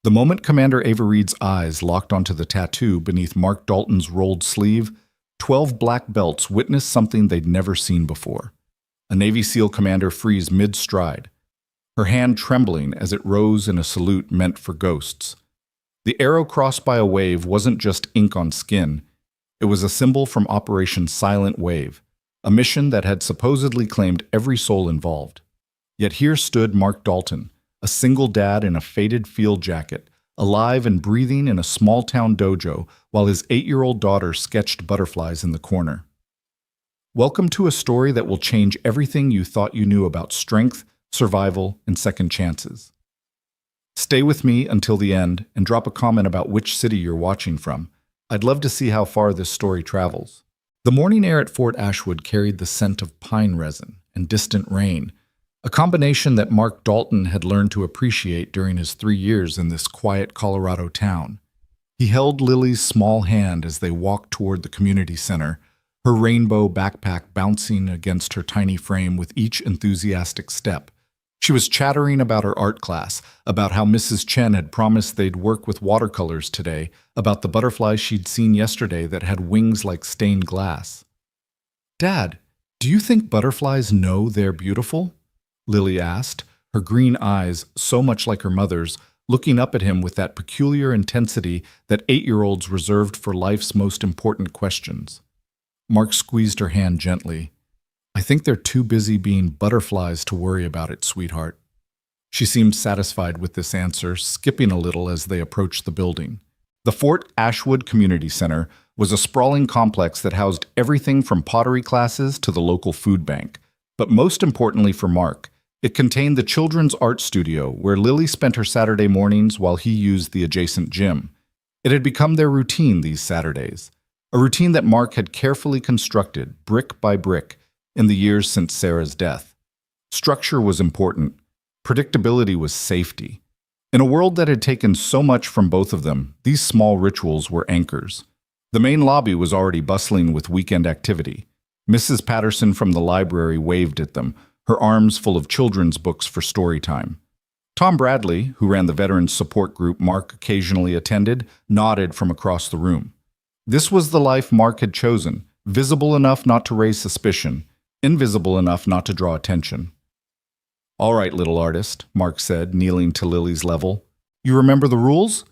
The moment Commander Ava Reed's eyes locked onto the tattoo beneath Mark Dalton's rolled sleeve, 12 black belts witnessed something they'd never seen before. A Navy SEAL commander freeze mid-stride, her hand trembling as it rose in a salute meant for ghosts. The arrow crossed by a wave wasn't just ink on skin. It was a symbol from Operation Silent Wave, a mission that had supposedly claimed every soul involved. Yet here stood Mark Dalton, a single dad in a faded field jacket, alive and breathing in a small-town dojo while his 8-year-old daughter sketched butterflies in the corner. Welcome to a story that will change everything you thought you knew about strength, survival, and second chances. Stay with me until the end and drop a comment about which city you're watching from. I'd love to see how far this story travels. The morning air at Fort Ashwood carried the scent of pine resin and distant rain, a combination that Mark Dalton had learned to appreciate during his 3 years in this quiet Colorado town. He held Lily's small hand as they walked toward the community center, her rainbow backpack bouncing against her tiny frame with each enthusiastic step. She was chattering about her art class, about how Mrs. Chen had promised they'd work with watercolors today, about the butterflies she'd seen yesterday that had wings like stained glass. "Dad, do you think butterflies know they're beautiful?" Lily asked, her green eyes, so much like her mother's, looking up at him with that peculiar intensity that 8-year-olds reserved for life's most important questions. Mark squeezed her hand gently. "I think they're too busy being butterflies to worry about it, sweetheart." She seemed satisfied with this answer, skipping a little as they approached the building. The Fort Ashwood Community Center was a sprawling complex that housed everything from pottery classes to the local food bank. But most importantly for Mark, it contained the children's art studio where Lily spent her Saturday mornings while he used the adjacent gym. It had become their routine these Saturdays, a routine that Mark had carefully constructed, brick by brick, in the years since Sarah's death. Structure was important. Predictability was safety. In a world that had taken so much from both of them, these small rituals were anchors. The main lobby was already bustling with weekend activity. Mrs. Patterson from the library waved at them, her arms full of children's books for story time. Tom Bradley, who ran the veterans support group Mark occasionally attended, nodded from across the room. This was the life Mark had chosen, visible enough not to raise suspicion, invisible enough not to draw attention. "All right, little artist," Mark said, kneeling to Lily's level. "You remember the rules?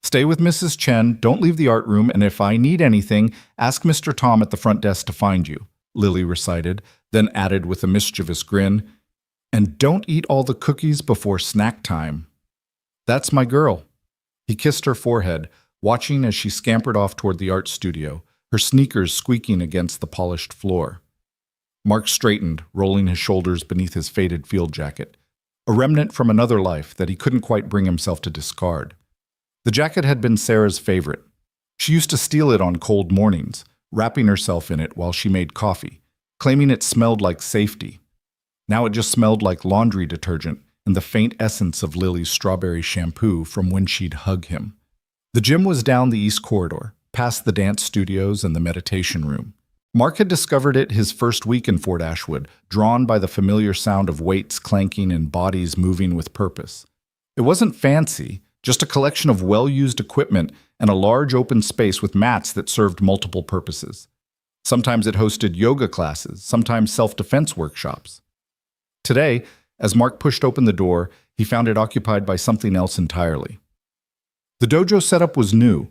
Stay with Mrs. Chen, don't leave the art room, and if I need anything, ask Mr. Tom at the front desk to find you," Lily recited, then added with a mischievous grin, "And don't eat all the cookies before snack time." "That's my girl." He kissed her forehead, watching as she scampered off toward the art studio, her sneakers squeaking against the polished floor. Mark straightened, rolling his shoulders beneath his faded field jacket, a remnant from another life that he couldn't quite bring himself to discard. The jacket had been Sarah's favorite. She used to steal it on cold mornings, wrapping herself in it while she made coffee, claiming it smelled like safety. Now it just smelled like laundry detergent and the faint essence of Lily's strawberry shampoo from when she'd hug him. The gym was down the east corridor, past the dance studios and the meditation room. Mark had discovered it his first week in Fort Ashwood, drawn by the familiar sound of weights clanking and bodies moving with purpose. It wasn't fancy, just a collection of well-used equipment and a large open space with mats that served multiple purposes. Sometimes it hosted yoga classes, sometimes self-defense workshops. Today, as Mark pushed open the door, he found it occupied by something else entirely. The dojo setup was new.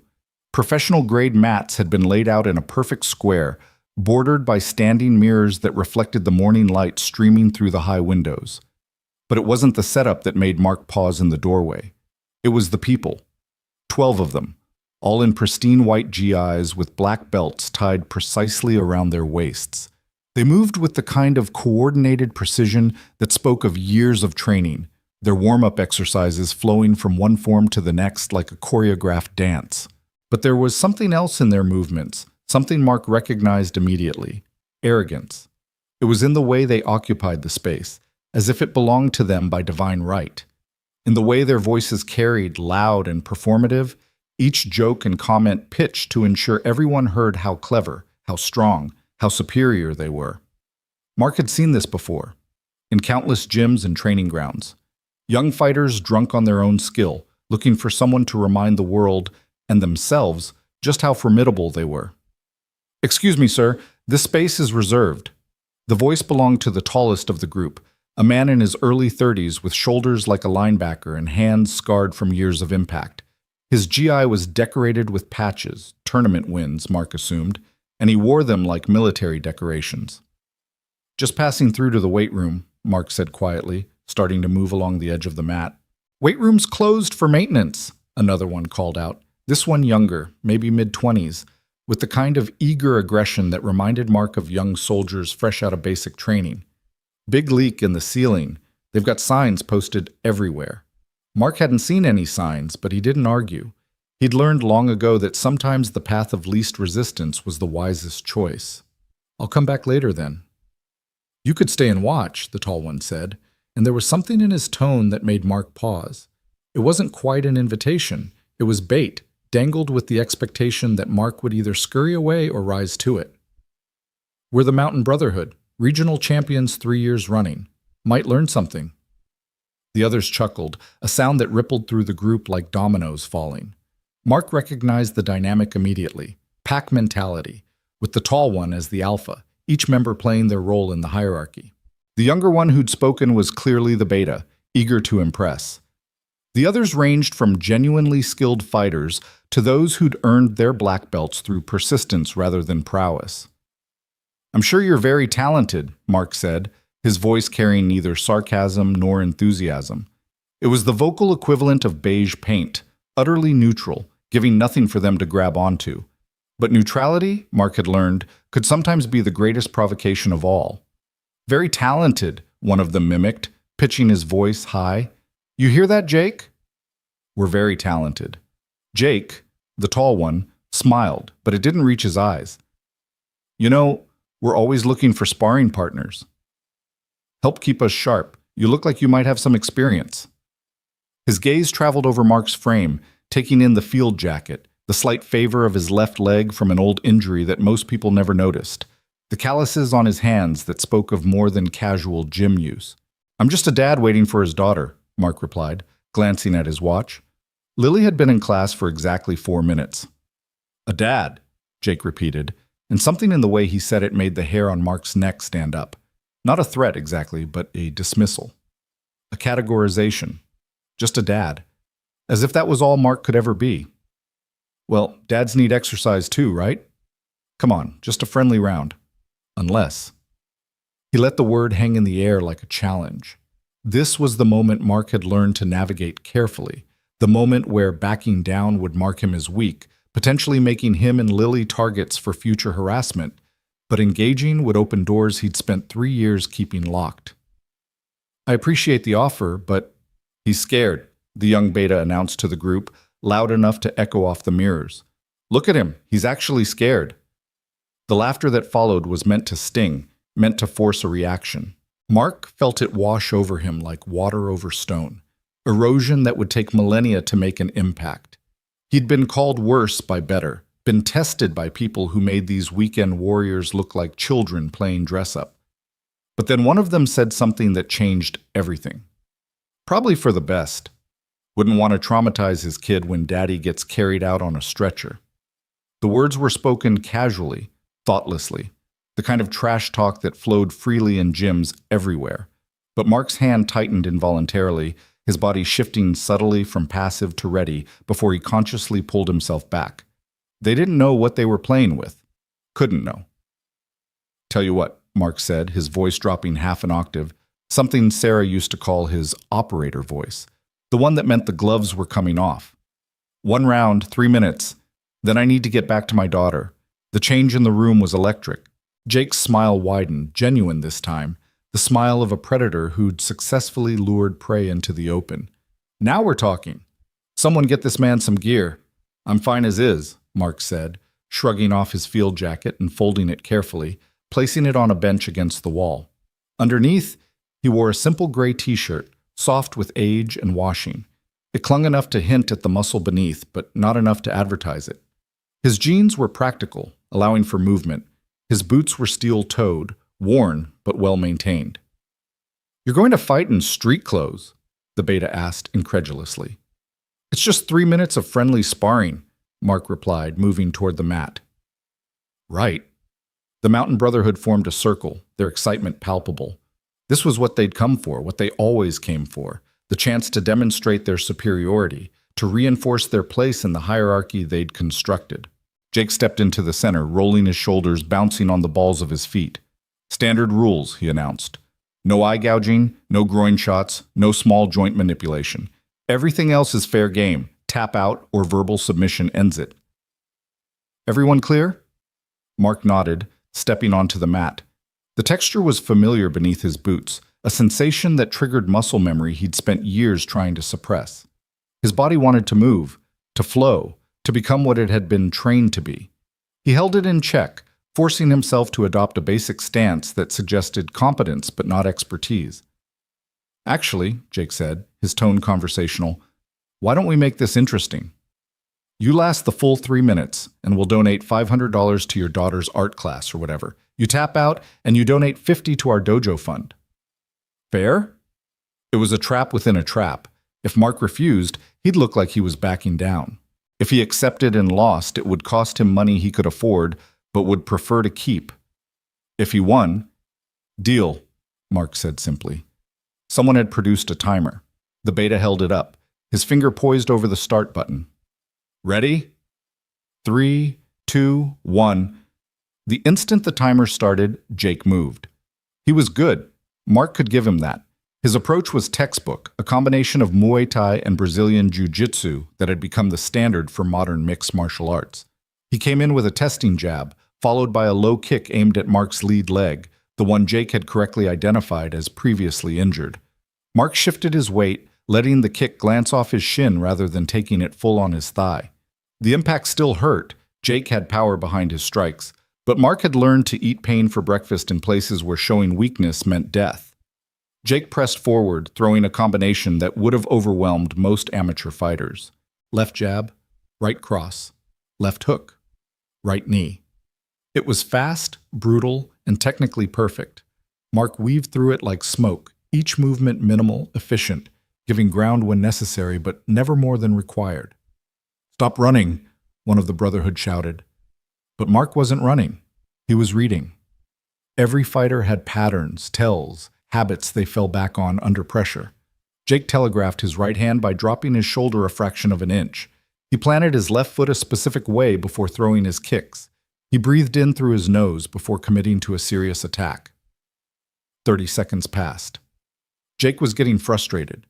Professional-grade mats had been laid out in a perfect square, bordered by standing mirrors that reflected the morning light streaming through the high windows. But it wasn't the setup that made Mark pause in the doorway. It was the people. 12 of them, all in pristine white GIs with black belts tied precisely around their waists. They moved with the kind of coordinated precision that spoke of years of training, their warm-up exercises flowing from one form to the next like a choreographed dance. But there was something else in their movements, something Mark recognized immediately: arrogance. It was in the way they occupied the space, as if it belonged to them by divine right. In the way their voices carried, loud and performative, each joke and comment pitched to ensure everyone heard how clever, how strong, how superior they were. Mark had seen this before, in countless gyms and training grounds. Young fighters drunk on their own skill, looking for someone to remind the world and themselves just how formidable they were. "Excuse me, sir, this space is reserved." The voice belonged to the tallest of the group, a man in his early 30s with shoulders like a linebacker and hands scarred from years of impact. His GI was decorated with patches, tournament wins, Mark assumed, and he wore them like military decorations. "Just passing through to the weight room," Mark said quietly, starting to move along the edge of the mat. "Weight room's closed for maintenance," another one called out, this one younger, maybe mid-20s, with the kind of eager aggression that reminded Mark of young soldiers fresh out of basic training. "Big leak in the ceiling. They've got signs posted everywhere." Mark hadn't seen any signs, but he didn't argue. He'd learned long ago that sometimes the path of least resistance was the wisest choice. "I'll come back later then." "You could stay and watch," the tall one said, and there was something in his tone that made Mark pause. It wasn't quite an invitation. It was bait, dangled with the expectation that Mark would either scurry away or rise to it. "We're the Mountain Brotherhood, regional champions 3 years running. Might learn something." The others chuckled, a sound that rippled through the group like dominoes falling. Mark recognized the dynamic immediately. Pack mentality, with the tall one as the alpha, each member playing their role in the hierarchy. The younger one who'd spoken was clearly the beta, eager to impress. The others ranged from genuinely skilled fighters to those who'd earned their black belts through persistence rather than prowess. "I'm sure you're very talented," Mark said, his voice carrying neither sarcasm nor enthusiasm. It was the vocal equivalent of beige paint, utterly neutral, giving nothing for them to grab onto. But neutrality, Mark had learned, could sometimes be the greatest provocation of all. "Very talented," one of them mimicked, pitching his voice high. "You hear that, Jake?" "We're very talented." Jake, the tall one, smiled, but it didn't reach his eyes. "You know, we're always looking for sparring partners. Help keep us sharp. You look like you might have some experience." His gaze traveled over Mark's frame, taking in the field jacket, the slight favor of his left leg from an old injury that most people never noticed, the calluses on his hands that spoke of more than casual gym use. "I'm just a dad waiting for his daughter," Mark replied, glancing at his watch. Lily had been in class for exactly 4 minutes. "A dad," Jake repeated, and something in the way he said it made the hair on Mark's neck stand up. Not a threat exactly, but a dismissal. A categorization. Just a dad. As if that was all Mark could ever be. "Well, dads need exercise too, right? Come on, just a friendly round. Unless." He let the word hang in the air like a challenge. This was the moment Mark had learned to navigate carefully, the moment where backing down would mark him as weak, potentially making him and Lily targets for future harassment, but engaging would open doors he'd spent 3 years keeping locked. "I appreciate the offer, but..." "He's scared," the young beta announced to the group, loud enough to echo off the mirrors. "Look at him, he's actually scared." The laughter that followed was meant to sting, meant to force a reaction. Mark felt it wash over him like water over stone, erosion that would take millennia to make an impact. He'd been called worse by better, been tested by people who made these weekend warriors look like children playing dress-up. But then one of them said something that changed everything. Probably for the best. Wouldn't want to traumatize his kid when daddy gets carried out on a stretcher. The words were spoken casually, thoughtlessly, the kind of trash talk that flowed freely in gyms everywhere. But Mark's hand tightened involuntarily, his body shifting subtly from passive to ready before he consciously pulled himself back. They didn't know what they were playing with. Couldn't know. "Tell you what," Mark said, his voice dropping half an octave, something Sarah used to call his operator voice, the one that meant the gloves were coming off. "1 round, 3 minutes. Then I need to get back to my daughter." The change in the room was electric. Jake's smile widened, genuine this time, the smile of a predator who'd successfully lured prey into the open. "Now we're talking. Someone get this man some gear." "I'm fine as is," Mark said, shrugging off his field jacket and folding it carefully, placing it on a bench against the wall. Underneath, he wore a simple gray t-shirt, soft with age and washing. It clung enough to hint at the muscle beneath, but not enough to advertise it. His jeans were practical, allowing for movement. His boots were steel-toed, worn but well-maintained. "You're going to fight in street clothes?" the beta asked incredulously. It's just 3 minutes of friendly sparring, Mark replied, moving toward the mat. Right. The Mountain Brotherhood formed a circle, their excitement palpable. This was what they'd come for, what they always came for, the chance to demonstrate their superiority, to reinforce their place in the hierarchy they'd constructed. Jake stepped into the center, rolling his shoulders, bouncing on the balls of his feet. Standard rules, he announced. No eye gouging, no groin shots, no small joint manipulation. Everything else is fair game. Tap out or verbal submission ends it. Everyone clear? Mark nodded, stepping onto the mat. The texture was familiar beneath his boots, a sensation that triggered muscle memory he'd spent years trying to suppress. His body wanted to move, to flow, to become what it had been trained to be. He held it in check, forcing himself to adopt a basic stance that suggested competence but not expertise. Actually, Jake said, his tone conversational, why don't we make this interesting? You last the full 3 minutes, and we'll donate $500 to your daughter's art class or whatever. You tap out, and you donate $50 to our dojo fund. Fair? It was a trap within a trap. If Mark refused, he'd look like he was backing down. If he accepted and lost, it would cost him money he could afford, but would prefer to keep. If he won, deal, Mark said simply. Someone had produced a timer. The beta held it up, his finger poised over the start button. Ready? 3, 2, 1. The instant the timer started, Jake moved. He was good. Mark could give him that. His approach was textbook, a combination of Muay Thai and Brazilian Jiu-Jitsu that had become the standard for modern mixed martial arts. He came in with a testing jab, followed by a low kick aimed at Mark's lead leg, the one Jake had correctly identified as previously injured. Mark shifted his weight, letting the kick glance off his shin rather than taking it full on his thigh. The impact still hurt. Jake had power behind his strikes, but Mark had learned to eat pain for breakfast in places where showing weakness meant death. Jake pressed forward, throwing a combination that would have overwhelmed most amateur fighters. Left jab, right cross, left hook, right knee. It was fast, brutal, and technically perfect. Mark weaved through it like smoke, each movement minimal, efficient, giving ground when necessary, but never more than required. Stop running, one of the Brotherhood shouted. But Mark wasn't running. He was reading. Every fighter had patterns, tells, habits they fell back on under pressure. Jake telegraphed his right hand by dropping his shoulder a fraction of an inch. He planted his left foot a specific way before throwing his kicks. He breathed in through his nose before committing to a serious attack. 30 seconds passed. Jake was getting frustrated.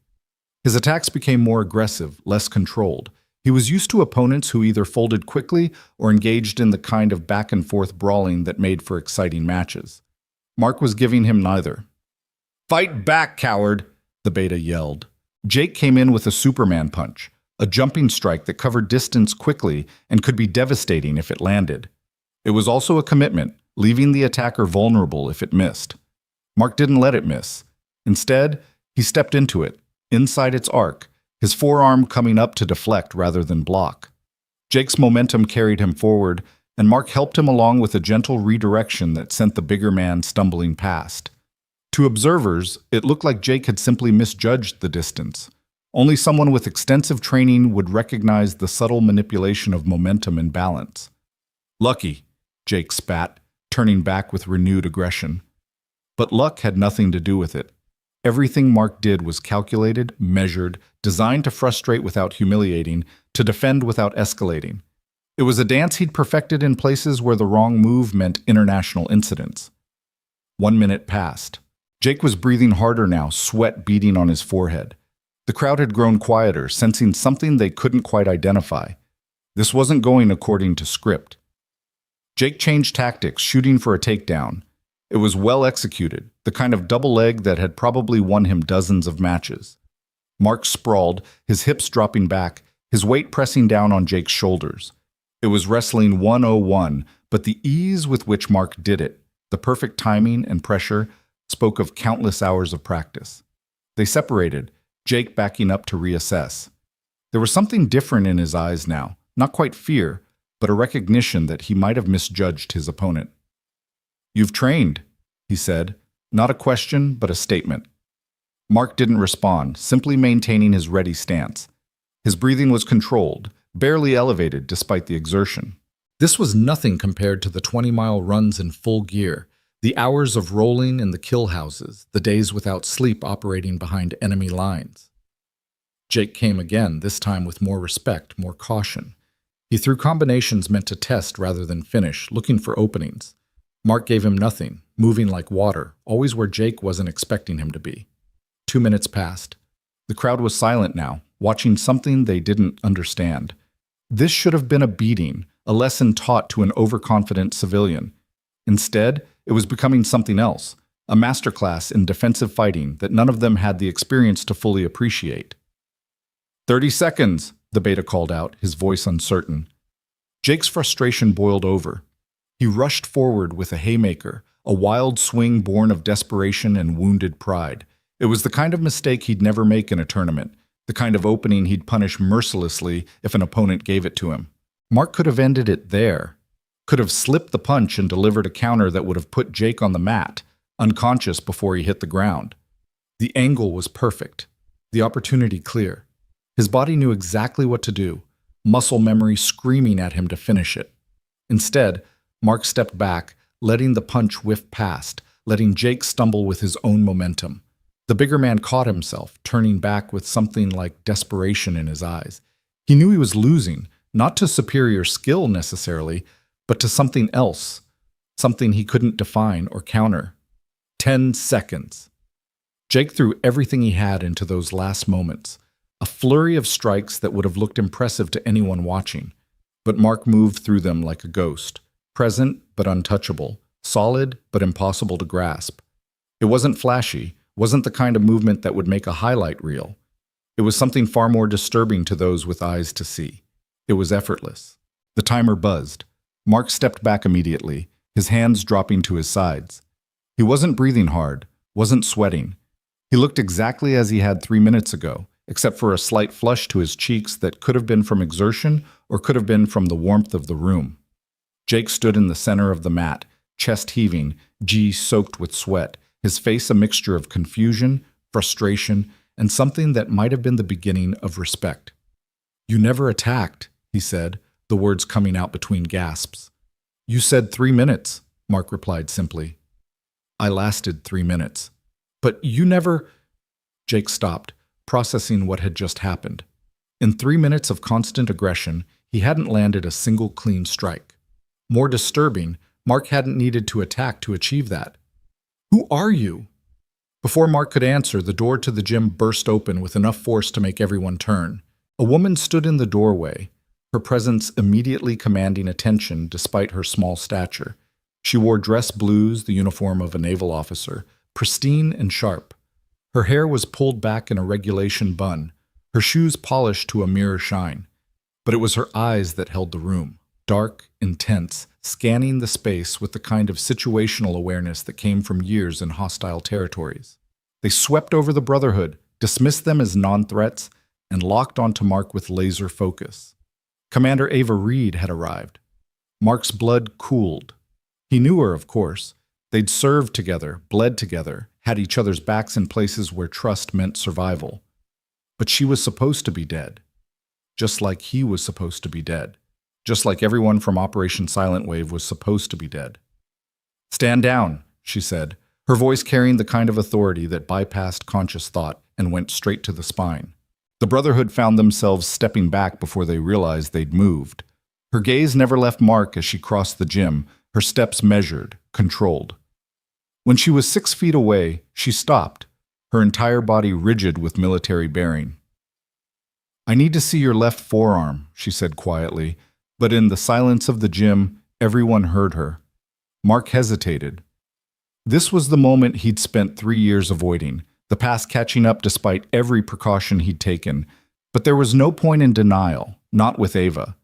His attacks became more aggressive, less controlled. He was used to opponents who either folded quickly or engaged in the kind of back-and-forth brawling that made for exciting matches. Mark was giving him neither. Fight back, coward, the beta yelled. Jake came in with a Superman punch, a jumping strike that covered distance quickly and could be devastating if it landed. It was also a commitment, leaving the attacker vulnerable if it missed. Mark didn't let it miss. Instead, he stepped into it, inside its arc, his forearm coming up to deflect rather than block. Jake's momentum carried him forward, and Mark helped him along with a gentle redirection that sent the bigger man stumbling past. To observers, it looked like Jake had simply misjudged the distance. Only someone with extensive training would recognize the subtle manipulation of momentum and balance. Lucky, Jake spat, turning back with renewed aggression. But luck had nothing to do with it. Everything Mark did was calculated, measured, designed to frustrate without humiliating, to defend without escalating. It was a dance he'd perfected in places where the wrong move meant international incidents. 1 minute passed. Jake was breathing harder now, sweat beading on his forehead. The crowd had grown quieter, sensing something they couldn't quite identify. This wasn't going according to script. Jake changed tactics, shooting for a takedown. It was well executed, the kind of double leg that had probably won him dozens of matches. Mark sprawled, his hips dropping back, his weight pressing down on Jake's shoulders. It was wrestling 101, but the ease with which Mark did it, the perfect timing and pressure, spoke of countless hours of practice. They separated, Jake backing up to reassess. There was something different in his eyes now, not quite fear, but a recognition that he might have misjudged his opponent. You've trained, he said, not a question, but a statement. Mark didn't respond, simply maintaining his ready stance. His breathing was controlled, barely elevated despite the exertion. This was nothing compared to the 20-mile runs in full gear, the hours of rolling in the kill houses, the days without sleep operating behind enemy lines. Jake came again, this time with more respect, more caution. He threw combinations meant to test rather than finish, looking for openings. Mark gave him nothing, moving like water, always where Jake wasn't expecting him to be. 2 minutes passed. The crowd was silent now, watching something they didn't understand. This should have been a beating, a lesson taught to an overconfident civilian. Instead, it was becoming something else, a masterclass in defensive fighting that none of them had the experience to fully appreciate. 30 seconds, the beta called out, his voice uncertain. Jake's frustration boiled over. He rushed forward with a haymaker, a wild swing born of desperation and wounded pride. It was the kind of mistake he'd never make in a tournament, the kind of opening he'd punish mercilessly if an opponent gave it to him. Mark could have ended it there, could have slipped the punch and delivered a counter that would have put Jake on the mat, unconscious before he hit the ground. The angle was perfect, the opportunity clear. His body knew exactly what to do, muscle memory screaming at him to finish it. Instead, Mark stepped back, letting the punch whiff past, letting Jake stumble with his own momentum. The bigger man caught himself, turning back with something like desperation in his eyes. He knew he was losing, not to superior skill necessarily, but to something else, something he couldn't define or counter. 10 seconds. Jake threw everything he had into those last moments, a flurry of strikes that would have looked impressive to anyone watching. But Mark moved through them like a ghost, present but untouchable, solid but impossible to grasp. It wasn't flashy, wasn't the kind of movement that would make a highlight reel. It was something far more disturbing to those with eyes to see. It was effortless. The timer buzzed. Mark stepped back immediately, his hands dropping to his sides. He wasn't breathing hard, wasn't sweating. He looked exactly as he had 3 minutes ago, except for a slight flush to his cheeks that could have been from exertion or could have been from the warmth of the room. Jake stood in the center of the mat, chest heaving, gi soaked with sweat, his face a mixture of confusion, frustration, and something that might have been the beginning of respect. "You never attacked," he said, the words coming out between gasps. "You said 3 minutes," Mark replied simply. "I lasted 3 minutes. But you never—" Jake stopped, processing what had just happened. In 3 minutes of constant aggression, he hadn't landed a single clean strike. More disturbing, Mark hadn't needed to attack to achieve that. "Who are you?" Before Mark could answer, the door to the gym burst open with enough force to make everyone turn. A woman stood in the doorway, her presence immediately commanding attention despite her small stature. She wore dress blues, the uniform of a naval officer, pristine and sharp. Her hair was pulled back in a regulation bun, her shoes polished to a mirror shine. But it was her eyes that held the room, dark, intense, scanning the space with the kind of situational awareness that came from years in hostile territories. They swept over the Brotherhood, dismissed them as non-threats, and locked onto Mark with laser focus. Commander Ava Reed had arrived. Mark's blood cooled. He knew her, of course. They'd served together, bled together, had each other's backs in places where trust meant survival. But she was supposed to be dead. Just like he was supposed to be dead. Just like everyone from Operation Silent Wave was supposed to be dead. "Stand down," she said, her voice carrying the kind of authority that bypassed conscious thought and went straight to the spine. The Brotherhood found themselves stepping back before they realized they'd moved. Her gaze never left Mark as she crossed the gym, her steps measured, controlled. When she was 6 feet away, she stopped, her entire body rigid with military bearing. "I need to see your left forearm," she said quietly, but in the silence of the gym, everyone heard her. Mark hesitated. This was the moment he'd spent 3 years avoiding, the past catching up despite every precaution he'd taken. But there was no point in denial, not with Ava.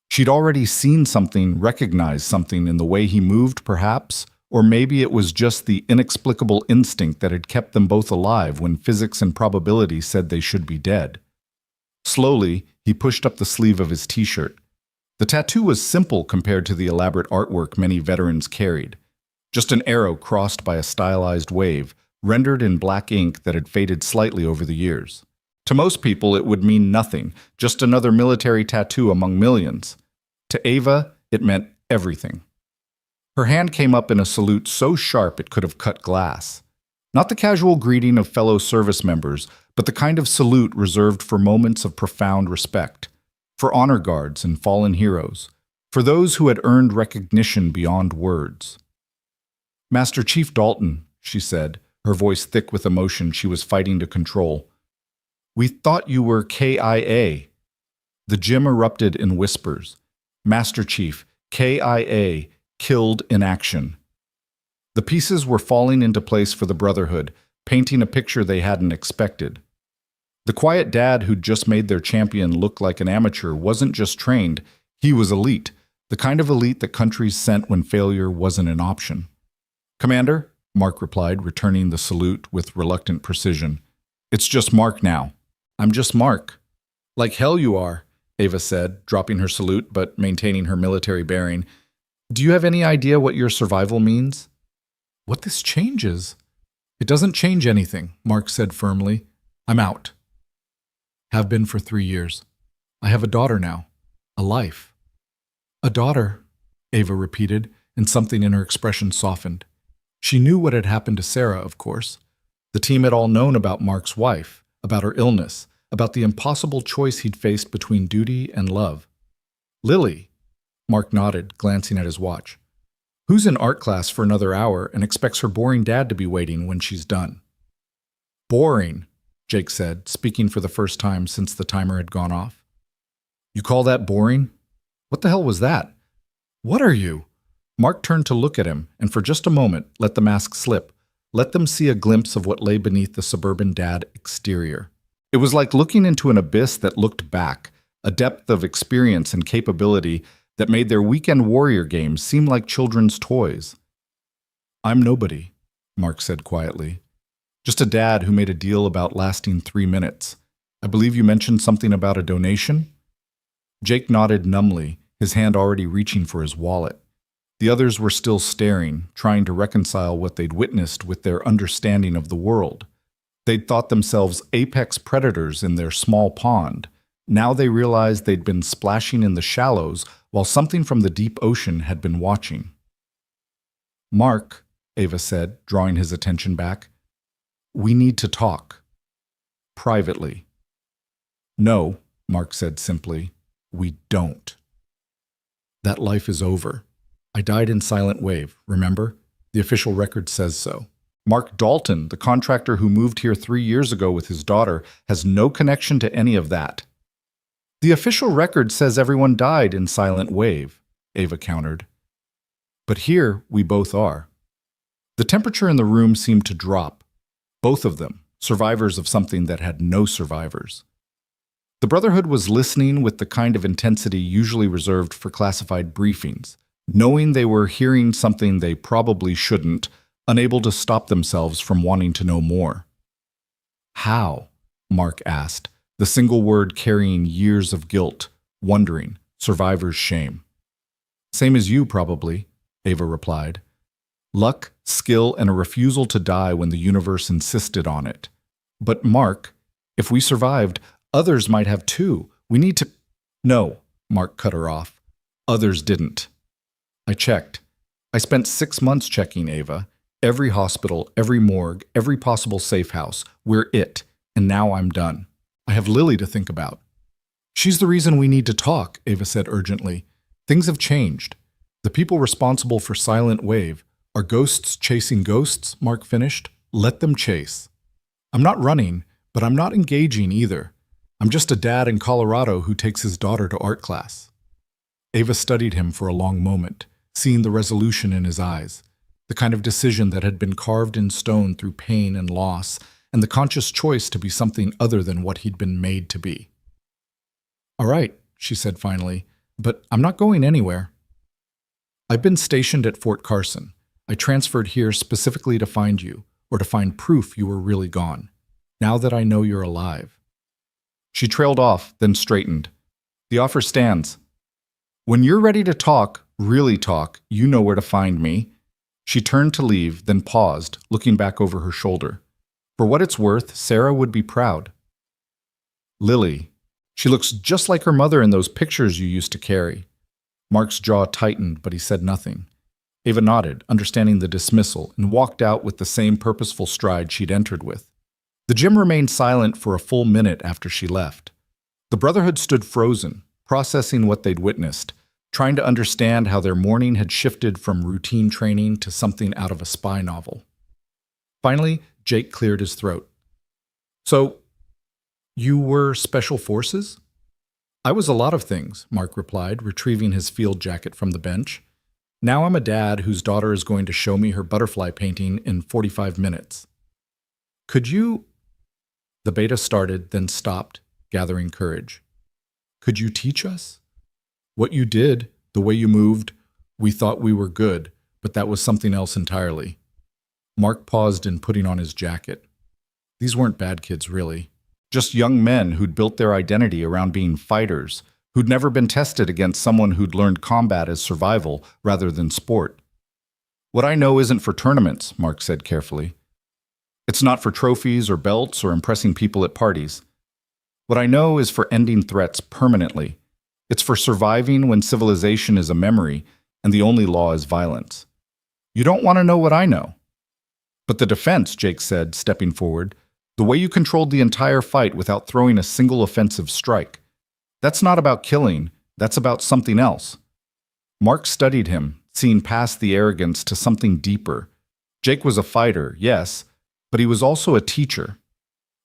She'd already seen something, recognized something in the way he moved, perhaps, or maybe it was just the inexplicable instinct that had kept them both alive when physics and probability said they should be dead. Slowly, he pushed up the sleeve of his t-shirt. The tattoo was simple compared to the elaborate artwork many veterans carried. Just an arrow crossed by a stylized wave, rendered in black ink that had faded slightly over the years. To most people, it would mean nothing, just another military tattoo among millions. To Ava, it meant everything. Her hand came up in a salute so sharp it could have cut glass. Not the casual greeting of fellow service members, but the kind of salute reserved for moments of profound respect, for honor guards and fallen heroes, for those who had earned recognition beyond words. "Master Chief Dalton," she said, her voice thick with emotion she was fighting to control. "We thought you were KIA." The gym erupted in whispers. "Master Chief, KIA, killed in action." The pieces were falling into place for the Brotherhood, painting a picture they hadn't expected. The quiet dad who'd just made their champion look like an amateur wasn't just trained, he was elite, the kind of elite that countries sent when failure wasn't an option. "Commander," Mark replied, returning the salute with reluctant precision. "It's just Mark now." "I'm just Mark." "Like hell you are," Ava said, dropping her salute but maintaining her military bearing. "Do you have any idea what your survival means?" "What this changes?" "It doesn't change anything," Mark said firmly. "I'm out. Have been for 3 years. I have a daughter now. A life." "A daughter," Ava repeated, and something in her expression softened. She knew what had happened to Sarah, of course. The team had all known about Mark's wife, about her illness, about the impossible choice he'd faced between duty and love. "Lily," Mark nodded, glancing at his watch. "Who's in art class for another hour and expects her boring dad to be waiting when she's done?" "Boring," Jake said, speaking for the first time since the timer had gone off. "You call that boring? What the hell was that? What are you?" Mark turned to look at him, and for just a moment let the mask slip, let them see a glimpse of what lay beneath the suburban dad exterior. It was like looking into an abyss that looked back, a depth of experience and capability that made their weekend warrior games seem like children's toys. "I'm nobody," Mark said quietly. "Just a dad who made a deal about lasting 3 minutes. I believe you mentioned something about a donation?" Jake nodded numbly, his hand already reaching for his wallet. The others were still staring, trying to reconcile what they'd witnessed with their understanding of the world. They'd thought themselves apex predators in their small pond. Now they realized they'd been splashing in the shallows while something from the deep ocean had been watching. "Mark," Ava said, drawing his attention back, "we need to talk. Privately." "No," Mark said simply, "we don't. That life is over. I died in Silent Wave, remember? The official record says so. Mark Dalton, the contractor who moved here 3 years ago with his daughter, has no connection to any of that." "The official record says everyone died in Silent Wave," Ava countered. "But here we both are." The temperature in the room seemed to drop. Both of them, survivors of something that had no survivors. The Brotherhood was listening with the kind of intensity usually reserved for classified briefings, knowing they were hearing something they probably shouldn't, unable to stop themselves from wanting to know more. "How?" Mark asked, the single word carrying years of guilt, wondering, survivor's shame. "Same as you, probably," Ava replied. "Luck, skill, and a refusal to die when the universe insisted on it. But Mark, if we survived, others might have too. We need to—" "No," Mark cut her off. "Others didn't. I checked. I spent 6 months checking, Ava. Every hospital, every morgue, every possible safe house. We're it, and now I'm done. I have Lily to think about." "She's the reason we need to talk," Ava said urgently. "Things have changed. The people responsible for Silent Wave are ghosts chasing ghosts," Mark finished. "Let them chase. I'm not running, but I'm not engaging either. I'm just a dad in Colorado who takes his daughter to art class." Ava studied him for a long moment, seeing the resolution in his eyes, the kind of decision that had been carved in stone through pain and loss, and the conscious choice to be something other than what he'd been made to be. "All right," she said finally, "but I'm not going anywhere. I've been stationed at Fort Carson. I transferred here specifically to find you, or to find proof you were really gone. Now that I know you're alive." She trailed off, then straightened. "The offer stands. When you're ready to talk, really talk, you know where to find me." She turned to leave, then paused, looking back over her shoulder. For what it's worth, Sarah would be proud. Lily. She looks just like her mother in those pictures you used to carry. Mark's jaw tightened, but he said nothing. Ava nodded, understanding the dismissal, and walked out with the same purposeful stride she'd entered with. The gym remained silent for a full minute after she left. The Brotherhood stood frozen, processing what they'd witnessed, trying to understand how their morning had shifted from routine training to something out of a spy novel. Finally, Jake cleared his throat. So, you were Special Forces? I was a lot of things, Mark replied, retrieving his field jacket from the bench. Now I'm a dad whose daughter is going to show me her butterfly painting in 45 minutes. Could you... The beta started, then stopped, gathering courage. Could you teach us? What you did, the way you moved, we thought we were good, but that was something else entirely. Mark paused in putting on his jacket. These weren't bad kids, really. Just young men who'd built their identity around being fighters, who'd never been tested against someone who'd learned combat as survival rather than sport. What I know isn't for tournaments, Mark said carefully. It's not for trophies or belts or impressing people at parties. What I know is for ending threats permanently. It's for surviving when civilization is a memory and the only law is violence. You don't want to know what I know. But the defense, Jake said, stepping forward, the way you controlled the entire fight without throwing a single offensive strike. That's not about killing, that's about something else. Mark studied him, seeing past the arrogance to something deeper. Jake was a fighter, yes, but he was also a teacher.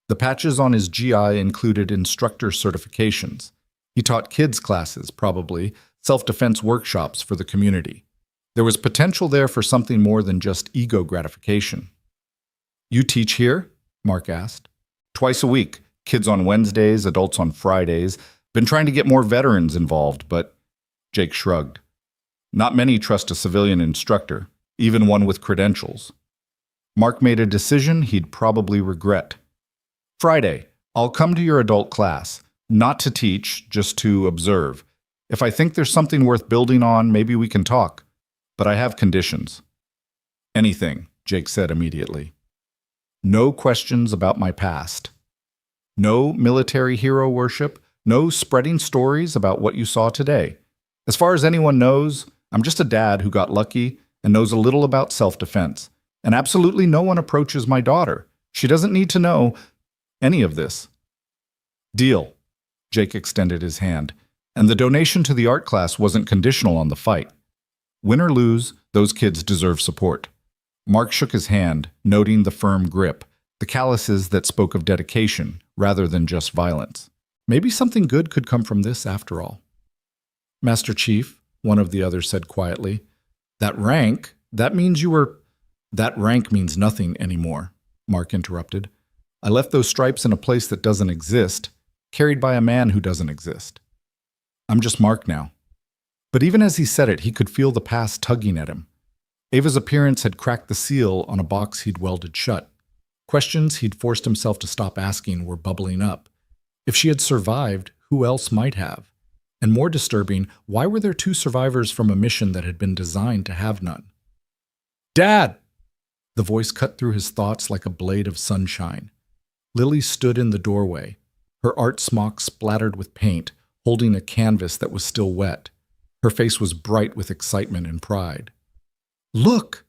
The patches on his GI included instructor certifications. He taught kids' classes, probably, self-defense workshops for the community. There was potential there for something more than just ego gratification. You teach here? Mark asked. Twice a week, kids on Wednesdays, adults on Fridays. Been trying to get more veterans involved, but Jake shrugged. Not many trust a civilian instructor, even one with credentials. Mark made a decision he'd probably regret. Friday, I'll come to your adult class, not to teach, just to observe. If I think there's something worth building on, maybe we can talk. But I have conditions. Anything, Jake said immediately. No questions about my past. No military hero worship. No spreading stories about what you saw today. As far as anyone knows, I'm just a dad who got lucky and knows a little about self-defense. And absolutely no one approaches my daughter. She doesn't need to know any of this. Deal. Jake extended his hand. And the donation to the art class wasn't conditional on the fight. Win or lose, those kids deserve support. Mark shook his hand, noting the firm grip, the calluses that spoke of dedication rather than just violence. Maybe something good could come from this after all. Master Chief, one of the others said quietly, that rank means nothing anymore, Mark interrupted. I left those stripes in a place that doesn't exist, carried by a man who doesn't exist. I'm just Mark now. But even as he said it, he could feel the past tugging at him. Ava's appearance had cracked the seal on a box he'd welded shut. Questions he'd forced himself to stop asking were bubbling up. If she had survived, who else might have? And more disturbing, why were there two survivors from a mission that had been designed to have none? Dad! The voice cut through his thoughts like a blade of sunshine. Lily stood in the doorway, her art smock splattered with paint, holding a canvas that was still wet. Her face was bright with excitement and pride. Look!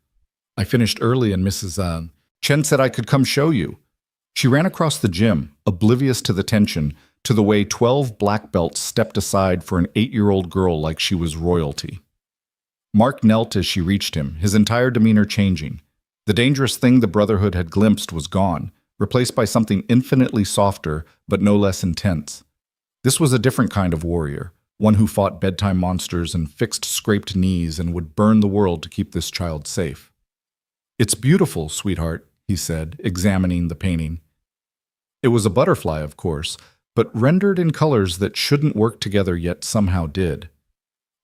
I finished early and Mrs. Chen said I could come show you. She ran across the gym, oblivious to the tension, to the way 12 black belts stepped aside for an 8-year-old girl like she was royalty. Mark knelt as she reached him, his entire demeanor changing. The dangerous thing the Brotherhood had glimpsed was gone, replaced by something infinitely softer, but no less intense. This was a different kind of warrior, one who fought bedtime monsters and fixed scraped knees and would burn the world to keep this child safe. It's beautiful, sweetheart, he said, examining the painting. It was a butterfly, of course, but rendered in colors that shouldn't work together yet somehow did.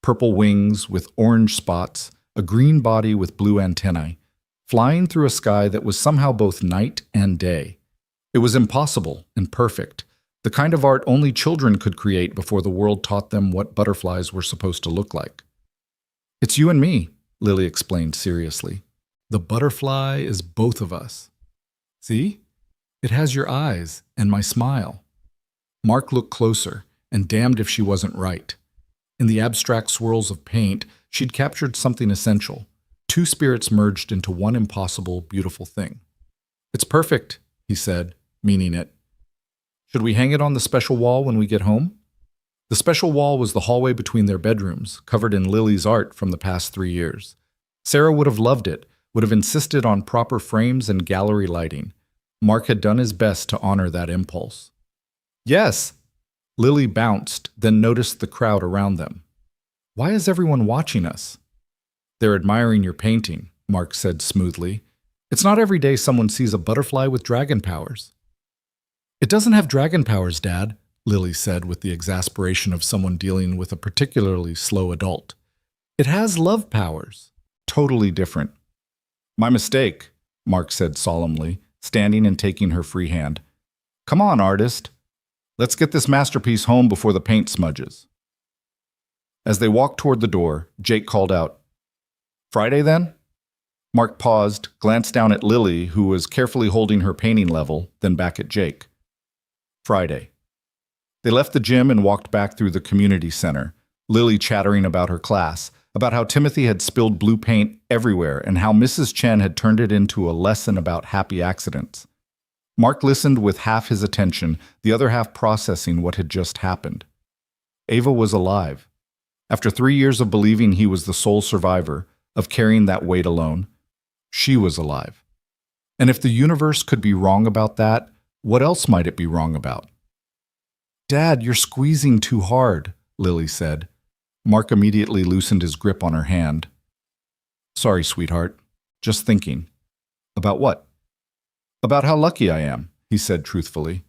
Purple wings with orange spots, a green body with blue antennae, flying through a sky that was somehow both night and day. It was impossible and perfect, the kind of art only children could create before the world taught them what butterflies were supposed to look like. It's you and me, Lily explained seriously. The butterfly is both of us. See? It has your eyes and my smile. Mark looked closer, and damned if she wasn't right. In the abstract swirls of paint, she'd captured something essential. Two spirits merged into one impossible, beautiful thing. "It's perfect," he said, meaning it. "Should we hang it on the special wall when we get home?" The special wall was the hallway between their bedrooms, covered in Lily's art from the past 3 years. Sarah would have loved it, would have insisted on proper frames and gallery lighting. Mark had done his best to honor that impulse. "Yes!" Lily bounced, then noticed the crowd around them. "Why is everyone watching us?" "They're admiring your painting," Mark said smoothly. "It's not every day someone sees a butterfly with dragon powers." "It doesn't have dragon powers, Dad," Lily said with the exasperation of someone dealing with a particularly slow adult. "It has love powers." "Totally different." "My mistake," Mark said solemnly, standing and taking her free hand. "Come on, artist. Let's get this masterpiece home before the paint smudges." As they walked toward the door, Jake called out, "Friday, then?" Mark paused, glanced down at Lily, who was carefully holding her painting level, then back at Jake. "Friday." They left the gym and walked back through the community center, Lily chattering about her class, about how Timothy had spilled blue paint everywhere and how Mrs. Chen had turned it into a lesson about happy accidents. Mark listened with half his attention, the other half processing what had just happened. Ava was alive. After 3 years of believing he was the sole survivor, of carrying that weight alone, she was alive. And if the universe could be wrong about that, what else might it be wrong about? "Dad, you're squeezing too hard," Lily said. Mark immediately loosened his grip on her hand. "Sorry, sweetheart. Just thinking." "About what?" "About how lucky I am," he said truthfully.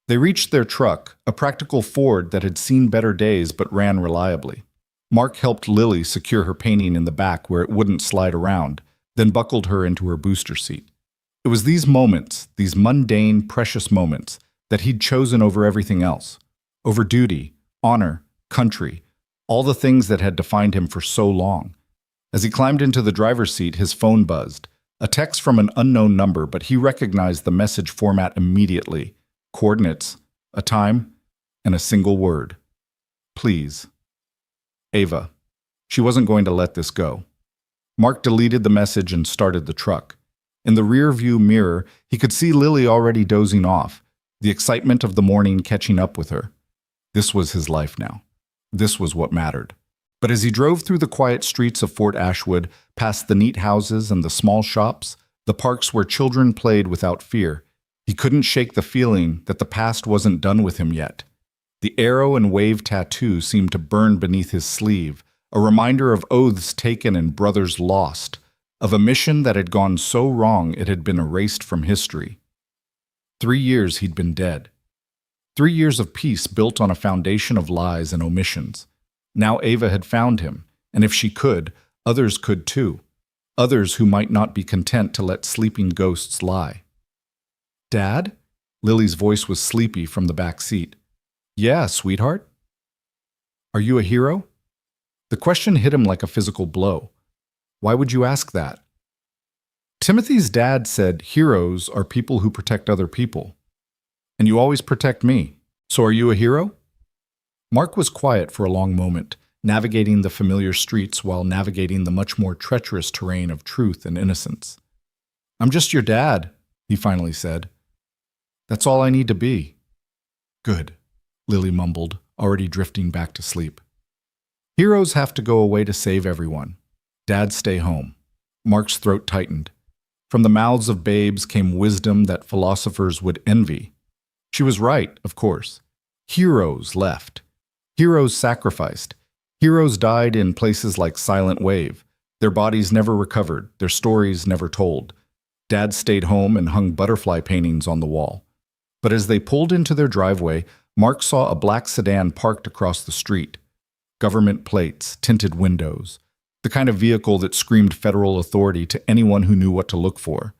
They reached their truck, a practical Ford that had seen better days but ran reliably. Mark helped Lily secure her painting in the back where it wouldn't slide around, then buckled her into her booster seat. It was these moments, these mundane, precious moments, that he'd chosen over everything else. Over duty, honor, country, all the things that had defined him for so long. As he climbed into the driver's seat, his phone buzzed. A text from an unknown number, but he recognized the message format immediately. Coordinates, a time, and a single word. "Please." Ava. She wasn't going to let this go. Mark deleted the message and started the truck. In the rear-view mirror, he could see Lily already dozing off, the excitement of the morning catching up with her. This was his life now. This was what mattered. But as he drove through the quiet streets of Fort Ashwood, past the neat houses and the small shops, the parks where children played without fear, he couldn't shake the feeling that the past wasn't done with him yet. The arrow and wave tattoo seemed to burn beneath his sleeve, a reminder of oaths taken and brothers lost, of a mission that had gone so wrong it had been erased from history. 3 years he'd been dead. 3 years of peace built on a foundation of lies and omissions. Now Ava had found him, and if she could, others could too. Others who might not be content to let sleeping ghosts lie. "Dad?" Lily's voice was sleepy from the back seat. "Yeah, sweetheart?" "Are you a hero?" The question hit him like a physical blow. Why would you ask that? Timothy's dad said heroes are people who protect other people. And you always protect me. So are you a hero? Mark was quiet for a long moment, navigating the familiar streets while navigating the much more treacherous terrain of truth and innocence. "I'm just your dad," he finally said. "That's all I need to be." "Good," Lily mumbled, already drifting back to sleep. "Heroes have to go away to save everyone. Dads stay home." Mark's throat tightened. From the mouths of babes came wisdom that philosophers would envy. She was right, of course. Heroes left. Heroes sacrificed. Heroes died in places like Silent Wave. Their bodies never recovered, their stories never told. Dads stayed home and hung butterfly paintings on the wall. But as they pulled into their driveway, Mark saw a black sedan parked across the street. Government plates, tinted windows. The kind of vehicle that screamed federal authority to anyone who knew what to look for.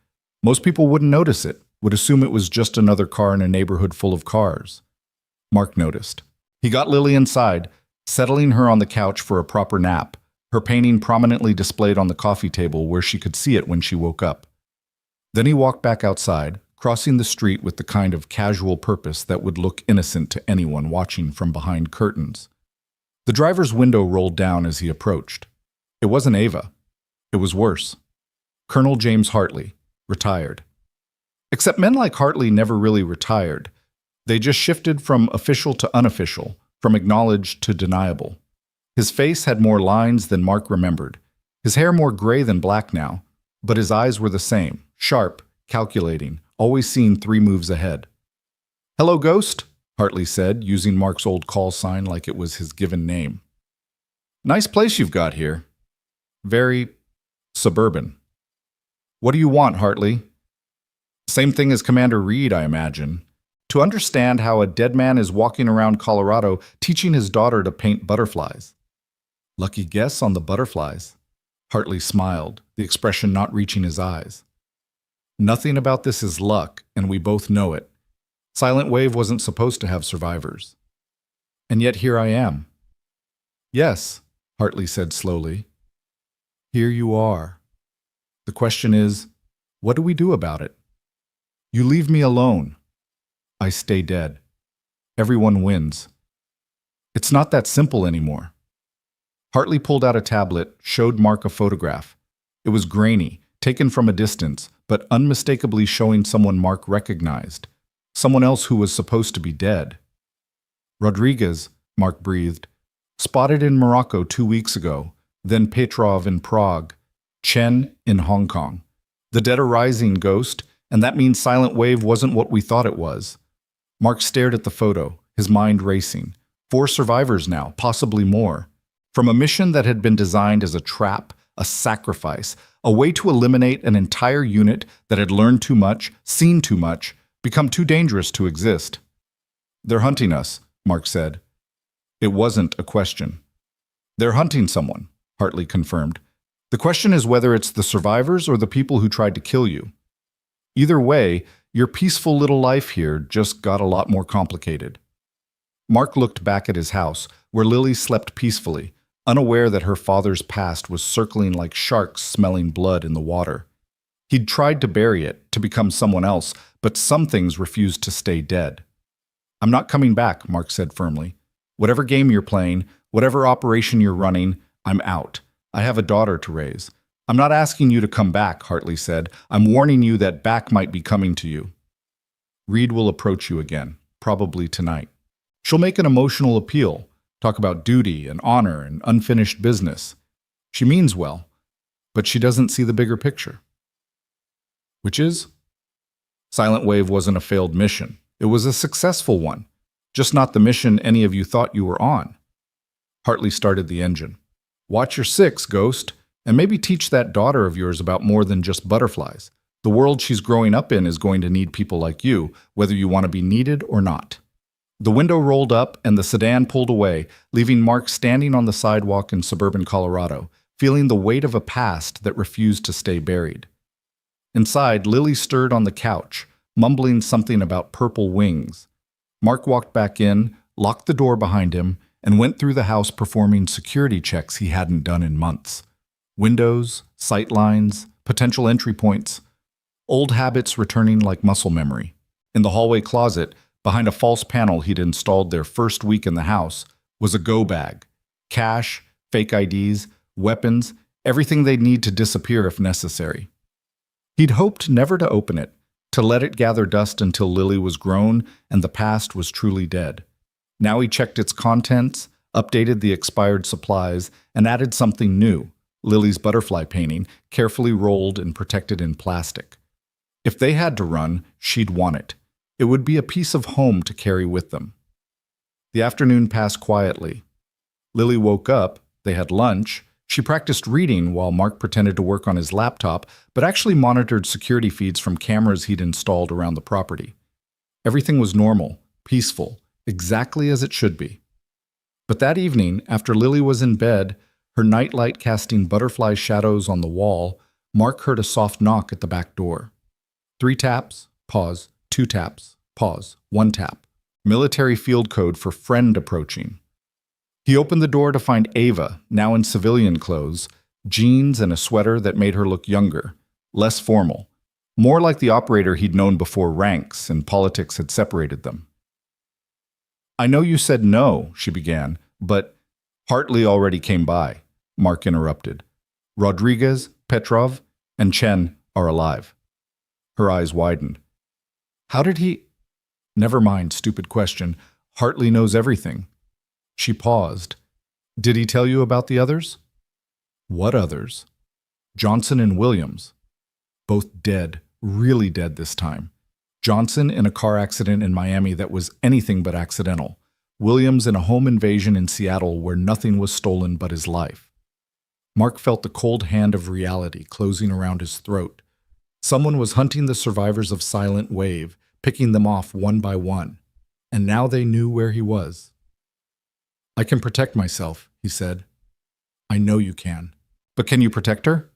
Most people wouldn't notice it, would assume it was just another car in a neighborhood full of cars. Mark noticed. He got Lily inside, settling her on the couch for a proper nap, her painting prominently displayed on the coffee table where she could see it when she woke up. Then he walked back outside, crossing the street with the kind of casual purpose that would look innocent to anyone watching from behind curtains. The driver's window rolled down as he approached. It wasn't Ava. It was worse. Colonel James Hartley, retired. Except men like Hartley never really retired. They just shifted from official to unofficial, from acknowledged to deniable. His face had more lines than Mark remembered. His hair more gray than black now, but his eyes were the same, sharp, calculating, always seeing 3 moves ahead. "Hello, Ghost," Hartley said, using Mark's old call sign like it was his given name. "Nice place you've got here. Very suburban." "What do you want, Hartley?" "Same thing as Commander Reed, I imagine. To understand how a dead man is walking around Colorado teaching his daughter to paint butterflies." "Lucky guess on the butterflies." Hartley smiled, the expression not reaching his eyes. "Nothing about this is luck, and we both know it. Silent Wave wasn't supposed to have survivors. And yet here I am." "Yes," Hartley said slowly. "Here you are. The question is, what do we do about it? You leave me alone. I stay dead. Everyone wins. It's not that simple anymore." Hartley pulled out a tablet, showed Mark a photograph. It was grainy, taken from a distance, but unmistakably showing someone Mark recognized. Someone else who was supposed to be dead. "Rodriguez," Mark breathed. "Spotted in Morocco 2 weeks ago, then Petrov in Prague, Chen in Hong Kong. The dead are rising, Ghost, and that means Silent Wave wasn't what we thought it was." Mark stared at the photo, his mind racing. 4 survivors now, possibly more. From a mission that had been designed as a trap, a sacrifice, a way to eliminate an entire unit that had learned too much, seen too much, become too dangerous to exist. "They're hunting us," Mark said. It wasn't a question. "They're hunting someone," Hartley confirmed. "The question is whether it's the survivors or the people who tried to kill you. Either way, your peaceful little life here just got a lot more complicated." Mark looked back at his house, where Lily slept peacefully, unaware that her father's past was circling like sharks smelling blood in the water. He'd tried to bury it, to become someone else, but some things refused to stay dead. "I'm not coming back," Mark said firmly. "Whatever game you're playing, whatever operation you're running, I'm out. I have a daughter to raise." "I'm not asking you to come back," Hartley said. "I'm warning you that back might be coming to you. Reed will approach you again, probably tonight. She'll make an emotional appeal, talk about duty and honor and unfinished business. She means well, but she doesn't see the bigger picture." "Which is?" "Silent Wave wasn't a failed mission. It was a successful one, just not the mission any of you thought you were on." Hartley started the engine. "Watch your 6, Ghost, and maybe teach that daughter of yours about more than just butterflies. The world she's growing up in is going to need people like you, whether you want to be needed or not." The window rolled up and the sedan pulled away, leaving Mark standing on the sidewalk in suburban Colorado, feeling the weight of a past that refused to stay buried. Inside, Lily stirred on the couch, mumbling something about purple wings. Mark walked back in, locked the door behind him, and went through the house performing security checks he hadn't done in months. Windows, sight lines, potential entry points. Old habits returning like muscle memory. In the hallway closet, behind a false panel he'd installed their first week in the house, was a go bag. Cash, fake IDs, weapons, everything they'd need to disappear if necessary. He'd hoped never to open it, to let it gather dust until Lily was grown and the past was truly dead. Now he checked its contents, updated the expired supplies, and added something new, Lily's butterfly painting, carefully rolled and protected in plastic. If they had to run, she'd want it. It would be a piece of home to carry with them. The afternoon passed quietly. Lily woke up, they had lunch, she practiced reading while Mark pretended to work on his laptop, but actually monitored security feeds from cameras he'd installed around the property. Everything was normal, peaceful, exactly as it should be. But that evening, after Lily was in bed, her nightlight casting butterfly shadows on the wall, Mark heard a soft knock at the back door. 3 taps, pause, 2 taps, pause, 1 tap. Military field code for friend approaching. He opened the door to find Ava, now in civilian clothes, jeans and a sweater that made her look younger, less formal. more like the operator he'd known before ranks and politics had separated them. "I know you said no," she began, "but Hartley already came by," Mark interrupted. "Rodriguez, Petrov, and Chen are alive." Her eyes widened. "How did he—" "Never mind, stupid question. Hartley knows everything." She paused. "Did he tell you about the others?" "What others?" "Johnson and Williams. Both dead, really dead this time. Johnson in a car accident in Miami that was anything but accidental. Williams in a home invasion in Seattle where nothing was stolen but his life." Mark felt the cold hand of reality closing around his throat. Someone was hunting the survivors of Silent Wave, picking them off one by one. And now they knew where he was. "I can protect myself," he said. "I know you can. But can you protect her?"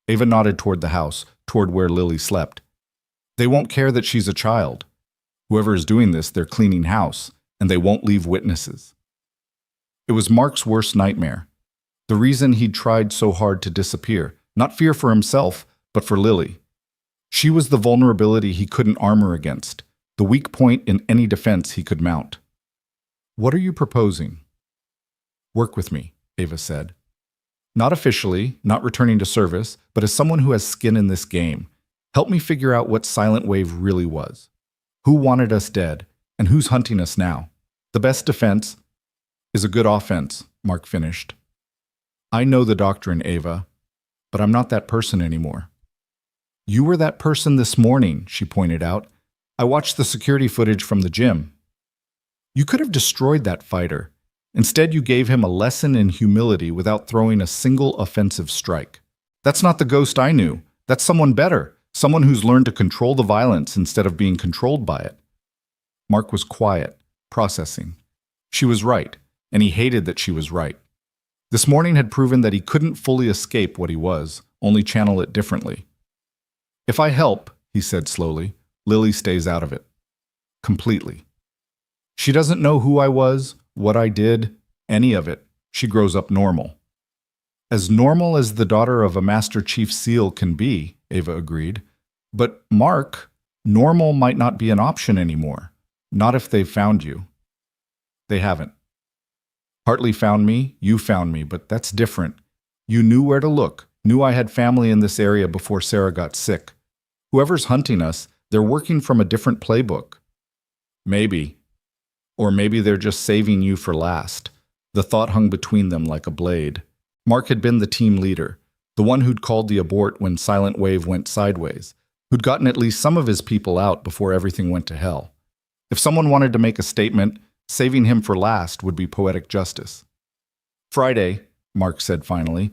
Ava nodded toward the house, toward where Lily slept. "They won't care that she's a child. Whoever is doing this, they're cleaning house, and they won't leave witnesses." It was Mark's worst nightmare. The reason he'd tried so hard to disappear, not fear for himself, but for Lily. She was the vulnerability he couldn't armor against, the weak point in any defense he could mount. "What are you proposing?" "Work with me," Ava said. "Not officially, not returning to service, but as someone who has skin in this game. Help me figure out what Silent Wave really was. Who wanted us dead, and who's hunting us now? The best defense is a good offense," Mark finished. "I know the doctrine, Ava, but I'm not that person anymore." "You were that person this morning," she pointed out. "I watched the security footage from the gym. You could have destroyed that fighter. Instead, you gave him a lesson in humility without throwing a single offensive strike. That's not the Ghost I knew. That's someone better, someone who's learned to control the violence instead of being controlled by it." Mark was quiet, processing. She was right, and he hated that she was right. This morning had proven that he couldn't fully escape what he was, only channel it differently. "If I help," he said slowly, "Lily stays out of it. Completely. She doesn't know who I was, what I did, any of it. She grows up normal." "As normal as the daughter of a Master Chief SEAL can be," Ava agreed. "But, Mark, normal might not be an option anymore. Not if they've found you." "They haven't. Hartley found me, you found me, but that's different. You knew where to look, knew I had family in this area before Sarah got sick. Whoever's hunting us, they're working from a different playbook." "Maybe. Or maybe they're just saving you for last." The thought hung between them like a blade. Mark had been the team leader, the one who'd called the abort when Silent Wave went sideways, who'd gotten at least some of his people out before everything went to hell. If someone wanted to make a statement, saving him for last would be poetic justice. "Friday," Mark said finally.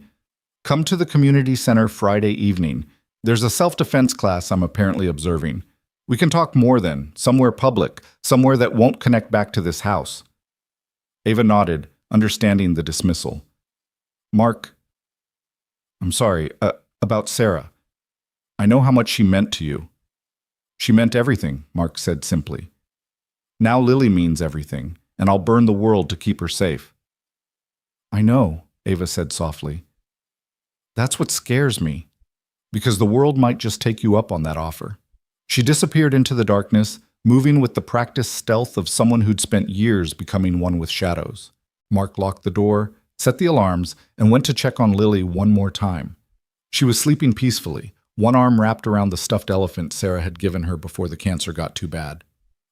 "Come to the community center Friday evening. There's a self-defense class I'm apparently observing. We can talk more then, somewhere public, somewhere that won't connect back to this house." Ava nodded, understanding the dismissal. "Mark, I'm sorry, about Sarah. I know how much she meant to you." "She meant everything," Mark said simply. "Now Lily means everything, and I'll burn the world to keep her safe." "I know," Ava said softly. "That's what scares me, because the world might just take you up on that offer." She disappeared into the darkness, moving with the practiced stealth of someone who'd spent years becoming one with shadows. Mark locked the door, set the alarms, and went to check on Lily one more time. She was sleeping peacefully, one arm wrapped around the stuffed elephant Sarah had given her before the cancer got too bad.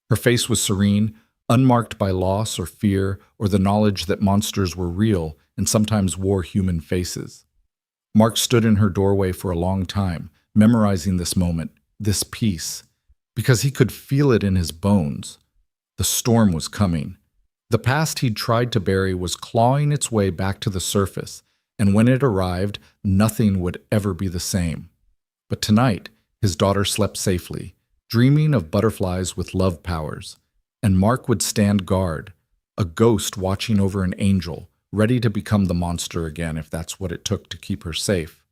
Her face was serene, unmarked by loss or fear or the knowledge that monsters were real and sometimes wore human faces. Mark stood in her doorway for a long time, memorizing this moment, this peace, because he could feel it in his bones. The storm was coming. The past he'd tried to bury was clawing its way back to the surface, and when it arrived, nothing would ever be the same. But tonight, his daughter slept safely, dreaming of butterflies with love powers, and Mark would stand guard, a ghost watching over an angel, ready to become the monster again if that's what it took to keep her safe.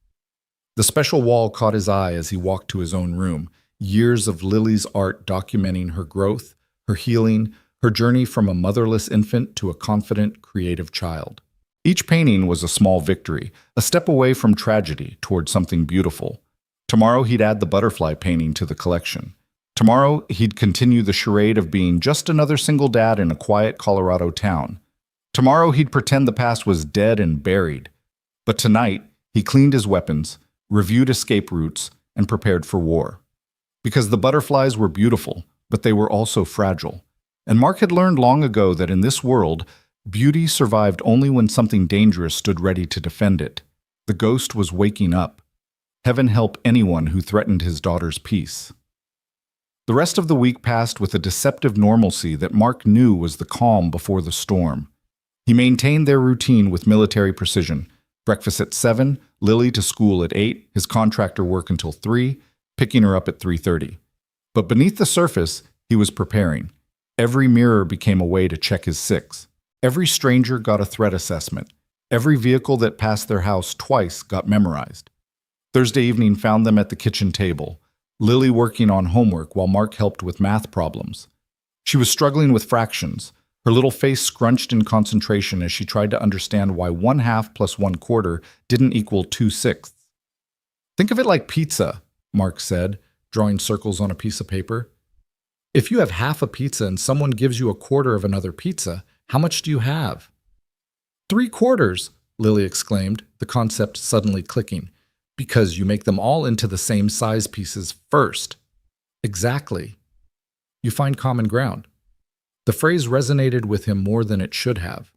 The special wall caught his eye as he walked to his own room, years of Lily's art documenting her growth, her healing, her journey from a motherless infant to a confident, creative child. Each painting was a small victory, a step away from tragedy toward something beautiful. Tomorrow he'd add the butterfly painting to the collection. Tomorrow he'd continue the charade of being just another single dad in a quiet Colorado town. Tomorrow he'd pretend the past was dead and buried. But tonight he cleaned his weapons, reviewed escape routes, and prepared for war. Because the butterflies were beautiful, but they were also fragile. And Mark had learned long ago that in this world, beauty survived only when something dangerous stood ready to defend it. The ghost was waking up. Heaven help anyone who threatened his daughter's peace. The rest of the week passed with a deceptive normalcy that Mark knew was the calm before the storm. He maintained their routine with military precision. Breakfast at 7, Lily to school at 8, his contractor work until 3, picking her up at 3:30. But beneath the surface, he was preparing. Every mirror became a way to check his six. Every stranger got a threat assessment. Every vehicle that passed their house twice got memorized. Thursday evening found them at the kitchen table, Lily working on homework while Mark helped with math problems. She was struggling with fractions, her little face scrunched in concentration as she tried to understand why 1/2 plus 1/4 didn't equal 2/6. Think of it like pizza, Mark said, drawing circles on a piece of paper. If you have half a pizza and someone gives you a quarter of another pizza, how much do you have? 3/4, Lily exclaimed, the concept suddenly clicking. Because you make them all into the same size pieces first. Exactly. You find common ground. The phrase resonated with him more than it should have.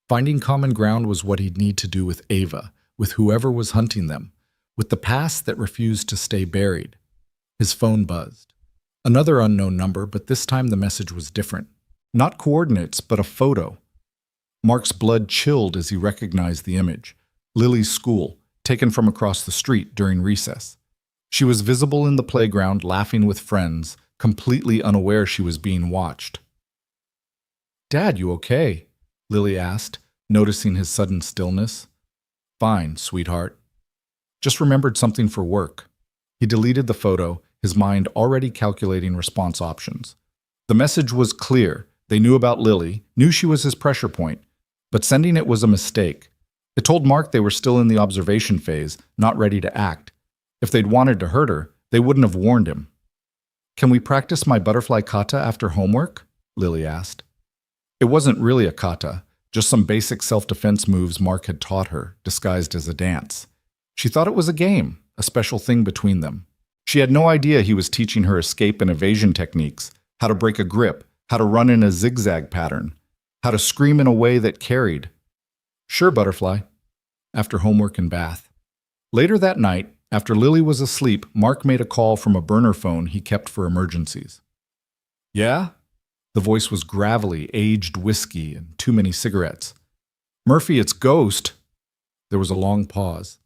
Finding common ground was what he'd need to do with Ava, with whoever was hunting them, with the past that refused to stay buried. His phone buzzed. Another unknown number, but this time the message was different. Not coordinates, but a photo. Mark's blood chilled as he recognized the image. Lily's school, taken from across the street during recess. She was visible in the playground, laughing with friends, completely unaware she was being watched. "Dad, you okay?" Lily asked, noticing his sudden stillness. "Fine, sweetheart. Just remembered something for work." He deleted the photo, his mind already calculating response options. The message was clear. They knew about Lily, knew she was his pressure point, but sending it was a mistake. It told Mark they were still in the observation phase, not ready to act. If they'd wanted to hurt her, they wouldn't have warned him. "Can we practice my butterfly kata after homework?" Lily asked. It wasn't really a kata, just some basic self-defense moves Mark had taught her, disguised as a dance. She thought it was a game, a special thing between them. She had no idea he was teaching her escape and evasion techniques, how to break a grip, how to run in a zigzag pattern, how to scream in a way that carried. "Sure, butterfly." After homework and bath. Later that night, after Lily was asleep, Mark made a call from a burner phone he kept for emergencies. "Yeah?" The voice was gravelly, aged whiskey and too many cigarettes. "Murphy, it's Ghost." There was a long pause.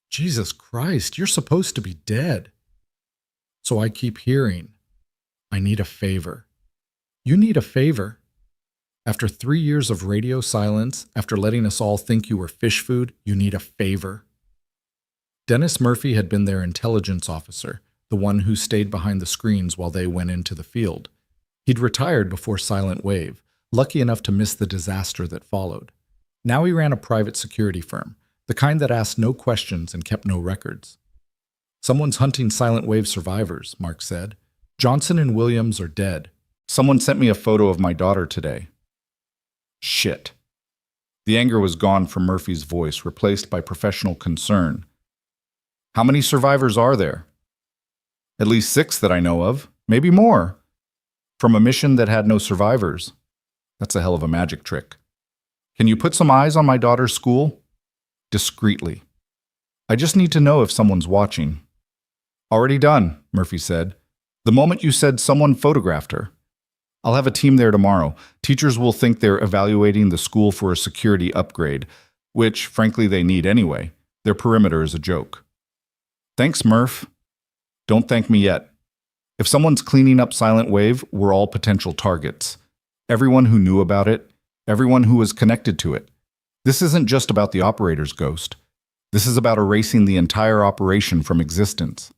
"Jesus Christ, you're supposed to be dead." "So I keep hearing. I need a favor." "You need a favor?" "After 3 years of radio silence, after letting us all think you were fish food, you need a favor." Dennis Murphy had been their intelligence officer, the one who stayed behind the screens while they went into the field. He'd retired before Silent Wave, lucky enough to miss the disaster that followed. Now he ran a private security firm, the kind that asked no questions and kept no records. "Someone's hunting Silent Wave survivors," Mark said. "Johnson and Williams are dead. Someone sent me a photo of my daughter today." "Shit." The anger was gone from Murphy's voice, replaced by professional concern. "How many survivors are there?" "At least 6 that I know of, maybe more." "From a mission that had no survivors." "That's a hell of a magic trick." "Can you put some eyes on my daughter's school?" "Discreetly." "I just need to know if someone's watching." "Already done," Murphy said. "The moment you said someone photographed her." "I'll have a team there tomorrow. Teachers will think they're evaluating the school for a security upgrade, which, frankly, they need anyway. Their perimeter is a joke." "Thanks, Murph." "Don't thank me yet. If someone's cleaning up Silent Wave, we're all potential targets. Everyone who knew about it, everyone who was connected to it. This isn't just about the operator's ghost. This is about erasing the entire operation from existence."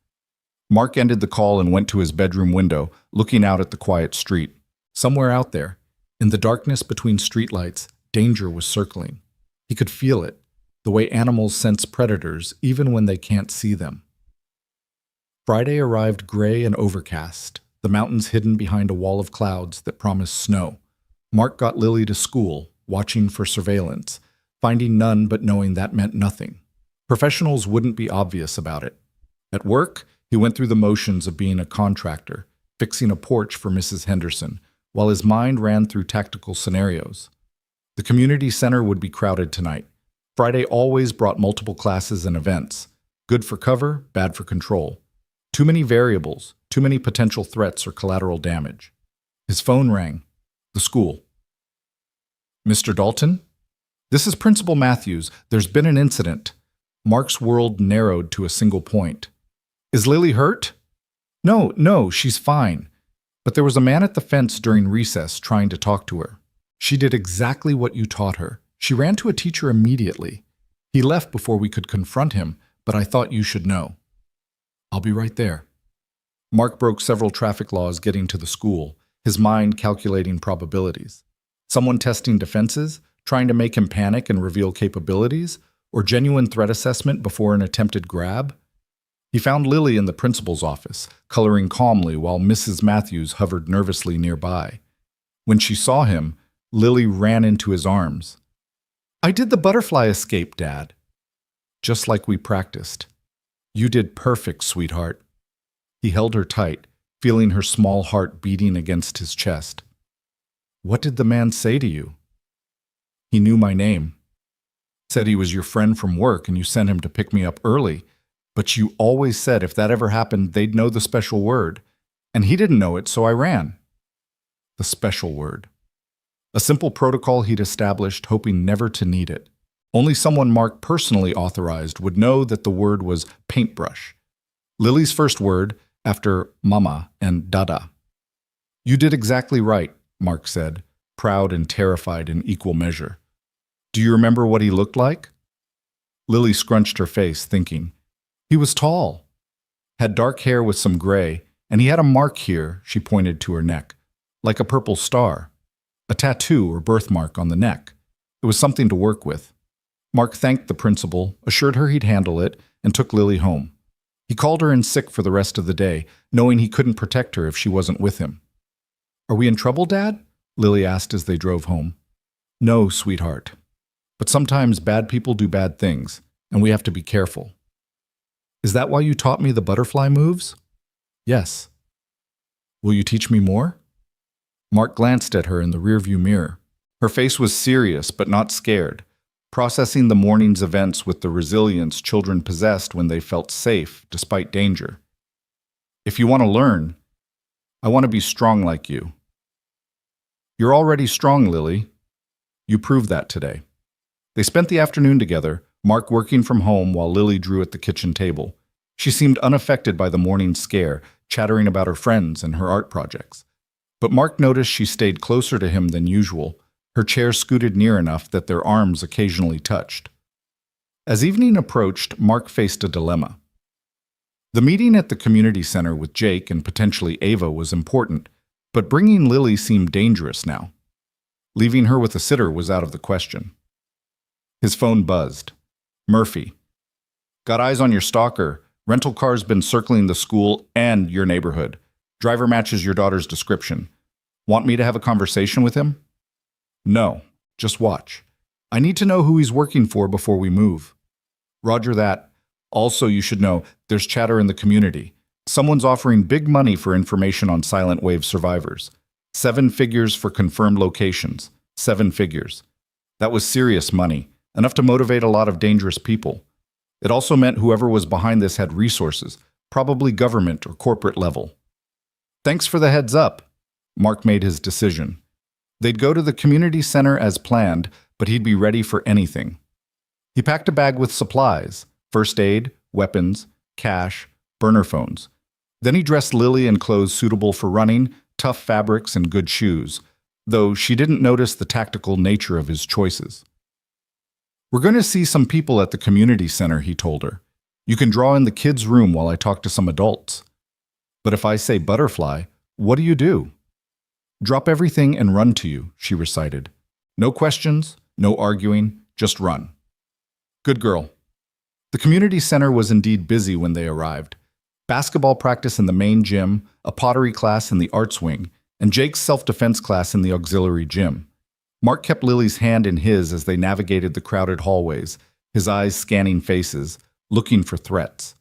Mark ended the call and went to his bedroom window, looking out at the quiet street. Somewhere out there, in the darkness between streetlights, danger was circling. He could feel it, the way animals sense predators even when they can't see them. Friday arrived gray and overcast, the mountains hidden behind a wall of clouds that promised snow. Mark got Lily to school, watching for surveillance, finding none but knowing that meant nothing. Professionals wouldn't be obvious about it. At work, he went through the motions of being a contractor, fixing a porch for Mrs. Henderson, while his mind ran through tactical scenarios. The community center would be crowded tonight. Friday always brought multiple classes and events. Good for cover, bad for control. Too many variables, too many potential threats or collateral damage. His phone rang. The school. Mr. Dalton? This is Principal Matthews. There's been an incident. Mark's world narrowed to a single point. Is Lily hurt? No, she's fine. But there was a man at the fence during recess trying to talk to her. She did exactly what you taught her. She ran to a teacher immediately. He left before we could confront him, but I thought you should know. I'll be right there. Mark broke several traffic laws getting to the school, his mind calculating probabilities. Someone testing defenses, trying to make him panic and reveal capabilities, or genuine threat assessment before an attempted grab? He found Lily in the principal's office, coloring calmly while Mrs. Matthews hovered nervously nearby. When she saw him, Lily ran into his arms. I did the butterfly escape, Dad. Just like we practiced. You did perfect, sweetheart. He held her tight, feeling her small heart beating against his chest. What did the man say to you? He knew my name. Said he was your friend from work and you sent him to pick me up early. But you always said if that ever happened, they'd know the special word. And he didn't know it, so I ran. The special word. A simple protocol he'd established, hoping never to need it. Only someone Mark personally authorized would know that the word was paintbrush. Lily's first word, after mama and dada. You did exactly right, Mark said, proud and terrified in equal measure. Do you remember what he looked like? Lily scrunched her face, thinking. He was tall, had dark hair with some gray, and he had a mark here, she pointed to her neck, like a purple star. A tattoo or birthmark on the neck. It was something to work with. Mark thanked the principal, assured her he'd handle it, and took Lily home. He called her in sick for the rest of the day, knowing he couldn't protect her if she wasn't with him. Are we in trouble, Dad? Lily asked as they drove home. No, sweetheart. But sometimes bad people do bad things, and we have to be careful. Is that why you taught me the butterfly moves? Yes. Will you teach me more? Mark glanced at her in the rearview mirror. Her face was serious but not scared, processing the morning's events with the resilience children possessed when they felt safe despite danger. If you want to learn, I want to be strong like you. You're already strong, Lily. You proved that today. They spent the afternoon together, Mark working from home while Lily drew at the kitchen table. She seemed unaffected by the morning scare, chattering about her friends and her art projects. But Mark noticed she stayed closer to him than usual, her chair scooted near enough that their arms occasionally touched. As evening approached, Mark faced a dilemma. The meeting at the community center with Jake and potentially Ava was important, but bringing Lily seemed dangerous now. Leaving her with a sitter was out of the question. His phone buzzed. Murphy. Got eyes on your stalker. Rental car's been circling the school and your neighborhood. Driver matches your daughter's description. Want me to have a conversation with him? No, just watch. I need to know who he's working for before we move. Roger that. Also, you should know, there's chatter in the community. Someone's offering big money for information on silent wave survivors. 7 figures for confirmed locations. 7 figures. That was serious money, enough to motivate a lot of dangerous people. It also meant whoever was behind this had resources, probably government or corporate level. Thanks for the heads up. Mark made his decision. They'd go to the community center as planned, but he'd be ready for anything. He packed a bag with supplies, first aid, weapons, cash, burner phones. Then he dressed Lily in clothes suitable for running, tough fabrics, and good shoes, though she didn't notice the tactical nature of his choices. We're going to see some people at the community center, he told her. You can draw in the kids' room while I talk to some adults. But if I say butterfly, what do you do? Drop everything and run to you, she recited. No questions, no arguing, just run. Good girl. The community center was indeed busy when they arrived. basketball practice in the main gym, a pottery class in the arts wing, and Jake's self-defense class in the auxiliary gym. Mark kept Lily's hand in his as they navigated the crowded hallways, his eyes scanning faces, looking for threats.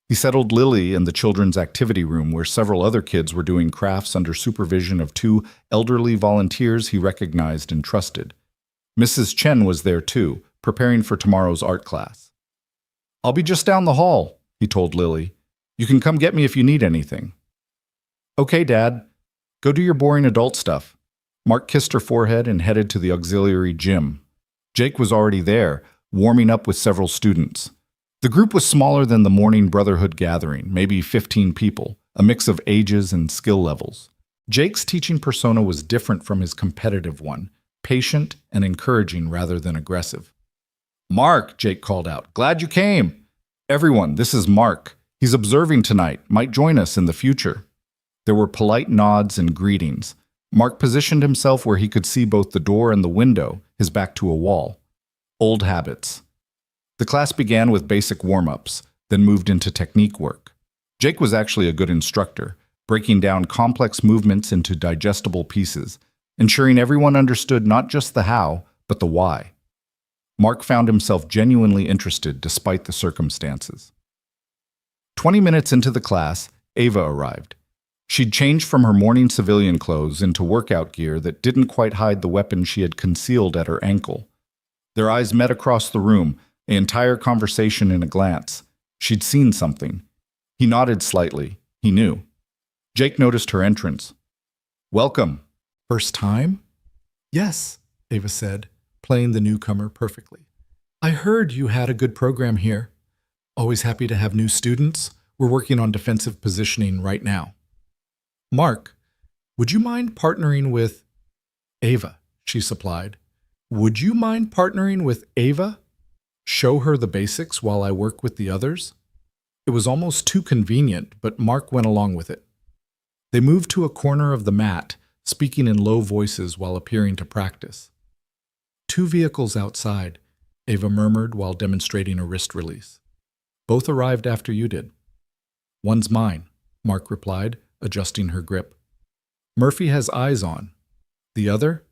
He settled Lily in the children's activity room where several other kids were doing crafts under supervision of two elderly volunteers he recognized and trusted. Mrs. Chen was there too, preparing for tomorrow's art class. "I'll be just down the hall," he told Lily. "You can come get me if you need anything." "Okay, Dad. Go do your boring adult stuff." Mark kissed her forehead and headed to the auxiliary gym. Jake was already there, warming up with several students. The group was smaller than the morning Brotherhood gathering, maybe 15 people, a mix of ages and skill levels. Jake's teaching persona was different from his competitive one, patient and encouraging rather than aggressive. "Mark," Jake called out, "glad you came." "Everyone, this is Mark. He's observing tonight, might join us in the future." There were polite nods and greetings. Mark positioned himself where he could see both the door and the window, his back to a wall. Old habits. The class began with basic warm-ups, then moved into technique work. Jake was actually a good instructor, breaking down complex movements into digestible pieces, ensuring everyone understood not just the how, but the why. Mark found himself genuinely interested despite the circumstances. 20 minutes into the class, Ava arrived. She'd changed from her morning civilian clothes into workout gear that didn't quite hide the weapon she had concealed at her ankle. Their eyes met across the room, an entire conversation in a glance. She'd seen something. He nodded slightly. He knew. Jake noticed her entrance. "Welcome." "First time?" "Yes," Ava said, playing the newcomer perfectly. "I heard you had a good program here. Always happy to have new students. We're working on defensive positioning right now." "Mark, would you mind partnering with Ava?" she supplied. "Would you mind partnering with Ava? Show her the basics while I work with the others?" It was almost too convenient, but Mark went along with it. They moved to a corner of the mat, speaking in low voices while appearing to practice. "Two vehicles outside," Ava murmured while demonstrating a wrist release. "Both arrived after you did." "One's mine," Mark replied, adjusting her grip. "Murphy has eyes on. The other?"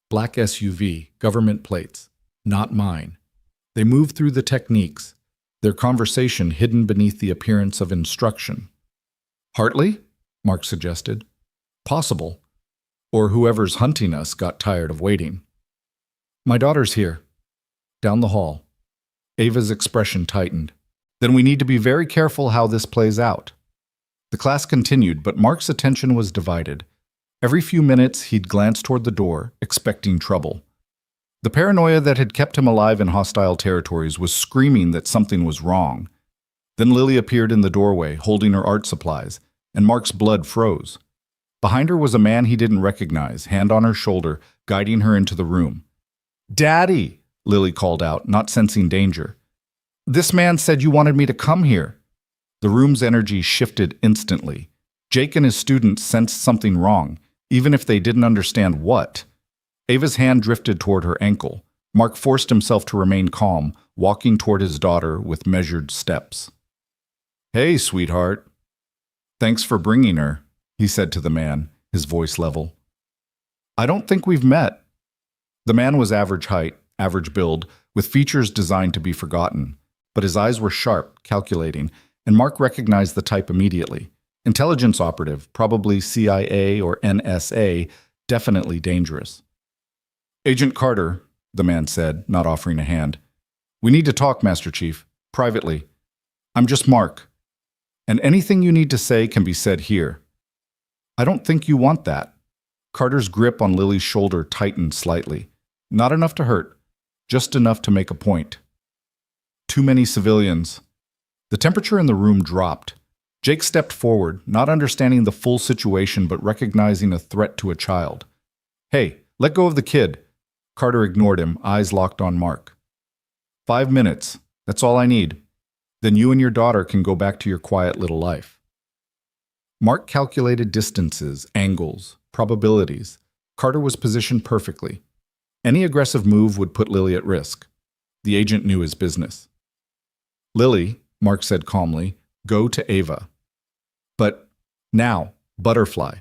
"Black SUV, government plates. Not mine." They moved through the techniques, their conversation hidden beneath the appearance of instruction. "Hartley?" Mark suggested. "Possible. Or whoever's hunting us got tired of waiting." "My daughter's here." "Down the hall." Ava's expression tightened. "Then we need to be very careful how this plays out." The class continued, but Mark's attention was divided. Every few minutes, he'd glance toward the door, expecting trouble. The paranoia that had kept him alive in hostile territories was screaming that something was wrong. Then Lily appeared in the doorway, holding her art supplies, and Mark's blood froze. Behind her was a man he didn't recognize, hand on her shoulder, guiding her into the room. "Daddy!" Lily called out, not sensing danger. "This man said you wanted me to come here." The room's energy shifted instantly. Jake and his students sensed something wrong, even if they didn't understand what. Ava's hand drifted toward her ankle. Mark forced himself to remain calm, walking toward his daughter with measured steps. "Hey, sweetheart." "Thanks for bringing her," he said to the man, his voice level. "I don't think we've met." The man was average height, average build, with features designed to be forgotten. But his eyes were sharp, calculating, and Mark recognized the type immediately. Intelligence operative, probably CIA or NSA, definitely dangerous. "Agent Carter," the man said, not offering a hand. "We need to talk, Master Chief, privately. I'm just Mark. And anything you need to say can be said here." "I don't think you want that." Carter's grip on Lily's shoulder tightened slightly. Not enough to hurt, just enough to make a point. "Too many civilians." The temperature in the room dropped. Jake stepped forward, not understanding the full situation but recognizing a threat to a child. "Hey, let go of the kid." Carter ignored him, eyes locked on Mark. 5 minutes. That's all I need. Then you and your daughter can go back to your quiet little life." Mark calculated distances, angles, probabilities. Carter was positioned perfectly. Any aggressive move would put Lily at risk. The agent knew his business. "Lily," Mark said calmly, Go to Ava. But now, butterfly,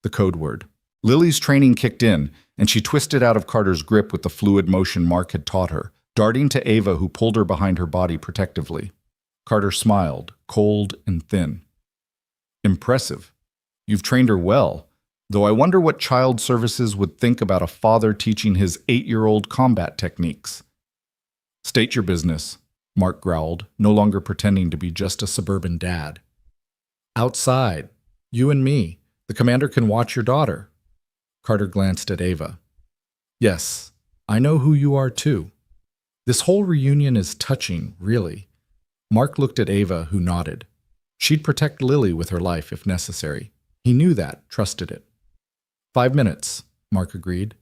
the code word. Lily's training kicked in, and she twisted out of Carter's grip with the fluid motion Mark had taught her, darting to Ava, who pulled her behind her body protectively. Carter smiled, cold and thin. Impressive. You've trained her well, though I wonder what child services would think about a father teaching his 8-year-old combat techniques. State your business, Mark growled, no longer pretending to be just a suburban dad. Outside, you and me. The commander can watch your daughter. Carter glanced at Ava. Yes, I know who you are too. This whole reunion is touching, really. Mark looked at Ava, who nodded. She'd protect Lily with her life if necessary. He knew that, trusted it. 5 minutes, Mark agreed.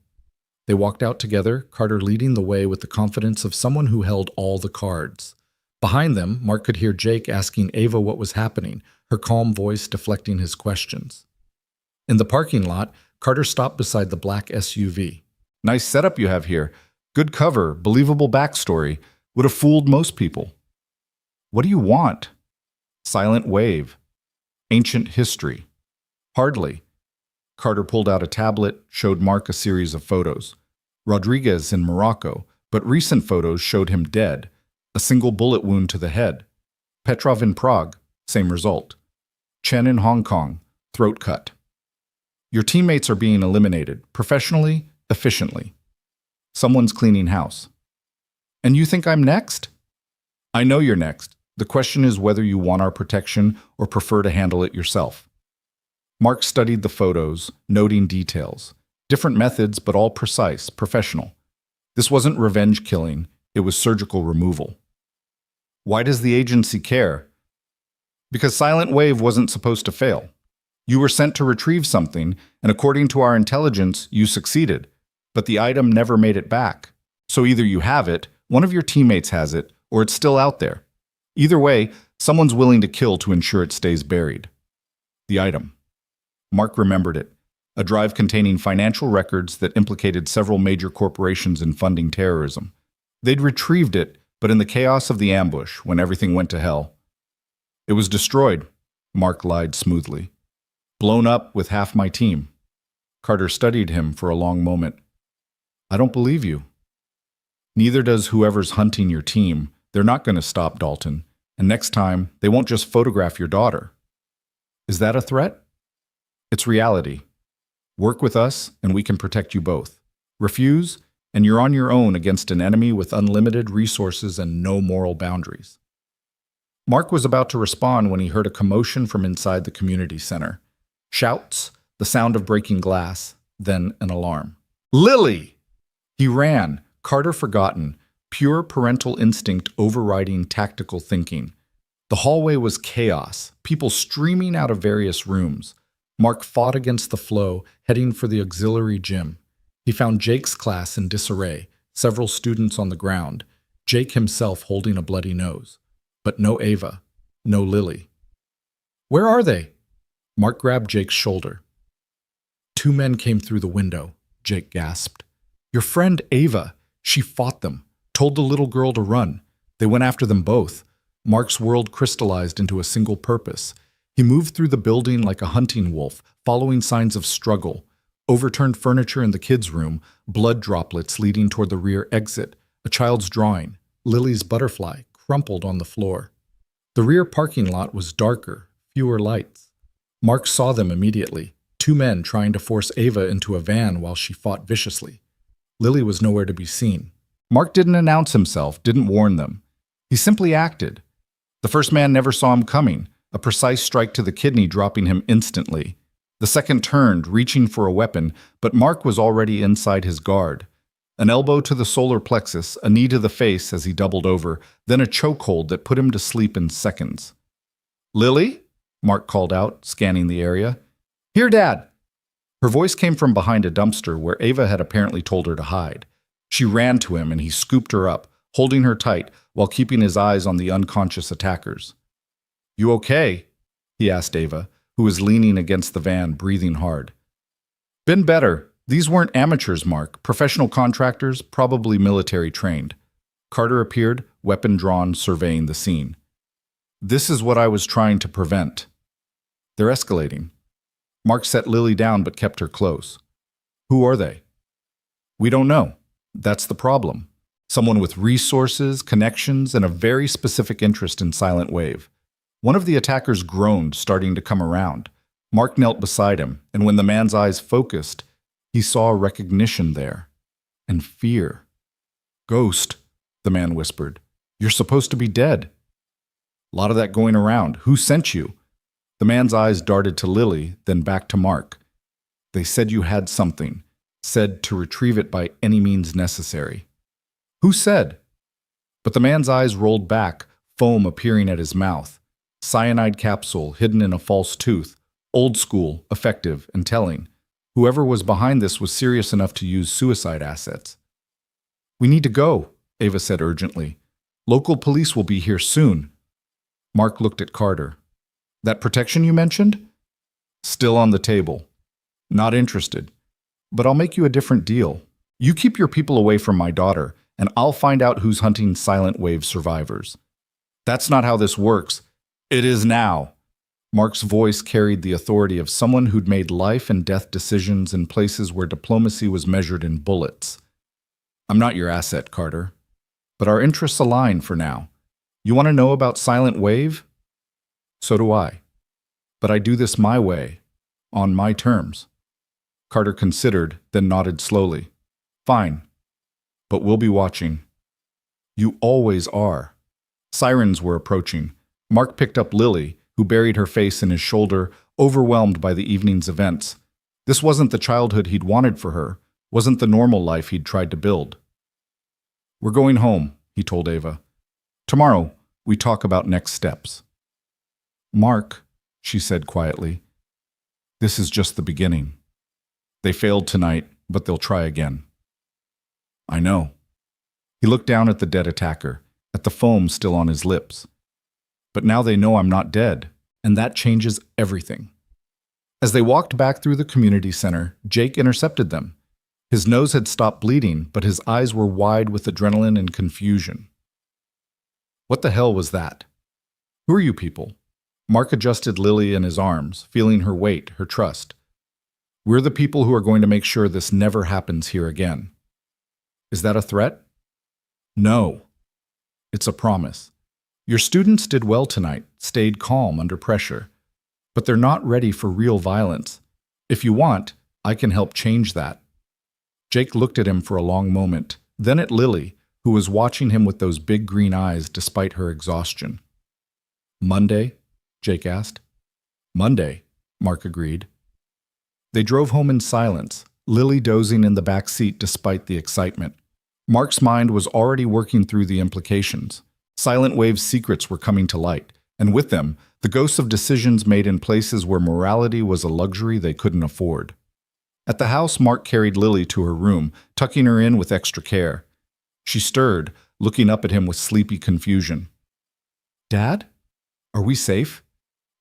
They walked out together, Carter leading the way with the confidence of someone who held all the cards. Behind them, Mark could hear Jake asking Ava what was happening, her calm voice deflecting his questions. In the parking lot, Carter stopped beside the black SUV. Nice setup you have here. Good cover, believable backstory. Would have fooled most people. What do you want? Silent wave. Ancient history. Hardly. Carter pulled out a tablet, showed Mark a series of photos. Rodriguez in Morocco, but recent photos showed him dead. A single bullet wound to the head. Petrov in Prague, same result. Chen in Hong Kong, throat cut. Your teammates are being eliminated, professionally, efficiently. Someone's cleaning house. And you think I'm next? I know you're next. The question is whether you want our protection or prefer to handle it yourself. Mark studied the photos, noting details. Different methods, but all precise, professional. This wasn't revenge killing, it was surgical removal. Why does the agency care? Because Silent Wave wasn't supposed to fail. You were sent to retrieve something, and according to our intelligence, you succeeded. But the item never made it back. So either you have it, one of your teammates has it, or it's still out there. Either way, someone's willing to kill to ensure it stays buried. The item. Mark remembered it. A drive containing financial records that implicated several major corporations in funding terrorism. They'd retrieved it, but in the chaos of the ambush, when everything went to hell. It was destroyed, Mark lied smoothly. Blown up with half my team. Carter studied him for a long moment. I don't believe you. Neither does whoever's hunting your team. They're not going to stop Dalton. And next time, they won't just photograph your daughter. Is that a threat? It's reality. Work with us, and we can protect you both. Refuse, and you're on your own against an enemy with unlimited resources and no moral boundaries. Mark was about to respond when he heard a commotion from inside the community center. Shouts, the sound of breaking glass, then an alarm. Lily! He ran, Carter forgotten, pure parental instinct overriding tactical thinking. The hallway was chaos, people streaming out of various rooms. Mark fought against the flow, heading for the auxiliary gym. He found Jake's class in disarray, several students on the ground, Jake himself holding a bloody nose. But no Ava, no Lily. Where are they? Mark grabbed Jake's shoulder. 2 men came through the window, Jake gasped. Your friend Ava, she fought them, told the little girl to run. They went after them both. Mark's world crystallized into a single purpose. He moved through the building like a hunting wolf, following signs of struggle. Overturned furniture in the kids' room, blood droplets leading toward the rear exit, a child's drawing, Lily's butterfly, crumpled on the floor. The rear parking lot was darker, fewer lights. Mark saw them immediately, 2 men trying to force Ava into a van while she fought viciously. Lily was nowhere to be seen. Mark didn't announce himself, didn't warn them. He simply acted. The first man never saw him coming, a precise strike to the kidney dropping him instantly. The second turned, reaching for a weapon, but Mark was already inside his guard. An elbow to the solar plexus, a knee to the face as he doubled over, then a chokehold that put him to sleep in seconds. Lily? Mark called out, scanning the area. Here, Dad! Her voice came from behind a dumpster where Ava had apparently told her to hide. She ran to him and he scooped her up, holding her tight while keeping his eyes on the unconscious attackers. You okay? He asked Ava, who was leaning against the van, breathing hard. Been better. These weren't amateurs, Mark. Professional contractors, probably military trained. Carter appeared, weapon drawn, surveying the scene. This is what I was trying to prevent. They're escalating. Mark set Lily down but kept her close. Who are they? We don't know. That's the problem. Someone with resources, connections, and a very specific interest in Silent Wave. One of the attackers groaned, starting to come around. Mark knelt beside him, and when the man's eyes focused, he saw recognition there. And fear. Ghost, the man whispered. You're supposed to be dead. A lot of that going around. Who sent you? The man's eyes darted to Lily, then back to Mark. They said you had something. Said to retrieve it by any means necessary. Who said? But the man's eyes rolled back, foam appearing at his mouth. Cyanide capsule hidden in a false tooth. Old school, effective, and telling. Whoever was behind this was serious enough to use suicide assets. We need to go, Ava said urgently. Local police will be here soon. Mark looked at Carter. That protection you mentioned? Still on the table. Not interested. But I'll make you a different deal. You keep your people away from my daughter, and I'll find out who's hunting Silent Wave survivors. That's not how this works. It is now. Mark's voice carried the authority of someone who'd made life and death decisions in places where diplomacy was measured in bullets. I'm not your asset, Carter. But our interests align for now. You want to know about Silent Wave? So do I. But I do this my way, on my terms. Carter considered, then nodded slowly. Fine. But we'll be watching. You always are. Sirens were approaching. Mark picked up Lily, who buried her face in his shoulder, overwhelmed by the evening's events. This wasn't the childhood he'd wanted for her, wasn't the normal life he'd tried to build. We're going home, he told Ava. Tomorrow, we talk about next steps. Mark, she said quietly, this is just the beginning. They failed tonight, but they'll try again. I know. He looked down at the dead attacker, at the foam still on his lips. But now they know I'm not dead, and that changes everything. As they walked back through the community center, Jake intercepted them. His nose had stopped bleeding, but his eyes were wide with adrenaline and confusion. What the hell was that? Who are you people? Mark adjusted Lily in his arms, feeling her weight, her trust. We're the people who are going to make sure this never happens here again. Is that a threat? No. It's a promise. Your students did well tonight, stayed calm under pressure. But they're not ready for real violence. If you want, I can help change that. Jake looked at him for a long moment, then at Lily, who was watching him with those big green eyes despite her exhaustion. Monday? Jake asked. Monday, Mark agreed. They drove home in silence, Lily dozing in the back seat despite the excitement. Mark's mind was already working through the implications. Silent Wave's secrets were coming to light, and with them, the ghosts of decisions made in places where morality was a luxury they couldn't afford. At the house, Mark carried Lily to her room, tucking her in with extra care. She stirred, looking up at him with sleepy confusion. Dad? Are we safe?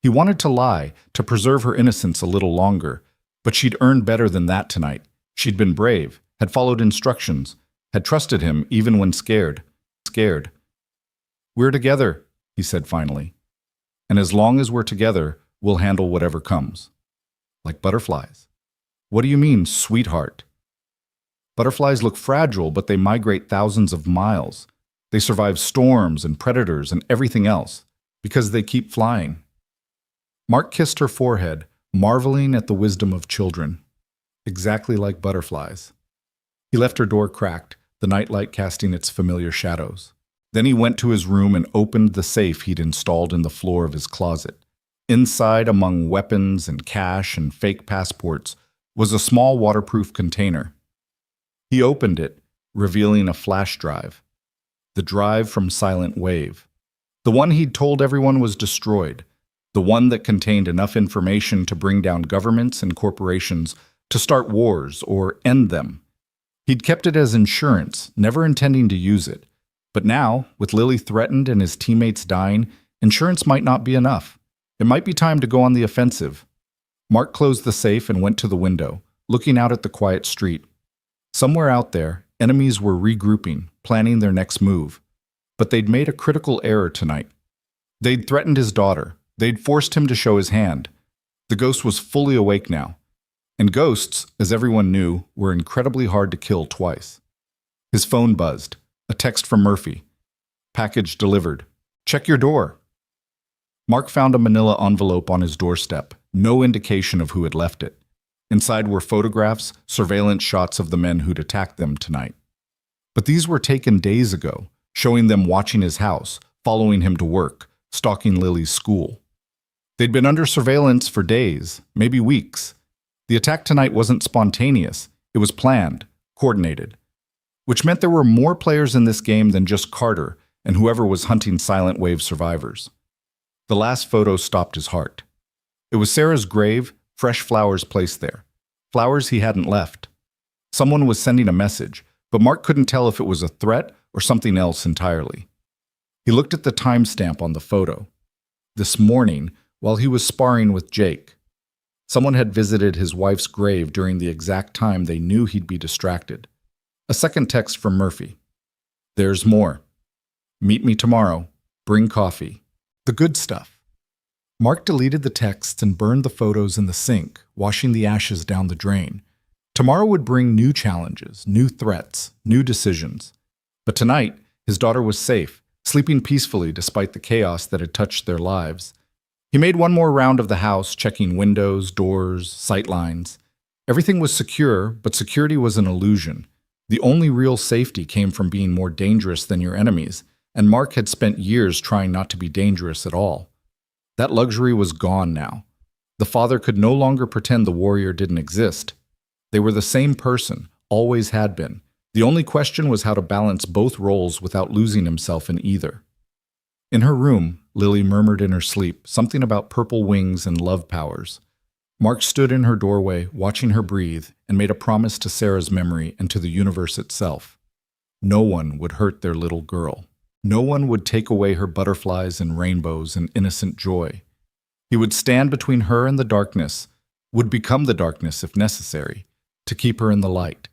He wanted to lie, to preserve her innocence a little longer, but she'd earned better than that tonight. She'd been brave, had followed instructions, had trusted him even when scared. We're together, he said finally. And as long as we're together, we'll handle whatever comes. Like butterflies. What do you mean, sweetheart? Butterflies look fragile, but they migrate thousands of miles. They survive storms and predators and everything else, because they keep flying. Mark kissed her forehead, marveling at the wisdom of children. Exactly like butterflies. He left her door cracked, the nightlight casting its familiar shadows. Then he went to his room and opened the safe he'd installed in the floor of his closet. Inside, among weapons and cash and fake passports, was a small waterproof container. He opened it, revealing a flash drive. The drive from Silent Wave. The one he'd told everyone was destroyed. The one that contained enough information to bring down governments and corporations to start wars or end them. He'd kept it as insurance, never intending to use it. But now, with Lily threatened and his teammates dying, insurance might not be enough. It might be time to go on the offensive. Mark closed the safe and went to the window, looking out at the quiet street. Somewhere out there, enemies were regrouping, planning their next move. But they'd made a critical error tonight. They'd threatened his daughter. They'd forced him to show his hand. The ghost was fully awake now. And ghosts, as everyone knew, were incredibly hard to kill twice. His phone buzzed. A text from Murphy. Package delivered. Check your door. Mark found a manila envelope on his doorstep, no indication of who had left it. Inside were photographs, surveillance shots of the men who'd attacked them tonight. But these were taken days ago, showing them watching his house, following him to work, stalking Lily's school. They'd been under surveillance for days, maybe weeks. The attack tonight wasn't spontaneous. It was planned, coordinated. Which meant there were more players in this game than just Carter and whoever was hunting Silent Wave survivors. The last photo stopped his heart. It was Sarah's grave, fresh flowers placed there. Flowers he hadn't left. Someone was sending a message, but Mark couldn't tell if it was a threat or something else entirely. He looked at the timestamp on the photo. This morning, while he was sparring with Jake, someone had visited his wife's grave during the exact time they knew he'd be distracted. A second text from Murphy. There's more. Meet me tomorrow. Bring coffee. The good stuff. Mark deleted the texts and burned the photos in the sink, washing the ashes down the drain. Tomorrow would bring new challenges, new threats, new decisions. But tonight, his daughter was safe, sleeping peacefully despite the chaos that had touched their lives. He made one more round of the house, checking windows, doors, sight lines. Everything was secure, but security was an illusion. The only real safety came from being more dangerous than your enemies, and Mark had spent years trying not to be dangerous at all. That luxury was gone now. The father could no longer pretend the warrior didn't exist. They were the same person, always had been. The only question was how to balance both roles without losing himself in either. In her room, Lily murmured in her sleep something about purple wings and love powers. Mark stood in her doorway, watching her breathe, and made a promise to Sarah's memory and to the universe itself. No one would hurt their little girl. No one would take away her butterflies and rainbows and innocent joy. He would stand between her and the darkness, would become the darkness if necessary, to keep her in the light.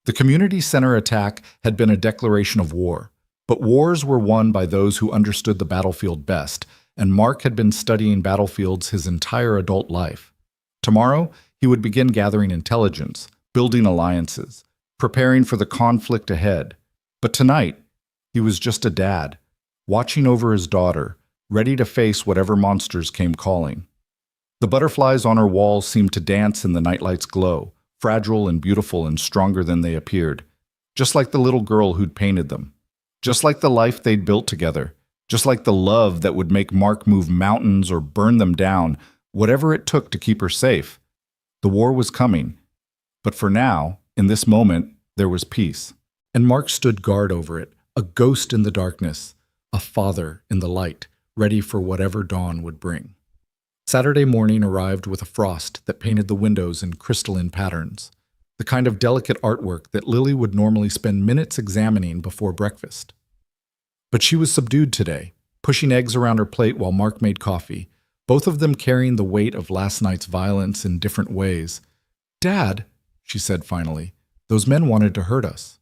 The community center attack had been a declaration of war, but wars were won by those who understood the battlefield best, and Mark had been studying battlefields his entire adult life. Tomorrow, he would begin gathering intelligence, building alliances, preparing for the conflict ahead. But tonight, he was just a dad, watching over his daughter, ready to face whatever monsters came calling. The butterflies on her wall seemed to dance in the nightlight's glow, fragile and beautiful and stronger than they appeared, just like the little girl who'd painted them, just like the life they'd built together, just like the love that would make Mark move mountains or burn them down, whatever it took to keep her safe. The war was coming, but for now, in this moment, there was peace. And Mark stood guard over it, a ghost in the darkness, a father in the light, ready for whatever dawn would bring. Saturday morning arrived with a frost that painted the windows in crystalline patterns, the kind of delicate artwork that Lily would normally spend minutes examining before breakfast. But she was subdued today, pushing eggs around her plate while Mark made coffee, both of them carrying the weight of last night's violence in different ways. "Dad," she said finally, "those men wanted to hurt us."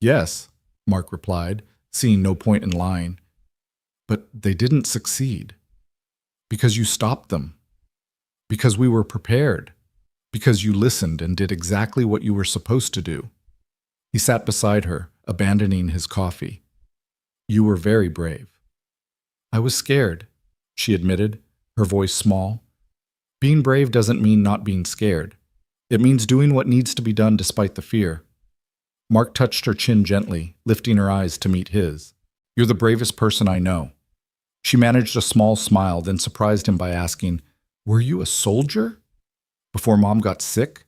"Yes," Mark replied, seeing no point in lying. "But they didn't succeed. Because you stopped them. Because we were prepared. Because you listened and did exactly what you were supposed to do." He sat beside her, abandoning his coffee. "You were very brave." "I was scared," she admitted, her voice small. "Being brave doesn't mean not being scared. It means doing what needs to be done despite the fear." Mark touched her chin gently, lifting her eyes to meet his. "You're the bravest person I know." She managed a small smile, then surprised him by asking, "Were you a soldier? Before Mom got sick?"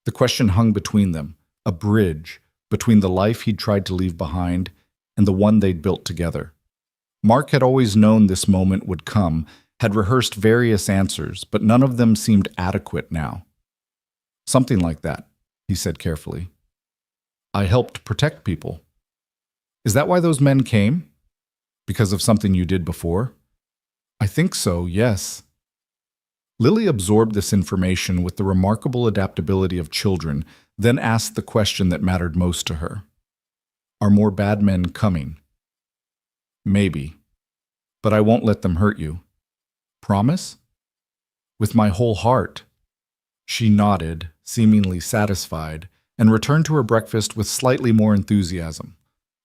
The question hung between them, a bridge between the life he'd tried to leave behind and the one they'd built together. Mark had always known this moment would come, had rehearsed various answers, but none of them seemed adequate now. "Something like that," he said carefully. "I helped protect people." "Is that why those men came? Because of something you did before?" "I think so, yes." Lily absorbed this information with the remarkable adaptability of children, then asked the question that mattered most to her. "Are more bad men coming?" "Maybe." but I won't let them hurt you. Promise? With my whole heart. She nodded, seemingly satisfied, and returned to her breakfast with slightly more enthusiasm.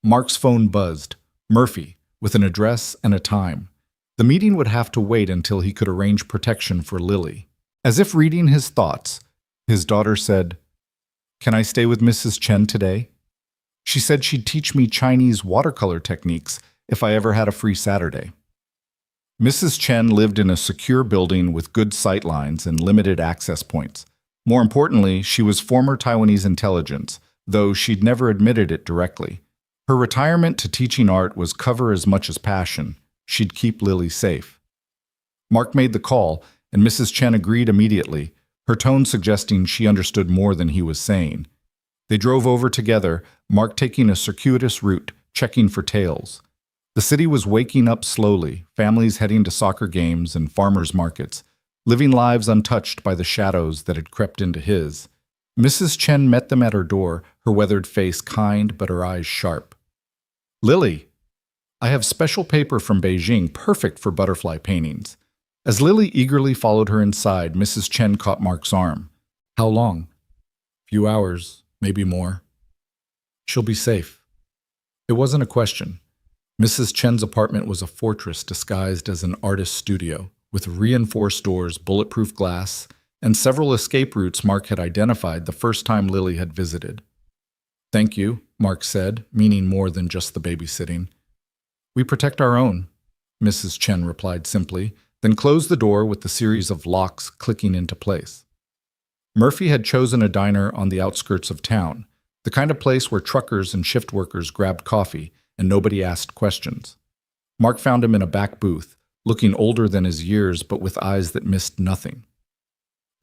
Mark's phone buzzed. Murphy, with an address and a time. The meeting would have to wait until he could arrange protection for Lily. As if reading his thoughts, his daughter said, "Can I stay with Mrs. Chen today? She said she'd teach me Chinese watercolor techniques if I ever had a free Saturday." Mrs. Chen lived in a secure building with good sight lines and limited access points. More importantly, she was former Taiwanese intelligence, though she'd never admitted it directly. Her retirement to teaching art was cover as much as passion. She'd keep Lily safe. Mark made the call, and Mrs. Chen agreed immediately, her tone suggesting she understood more than he was saying. They drove over together, Mark taking a circuitous route, checking for tails. The city was waking up slowly, families heading to soccer games and farmers' markets, living lives untouched by the shadows that had crept into his. Mrs. Chen met them at her door, her weathered face kind but her eyes sharp. "Lily, I have special paper from Beijing perfect for butterfly paintings." As Lily eagerly followed her inside, Mrs. Chen caught Mark's arm. "How long?" "Few hours, maybe more." "She'll be safe." It wasn't a question. Mrs. Chen's apartment was a fortress disguised as an artist's studio, with reinforced doors, bulletproof glass, and several escape routes Mark had identified the first time Lily had visited. "Thank you," Mark said, meaning more than just the babysitting. "We protect our own," Mrs. Chen replied simply, then closed the door with the series of locks clicking into place. Murphy had chosen a diner on the outskirts of town, the kind of place where truckers and shift workers grabbed coffee and nobody asked questions. Mark found him in a back booth, looking older than his years but with eyes that missed nothing.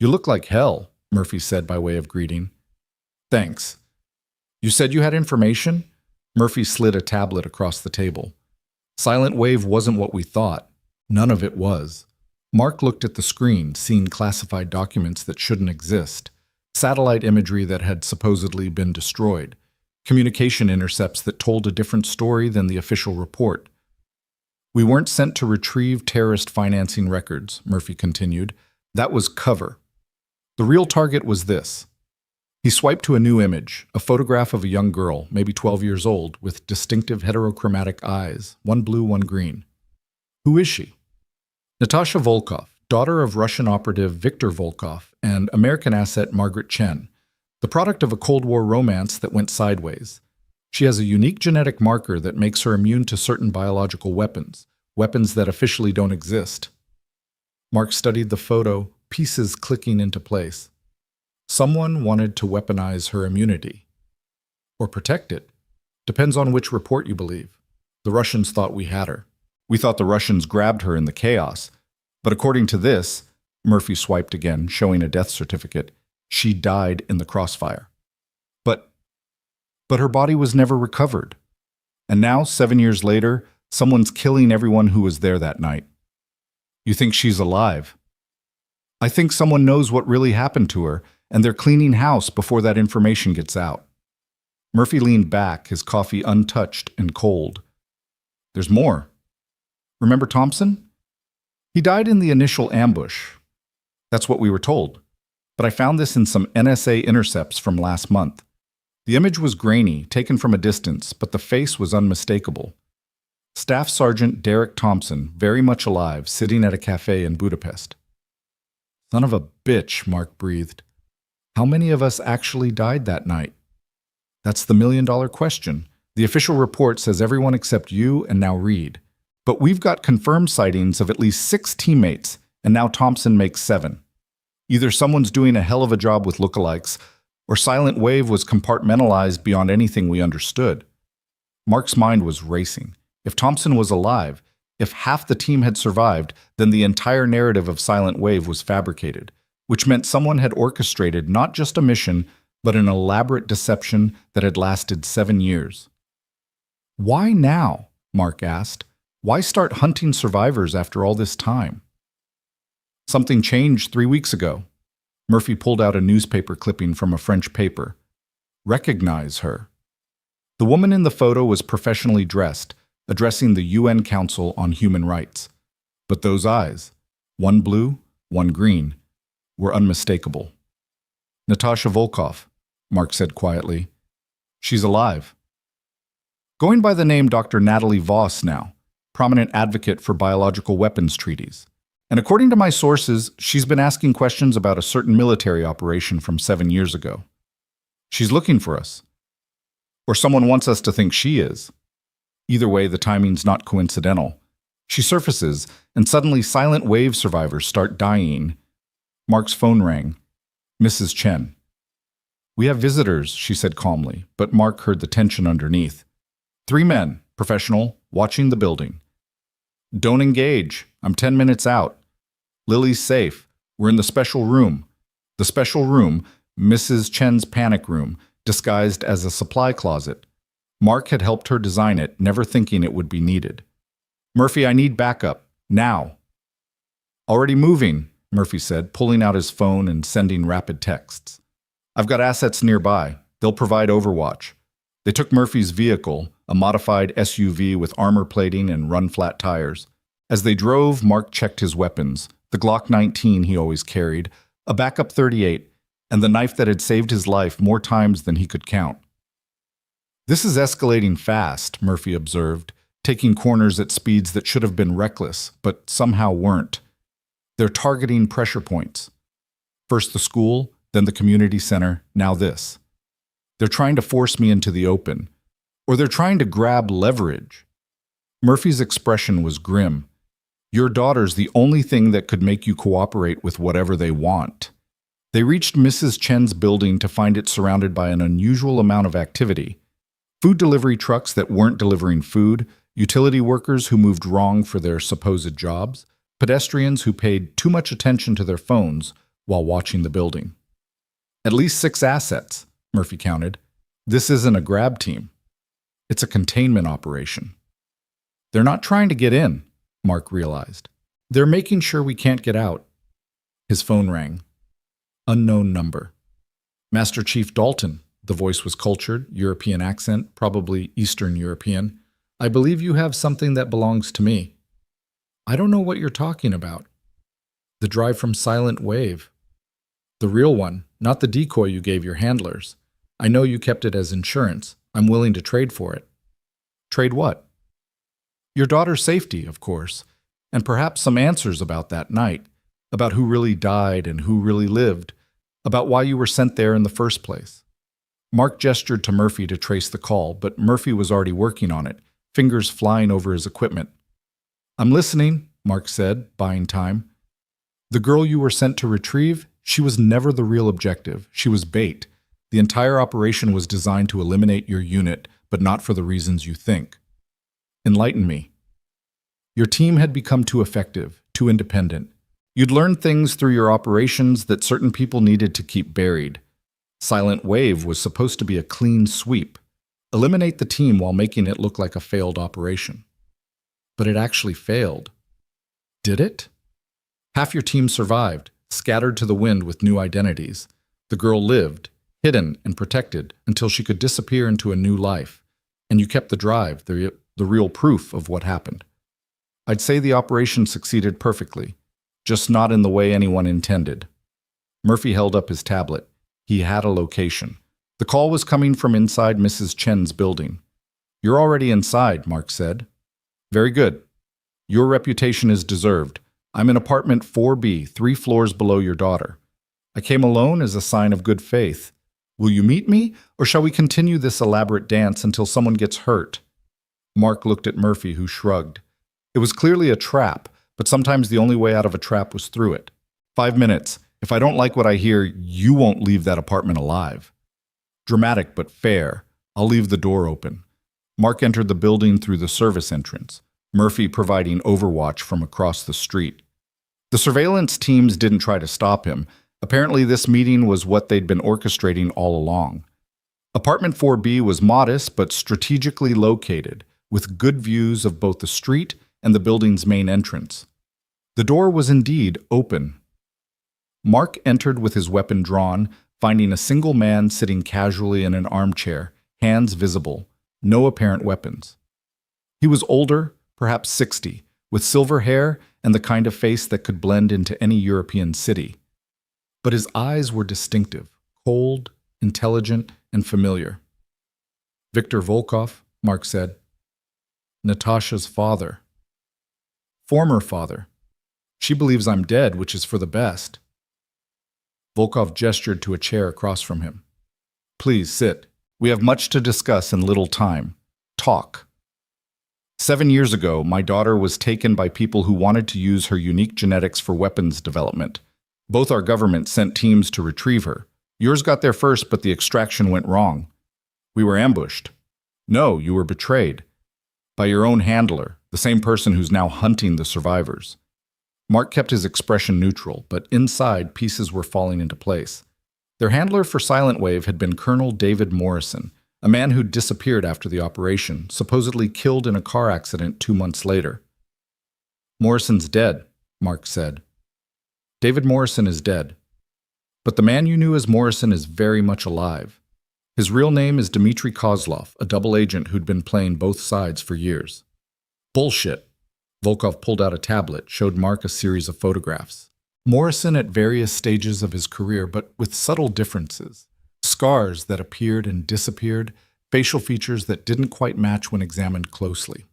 "You look like hell," Murphy said by way of greeting. "Thanks. You said you had information?" Murphy slid a tablet across the table. Silent Wave wasn't what we thought. None of it was. Mark looked at the screen, seeing classified documents that shouldn't exist, satellite imagery that had supposedly been destroyed, communication intercepts that told a different story than the official report. "We weren't sent to retrieve terrorist financing records," Murphy continued. "That was cover. The real target was this." He swiped to a new image, a photograph of a young girl, maybe 12 years old, with distinctive heterochromatic eyes, one blue, one green. "Who is she?" "Natasha Volkov, daughter of Russian operative Viktor Volkov and American asset Margaret Chen, the product of a Cold War romance that went sideways. She has a unique genetic marker that makes her immune to certain biological weapons, weapons that officially don't exist." Mark studied the photo, pieces clicking into place. Someone wanted to weaponize her immunity. Or protect it. Depends on which report you believe. The Russians thought we had her. We thought the Russians grabbed her in the chaos. But according to this, Murphy swiped again, showing a death certificate, she died in the crossfire. But her body was never recovered. And now, 7 years later, someone's killing everyone who was there that night. You think she's alive? I think someone knows what really happened to her, and they're cleaning house before that information gets out. Murphy leaned back, his coffee untouched and cold. There's more. Remember Thompson? He died in the initial ambush. That's what we were told. But I found this in some NSA intercepts from last month. The image was grainy, taken from a distance, but the face was unmistakable. Staff Sergeant Derek Thompson, very much alive, sitting at a cafe in Budapest. Son of a bitch, Mark breathed. How many of us actually died that night? That's the million-dollar question. The official report says everyone except you and now Reed. But we've got confirmed sightings of at least 6 teammates, and now Thompson makes 7. Either someone's doing a hell of a job with lookalikes, or Silent Wave was compartmentalized beyond anything we understood. Mark's mind was racing. If Thompson was alive, if half the team had survived, then the entire narrative of Silent Wave was fabricated, which meant someone had orchestrated not just a mission, but an elaborate deception that had lasted 7 years. Why now? Mark asked. Why start hunting survivors after all this time? Something changed 3 weeks ago. Murphy pulled out a newspaper clipping from a French paper. Recognize her. The woman in the photo was professionally dressed, addressing the UN Council on Human Rights. But those eyes, one blue, one green, were unmistakable. Natasha Volkov, Mark said quietly. She's alive. Going by the name Dr. Natalie Voss now, prominent advocate for biological weapons treaties. And according to my sources, she's been asking questions about a certain military operation from 7 years ago. She's looking for us. Or someone wants us to think she is. Either way, the timing's not coincidental. She surfaces, and suddenly silent wave survivors start dying. Mark's phone rang. Mrs. Chen. We have visitors, she said calmly, but Mark heard the tension underneath. 3 men, professional, watching the building. Don't engage. I'm 10 minutes out. Lily's safe. We're in the special room. The special room, Mrs. Chen's panic room, disguised as a supply closet. Mark had helped her design it, never thinking it would be needed. Murphy, I need backup. Now. Already moving, Murphy said, pulling out his phone and sending rapid texts. I've got assets nearby. They'll provide overwatch. They took Murphy's vehicle, a modified SUV with armor plating and run-flat tires. As they drove, Mark checked his weapons, the Glock 19 he always carried, a backup .38, and the knife that had saved his life more times than he could count. This is escalating fast, Murphy observed, taking corners at speeds that should have been reckless, but somehow weren't. They're targeting pressure points. First the school, then the community center, now this. They're trying to force me into the open. Or they're trying to grab leverage. Murphy's expression was grim. Your daughter's the only thing that could make you cooperate with whatever they want. They reached Mrs. Chen's building to find it surrounded by an unusual amount of activity. Food delivery trucks that weren't delivering food, utility workers who moved wrong for their supposed jobs, pedestrians who paid too much attention to their phones while watching the building. At least 6 assets, Murphy counted. This isn't a grab team. It's a containment operation. They're not trying to get in, Mark realized. They're making sure we can't get out. His phone rang. Unknown number. Master Chief Dalton. The voice was cultured, European accent, probably Eastern European. I believe you have something that belongs to me. I don't know what you're talking about. The drive from Silent Wave. The real one, not the decoy you gave your handlers. I know you kept it as insurance. I'm willing to trade for it. Trade what? Your daughter's safety, of course, and perhaps some answers about that night, about who really died and who really lived, about why you were sent there in the first place. Mark gestured to Murphy to trace the call, but Murphy was already working on it, fingers flying over his equipment. I'm listening, Mark said, buying time. The girl you were sent to retrieve, she was never the real objective. She was bait. The entire operation was designed to eliminate your unit, but not for the reasons you think. Enlighten me. Your team had become too effective, too independent. You'd learned things through your operations that certain people needed to keep buried. Silent Wave was supposed to be a clean sweep. Eliminate the team while making it look like a failed operation. But it actually failed. Did it? Half your team survived, scattered to the wind with new identities. The girl lived, hidden and protected, until she could disappear into a new life. And you kept the drive, the real proof of what happened. I'd say the operation succeeded perfectly, just not in the way anyone intended. Murphy held up his tablet. He had a location. The call was coming from inside Mrs. Chen's building. You're already inside, Mark said. Very good. Your reputation is deserved. I'm in apartment 4B, 3 floors below your daughter. I came alone as a sign of good faith. Will you meet me, or shall we continue this elaborate dance until someone gets hurt? Mark looked at Murphy, who shrugged. It was clearly a trap, but sometimes the only way out of a trap was through it. 5 minutes. If I don't like what I hear, you won't leave that apartment alive. Dramatic but fair. I'll leave the door open. Mark entered the building through the service entrance, Murphy providing overwatch from across the street. The surveillance teams didn't try to stop him. Apparently this meeting was what they'd been orchestrating all along. Apartment 4B was modest but strategically located, with good views of both the street and the building's main entrance. The door was indeed open. Mark entered with his weapon drawn, finding a single man sitting casually in an armchair, hands visible, no apparent weapons. He was older, perhaps 60, with silver hair and the kind of face that could blend into any European city. But his eyes were distinctive, cold, intelligent, and familiar. Viktor Volkov, Mark said. Natasha's father. Former father. She believes I'm dead, which is for the best. Volkov gestured to a chair across from him. Please sit. We have much to discuss and little time. Talk. 7 years ago, my daughter was taken by people who wanted to use her unique genetics for weapons development. Both our governments sent teams to retrieve her. Yours got there first, but the extraction went wrong. We were ambushed. No, you were betrayed. By your own handler, the same person who's now hunting the survivors. Mark kept his expression neutral, but inside, pieces were falling into place. Their handler for Silent Wave had been Colonel David Morrison, a man who'd disappeared after the operation, supposedly killed in a car accident 2 months later. Morrison's dead, Mark said. David Morrison is dead. But the man you knew as Morrison is very much alive. His real name is Dmitry Kozlov, a double agent who'd been playing both sides for years. Bullshit. Volkov pulled out a tablet, showed Mark a series of photographs. Morrison at various stages of his career, but with subtle differences. Scars that appeared and disappeared, facial features that didn't quite match when examined closely.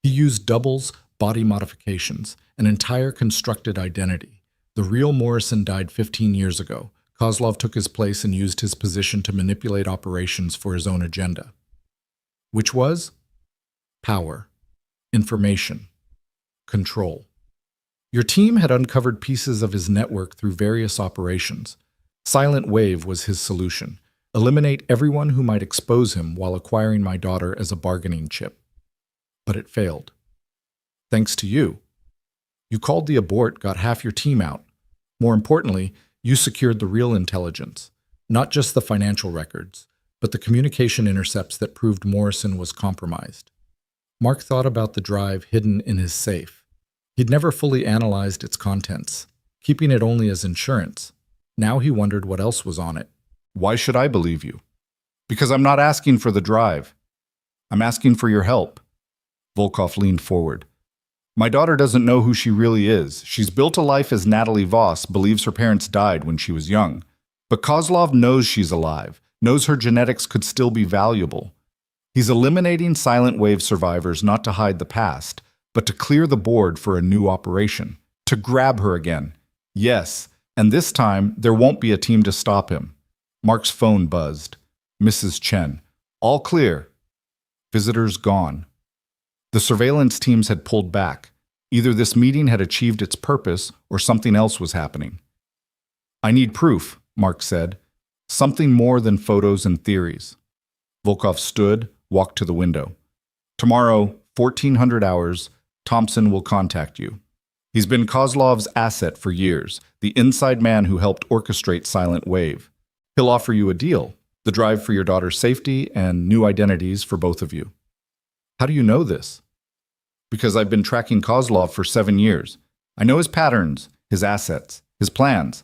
He used doubles, body modifications, an entire constructed identity. The real Morrison died 15 years ago. Kozlov took his place and used his position to manipulate operations for his own agenda. Which was? Power, information, control. Your team had uncovered pieces of his network through various operations. Silent Wave was his solution. Eliminate everyone who might expose him while acquiring my daughter as a bargaining chip. But it failed. Thanks to you. You called the abort, got half your team out. More importantly, you secured the real intelligence, not just the financial records, but the communication intercepts that proved Morrison was compromised. Mark thought about the drive hidden in his safe. He'd never fully analyzed its contents, keeping it only as insurance. Now he wondered what else was on it. Why should I believe you? Because I'm not asking for the drive. I'm asking for your help. Volkov leaned forward. My daughter doesn't know who she really is. She's built a life as Natalie Voss, believes her parents died when she was young. But Kozlov knows she's alive, knows her genetics could still be valuable. He's eliminating Silent Wave survivors not to hide the past, but to clear the board for a new operation, to grab her again. Yes, and this time there won't be a team to stop him. Mark's phone buzzed. Mrs. Chen. All clear. Visitors gone. The surveillance teams had pulled back. Either this meeting had achieved its purpose or something else was happening. I need proof, Mark said. Something more than photos and theories. Volkov stood, walked to the window. Tomorrow, 1400 hours, Thompson will contact you. He's been Kozlov's asset for years, the inside man who helped orchestrate Silent Wave. He'll offer you a deal, the drive for your daughter's safety and new identities for both of you. How do you know this? Because I've been tracking Kozlov for 7 years. I know his patterns, his assets, his plans.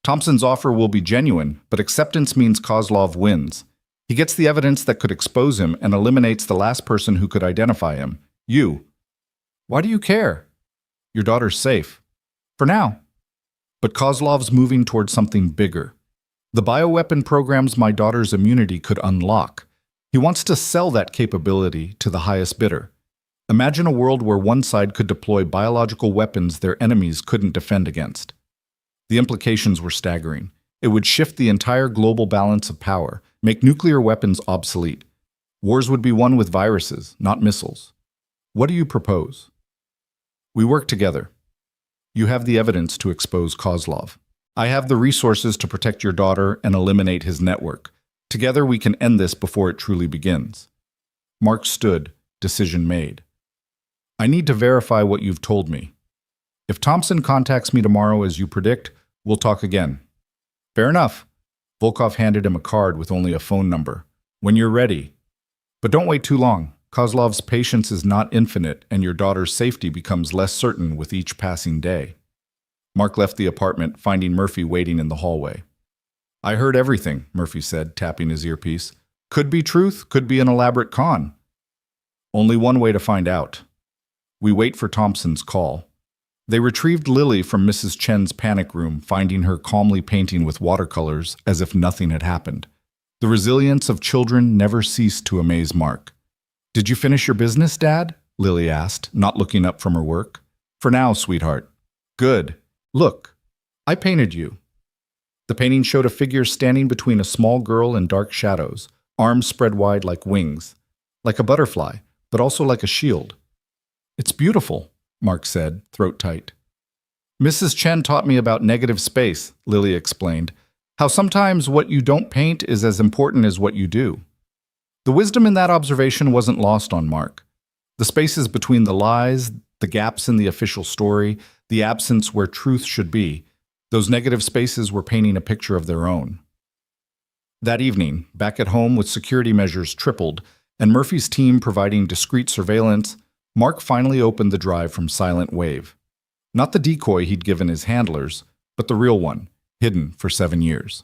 Thompson's offer will be genuine, but acceptance means Kozlov wins. He gets the evidence that could expose him and eliminates the last person who could identify him, you. Why do you care? Your daughter's safe. For now. But Kozlov's moving towards something bigger. The bioweapon programs my daughter's immunity could unlock. He wants to sell that capability to the highest bidder. Imagine a world where one side could deploy biological weapons their enemies couldn't defend against. The implications were staggering. It would shift the entire global balance of power, make nuclear weapons obsolete. Wars would be won with viruses, not missiles. What do you propose? We work together. You have the evidence to expose Kozlov. I have the resources to protect your daughter and eliminate his network. Together we can end this before it truly begins. Mark stood, decision made. I need to verify what you've told me. If Thompson contacts me tomorrow as you predict, we'll talk again. Fair enough. Volkov handed him a card with only a phone number. When you're ready. But don't wait too long. Kozlov's patience is not infinite, and your daughter's safety becomes less certain with each passing day. Mark left the apartment, finding Murphy waiting in the hallway. I heard everything, Murphy said, tapping his earpiece. Could be truth, could be an elaborate con. Only one way to find out. We wait for Thompson's call. They retrieved Lily from Mrs. Chen's panic room, finding her calmly painting with watercolors as if nothing had happened. The resilience of children never ceased to amaze Mark. "Did you finish your business, Dad?" Lily asked, not looking up from her work. "For now, sweetheart." "Good. Look, I painted you." The painting showed a figure standing between a small girl in dark shadows, arms spread wide like wings, like a butterfly, but also like a shield. "It's beautiful," Mark said, throat tight. "Mrs. Chen taught me about negative space," Lily explained, "how sometimes what you don't paint is as important as what you do." The wisdom in that observation wasn't lost on Mark. The spaces between the lies, the gaps in the official story, the absence where truth should be, those negative spaces were painting a picture of their own. That evening, back at home with security measures tripled and Murphy's team providing discreet surveillance, Mark finally opened the drive from Silent Wave. Not the decoy he'd given his handlers, but the real one, hidden for 7 years.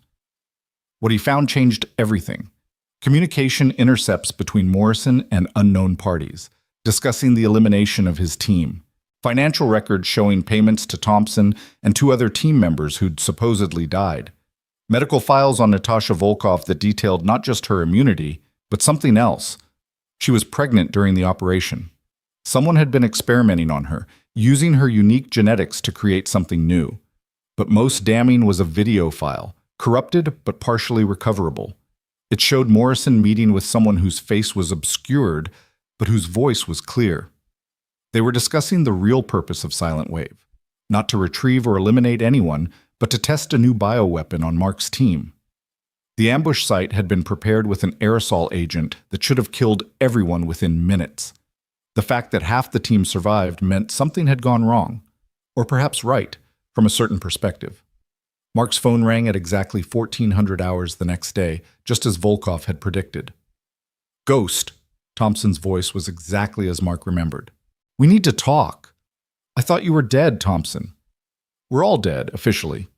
What he found changed everything. Communication intercepts between Morrison and unknown parties, discussing the elimination of his team. Financial records showing payments to Thompson and 2 other team members who'd supposedly died. Medical files on Natasha Volkov that detailed not just her immunity, but something else. She was pregnant during the operation. Someone had been experimenting on her, using her unique genetics to create something new. But most damning was a video file, corrupted but partially recoverable. It showed Morrison meeting with someone whose face was obscured, but whose voice was clear. They were discussing the real purpose of Silent Wave, not to retrieve or eliminate anyone, but to test a new bioweapon on Mark's team. The ambush site had been prepared with an aerosol agent that should have killed everyone within minutes. The fact that half the team survived meant something had gone wrong, or perhaps right, from a certain perspective. Mark's phone rang at exactly 1400 hours the next day, just as Volkov had predicted. "Ghost," Thompson's voice was exactly as Mark remembered. "We need to talk." "I thought you were dead, Thompson." "We're all dead, officially.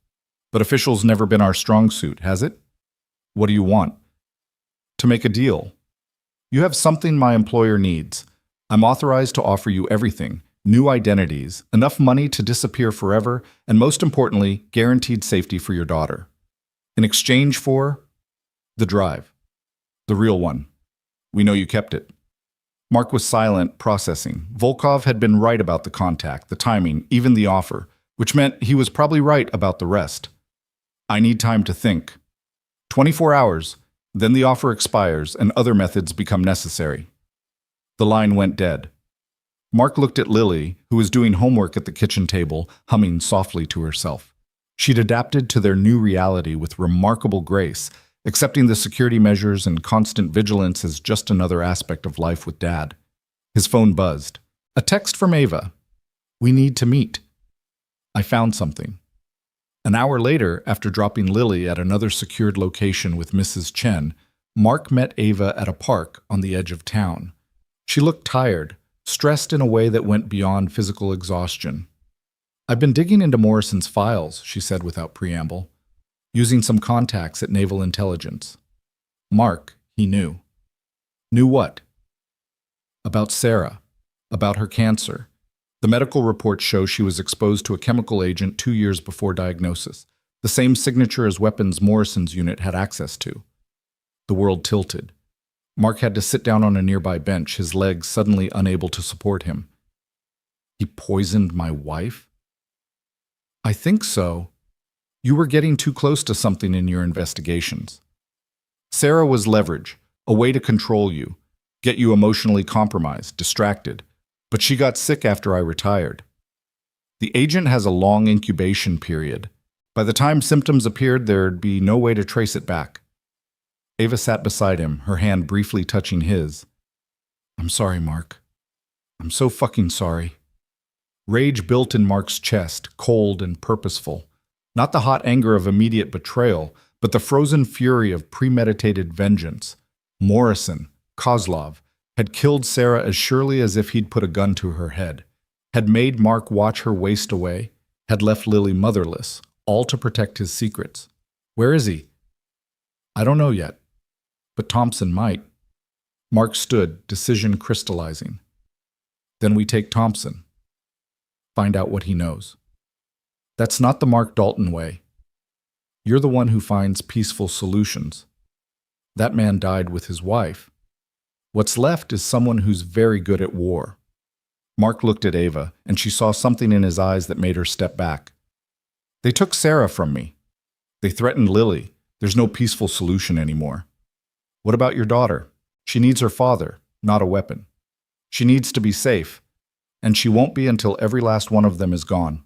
But official's never been our strong suit, has it?" "What do you want?" "To make a deal. You have something my employer needs. I'm authorized to offer you everything, new identities, enough money to disappear forever, and most importantly, guaranteed safety for your daughter. In exchange for the drive. The real one. We know you kept it." Mark was silent, processing. Volkov had been right about the contact, the timing, even the offer, which meant he was probably right about the rest. "I need time to think. 24 hours, then the offer expires and other methods become necessary." The line went dead. Mark looked at Lily, who was doing homework at the kitchen table, humming softly to herself. She'd adapted to their new reality with remarkable grace, accepting the security measures and constant vigilance as just another aspect of life with Dad. His phone buzzed. A text from Ava. "We need to meet." "I found something." An hour later, after dropping Lily at another secured location with Mrs. Chen, Mark met Ava at a park on the edge of town. She looked tired, stressed in a way that went beyond physical exhaustion. "I've been digging into Morrison's files," she said without preamble, "using some contacts at Naval Intelligence." Mark, he knew. Knew what? About Sarah, about her cancer. The medical reports show she was exposed to a chemical agent 2 years before diagnosis, the same signature as weapons Morrison's unit had access to. The world tilted. Mark had to sit down on a nearby bench, his legs suddenly unable to support him. "He poisoned my wife?" "I think so. You were getting too close to something in your investigations. Sarah was leverage, a way to control you, get you emotionally compromised, distracted. But she got sick after I retired. The agent has a long incubation period. By the time symptoms appeared, there'd be no way to trace it back." Ava sat beside him, her hand briefly touching his. "I'm sorry, Mark. I'm so fucking sorry." Rage built in Mark's chest, cold and purposeful. Not the hot anger of immediate betrayal, but the frozen fury of premeditated vengeance. Morrison, Kozlov, had killed Sarah as surely as if he'd put a gun to her head, had made Mark watch her waste away, had left Lily motherless, all to protect his secrets. "Where is he?" "I don't know yet, but Thompson might." Mark stood, decision crystallizing. Then we take Thompson. Find out what he knows. That's not the Mark Dalton way. You're the one who finds peaceful solutions. That man died with his wife. What's left is someone who's very good at war. Mark looked at Ava, and she saw something in his eyes that made her step back. They took Sarah from me. They threatened Lily. There's no peaceful solution anymore. What about your daughter? She needs her father, not a weapon. She needs to be safe, and she won't be until every last one of them is gone.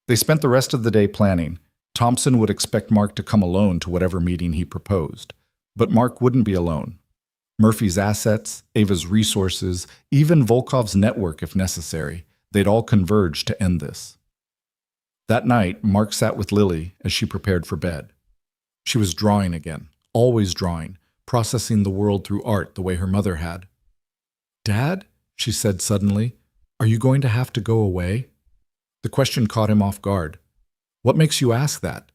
They spent the rest of the day planning. Thompson would expect Mark to come alone to whatever meeting he proposed. But Mark wouldn't be alone. Murphy's assets, Ava's resources, even Volkov's network if necessary, they'd all converge to end this. That night, Mark sat with Lily as she prepared for bed. She was drawing again, always drawing, processing the world through art the way her mother had. "Dad," she said suddenly, "are you going to have to go away?" The question caught him off guard. "What makes you ask that?"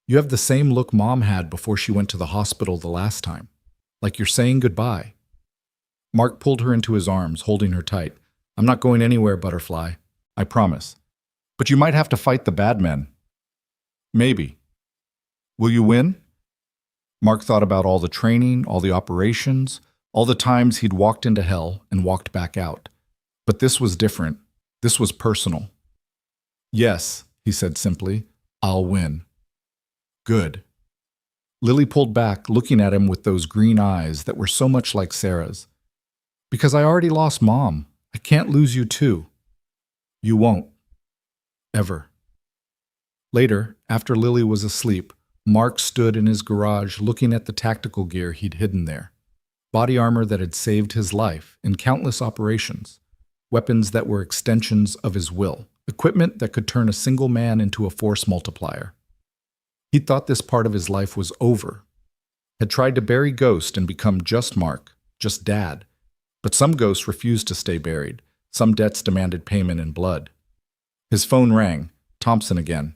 "You have the same look Mom had before she went to the hospital the last time. Like you're saying goodbye." Mark pulled her into his arms, holding her tight. "I'm not going anywhere, Butterfly. I promise. But you might have to fight the bad men." "Maybe. Will you win?" Mark thought about all the training, all the operations, all the times he'd walked into hell and walked back out. But this was different. This was personal. "Yes," he said simply, "I'll win." "Good." Lily pulled back, looking at him with those green eyes that were so much like Sarah's. "Because I already lost Mom. I can't lose you too." "You won't. Ever." Later, after Lily was asleep, Mark stood in his garage looking at the tactical gear he'd hidden there. Body armor that had saved his life in countless operations. Weapons that were extensions of his will. Equipment that could turn a single man into a force multiplier. He thought this part of his life was over. Had tried to bury Ghost and become just Mark, just Dad. But some ghosts refused to stay buried. Some debts demanded payment in blood. His phone rang. Thompson again.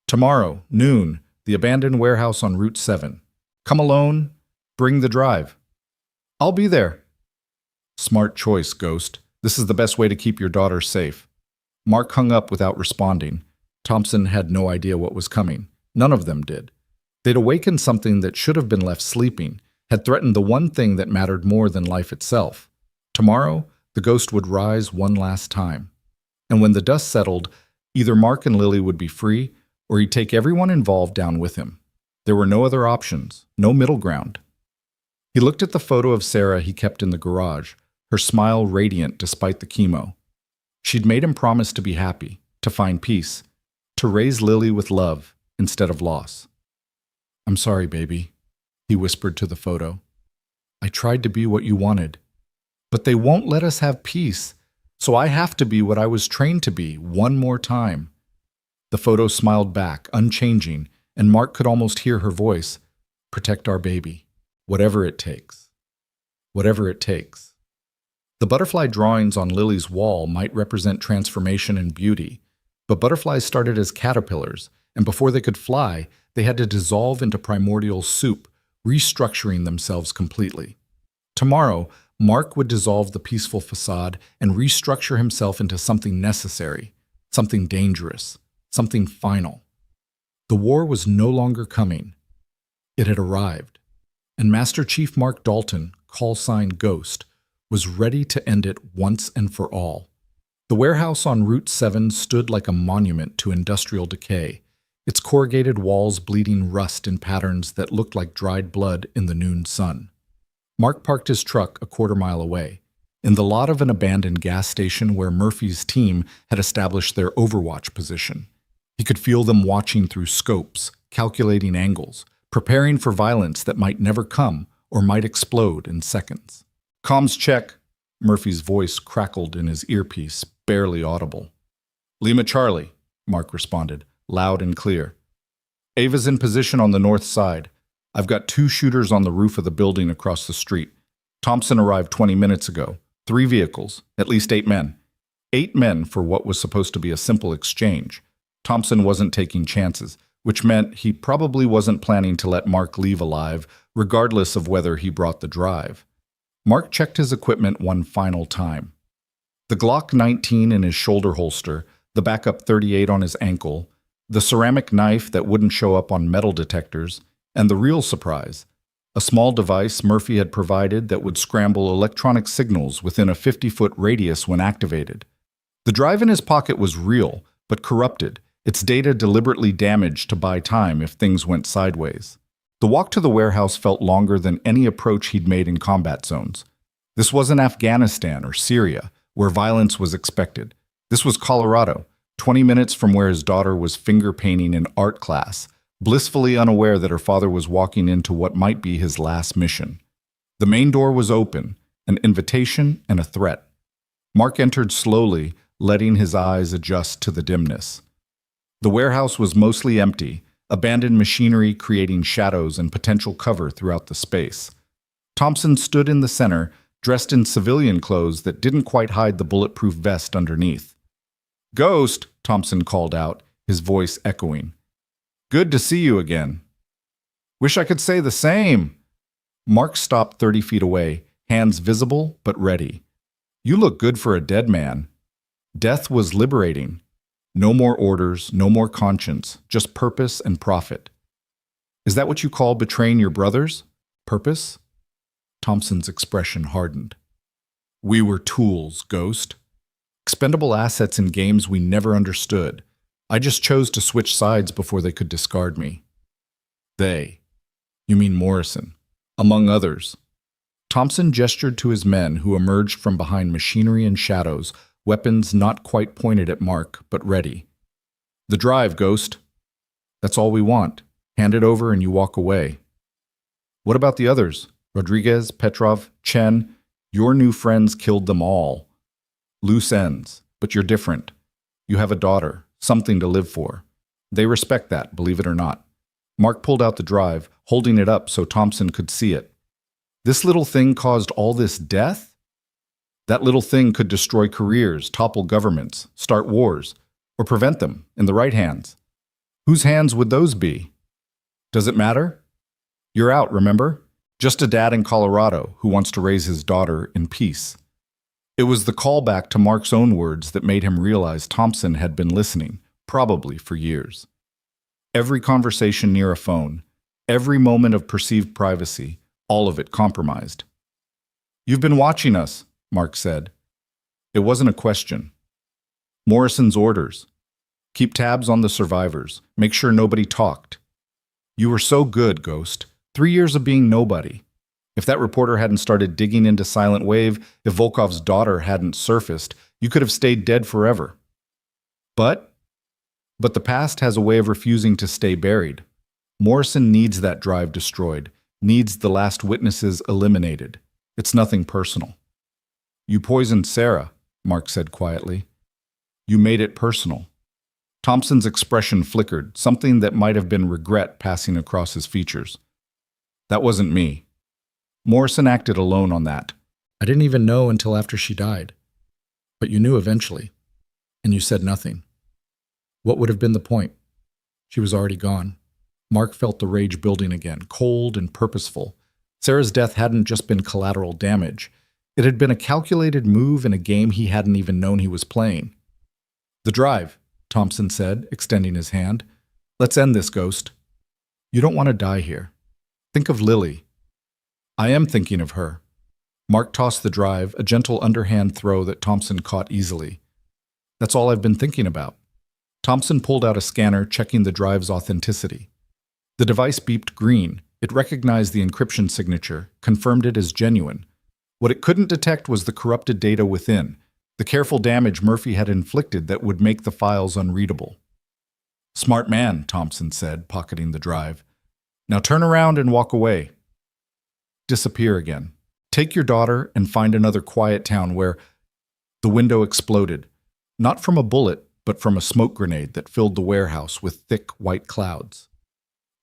"Tomorrow, noon, the abandoned warehouse on Route 7. Come alone. Bring the drive." "I'll be there." "Smart choice, Ghost. This is the best way to keep your daughter safe." Mark hung up without responding. Thompson had no idea what was coming. None of them did. They'd awakened something that should have been left sleeping, had threatened the one thing that mattered more than life itself. Tomorrow, the ghost would rise one last time. And when the dust settled, either Mark and Lily would be free, or he'd take everyone involved down with him. There were no other options, no middle ground. He looked at the photo of Sarah he kept in the garage, her smile radiant despite the chemo. She'd made him promise to be happy, to find peace, to raise Lily with love instead of loss. "I'm sorry, baby," he whispered to the photo. "I tried to be what you wanted. But they won't let us have peace, so I have to be what I was trained to be one more time." The photo smiled back, unchanging, and Mark could almost hear her voice. "Protect our baby. Whatever it takes. Whatever it takes." The butterfly drawings on Lily's wall might represent transformation and beauty, but butterflies started as caterpillars, and before they could fly, they had to dissolve into primordial soup, restructuring themselves completely. Tomorrow, Mark would dissolve the peaceful facade and restructure himself into something necessary, something dangerous, something final. The war was no longer coming. It had arrived, and Master Chief Mark Dalton, call sign Ghost, was ready to end it once and for all. The warehouse on Route 7 stood like a monument to industrial decay, its corrugated walls bleeding rust in patterns that looked like dried blood in the noon sun. Mark parked his truck a quarter-mile away, in the lot of an abandoned gas station where Murphy's team had established their overwatch position. He could feel them watching through scopes, calculating angles, preparing for violence that might never come or might explode in seconds. "Comms check." Murphy's voice crackled in his earpiece, barely audible. "Lima Charlie," Mark responded, loud and clear. "Ava's in position on the north side. I've got 2 shooters on the roof of the building across the street. Thompson arrived 20 minutes ago. 3 vehicles, at least 8 men. 8 men for what was supposed to be a simple exchange. Thompson wasn't taking chances, which meant he probably wasn't planning to let Mark leave alive, regardless of whether he brought the drive. Mark checked his equipment one final time. The Glock 19 in his shoulder holster, the backup 38 on his ankle, the ceramic knife that wouldn't show up on metal detectors, and the real surprise, a small device Murphy had provided that would scramble electronic signals within a 50-foot radius when activated. The drive in his pocket was real, but corrupted, its data deliberately damaged to buy time if things went sideways. The walk to the warehouse felt longer than any approach he'd made in combat zones. This wasn't Afghanistan or Syria, where violence was expected. This was Colorado, 20 minutes from where his daughter was finger painting in art class, blissfully unaware that her father was walking into what might be his last mission. The main door was open, an invitation and a threat. Mark entered slowly, letting his eyes adjust to the dimness. The warehouse was mostly empty, abandoned machinery creating shadows and potential cover throughout the space. Thompson stood in the center, dressed in civilian clothes that didn't quite hide the bulletproof vest underneath. "Ghost," Thompson called out, his voice echoing. "Good to see you again." "Wish I could say the same." Mark stopped 30 feet away, hands visible but ready. "You look good for a dead man." Death was liberating. No more orders, no more conscience, just purpose and profit. "Is that what you call betraying your brothers? Purpose?" Thompson's expression hardened. "We were tools, Ghost. Expendable assets in games we never understood. I just chose to switch sides before they could discard me." "They? You mean Morrison, among others." Thompson gestured to his men who emerged from behind machinery and shadows, weapons not quite pointed at Mark, but ready. "The drive, Ghost. That's all we want. Hand it over and you walk away." "What about the others? Rodriguez, Petrov, Chen? Your new friends killed them all. Loose ends, but you're different. You have a daughter, something to live for. They respect that, believe it or not." Mark pulled out the drive, holding it up so Thompson could see it. "This little thing caused all this death?" "That little thing could destroy careers, topple governments, start wars, or prevent them in the right hands. Whose hands would those be? Does it matter? You're out, remember? Just a dad in Colorado who wants to raise his daughter in peace." It was the callback to Mark's own words that made him realize Thompson had been listening, probably for years. Every conversation near a phone, every moment of perceived privacy, all of it compromised. "You've been watching us," Mark said. It wasn't a question. "Morrison's orders. Keep tabs on the survivors. Make sure nobody talked. You were so good, Ghost. 3 years of being nobody. If that reporter hadn't started digging into Silent Wave, if Volkov's daughter hadn't surfaced, you could have stayed dead forever. But the past has a way of refusing to stay buried. Morrison needs that drive destroyed, needs the last witnesses eliminated. It's nothing personal." "You poisoned Sarah," Mark said quietly. "You made it personal." Thompson's expression flickered, something that might have been regret passing across his features. "That wasn't me. Morrison acted alone on that. I didn't even know until after she died. But you knew eventually, and you said nothing. What would have been the point? She was already gone." Mark felt the rage building again, cold and purposeful. Sarah's death hadn't just been collateral damage. It had been a calculated move in a game he hadn't even known he was playing. "The drive," Thompson said, extending his hand. "Let's end this, Ghost. You don't want to die here. Think of Lily." "I am thinking of her." Mark tossed the drive, a gentle underhand throw that Thompson caught easily. "That's all I've been thinking about." Thompson pulled out a scanner, checking the drive's authenticity. The device beeped green. It recognized the encryption signature, confirmed it as genuine. What it couldn't detect was the corrupted data within, the careful damage Murphy had inflicted that would make the files unreadable. "Smart man," Thompson said, pocketing the drive. "Now turn around and walk away. Disappear again. Take your daughter and find another quiet town where—" The window exploded, not from a bullet, but from a smoke grenade that filled the warehouse with thick white clouds.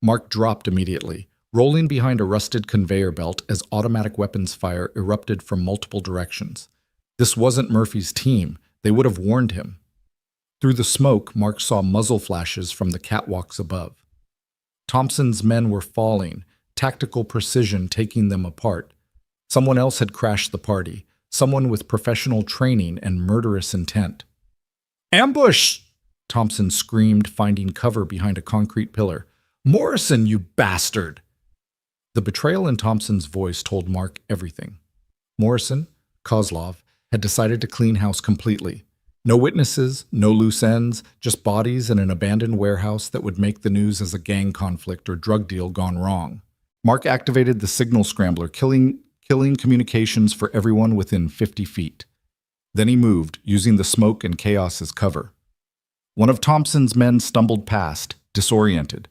Mark dropped immediately, rolling behind a rusted conveyor belt as automatic weapons fire erupted from multiple directions. This wasn't Murphy's team. They would have warned him. Through the smoke, Mark saw muzzle flashes from the catwalks above. Thompson's men were falling, tactical precision taking them apart. Someone else had crashed the party, someone with professional training and murderous intent. "Ambush!" Thompson screamed, finding cover behind a concrete pillar. "Morrison, you bastard!" The betrayal in Thompson's voice told Mark everything. Morrison, Kozlov, had decided to clean house completely. No witnesses, no loose ends, just bodies in an abandoned warehouse that would make the news as a gang conflict or drug deal gone wrong. Mark activated the signal scrambler, killing communications for everyone within 50 feet. Then he moved, using the smoke and chaos as cover. One of Thompson's men stumbled past, disoriented.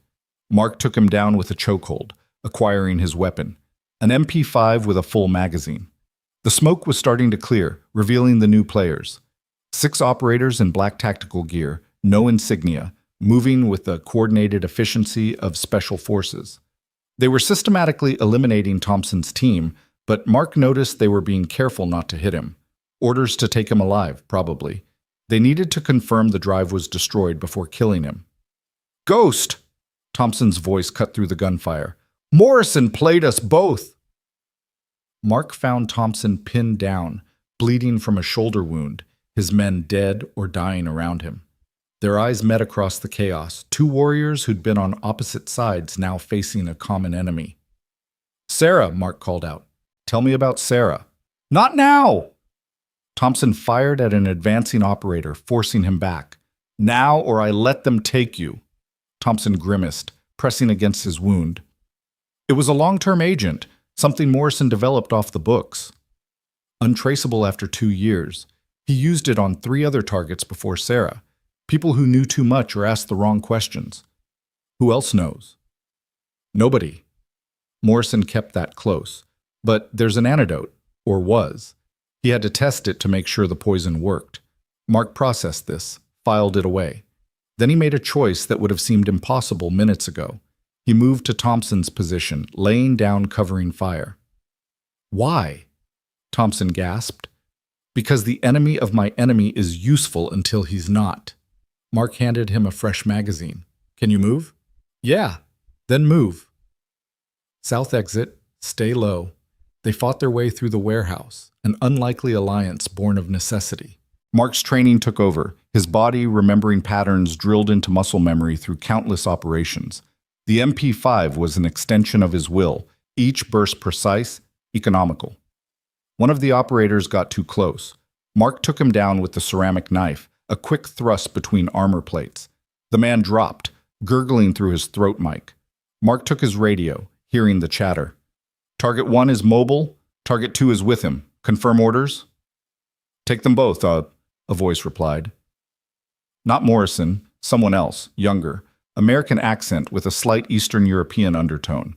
Mark took him down with a chokehold, acquiring his weapon, an MP5 with a full magazine. The smoke was starting to clear, revealing the new players. 6 operators in black tactical gear, no insignia, moving with the coordinated efficiency of special forces. They were systematically eliminating Thompson's team, but Mark noticed they were being careful not to hit him. Orders to take him alive, probably. They needed to confirm the drive was destroyed before killing him. "Ghost!" Thompson's voice cut through the gunfire. "Morrison played us both!" Mark found Thompson pinned down, bleeding from a shoulder wound, his men dead or dying around him. Their eyes met across the chaos, 2 warriors who'd been on opposite sides now facing a common enemy. "Sarah," Mark called out. "Tell me about Sarah." "Not now!" Thompson fired at an advancing operator, forcing him back. "Now or I let them take you." Thompson grimaced, pressing against his wound. It was a long-term agent, something Morrison developed off the books. Untraceable after 2 years, he used it on 3 other targets before Sarah, people who knew too much or asked the wrong questions. Who else knows? Nobody. Morrison kept that close. But there's an antidote, or was. He had to test it to make sure the poison worked. Mark processed this, filed it away. Then he made a choice that would have seemed impossible minutes ago. He moved to Thompson's position, laying down covering fire. "Why?" Thompson gasped. "Because the enemy of my enemy is useful until he's not." Mark handed him a fresh magazine. "Can you move?" "Yeah." "Then move." South exit, stay low. They fought their way through the warehouse, an unlikely alliance born of necessity. Mark's training took over, his body remembering patterns drilled into muscle memory through countless operations. The MP5 was an extension of his will, each burst precise, economical. One of the operators got too close. Mark took him down with the ceramic knife, a quick thrust between armor plates. The man dropped, gurgling through his throat mic. Mark took his radio, hearing the chatter. "Target 1 is mobile, Target 2 is with him. Confirm orders?" "Take them both," a voice replied. Not Morrison, someone else, younger, American accent with a slight Eastern European undertone.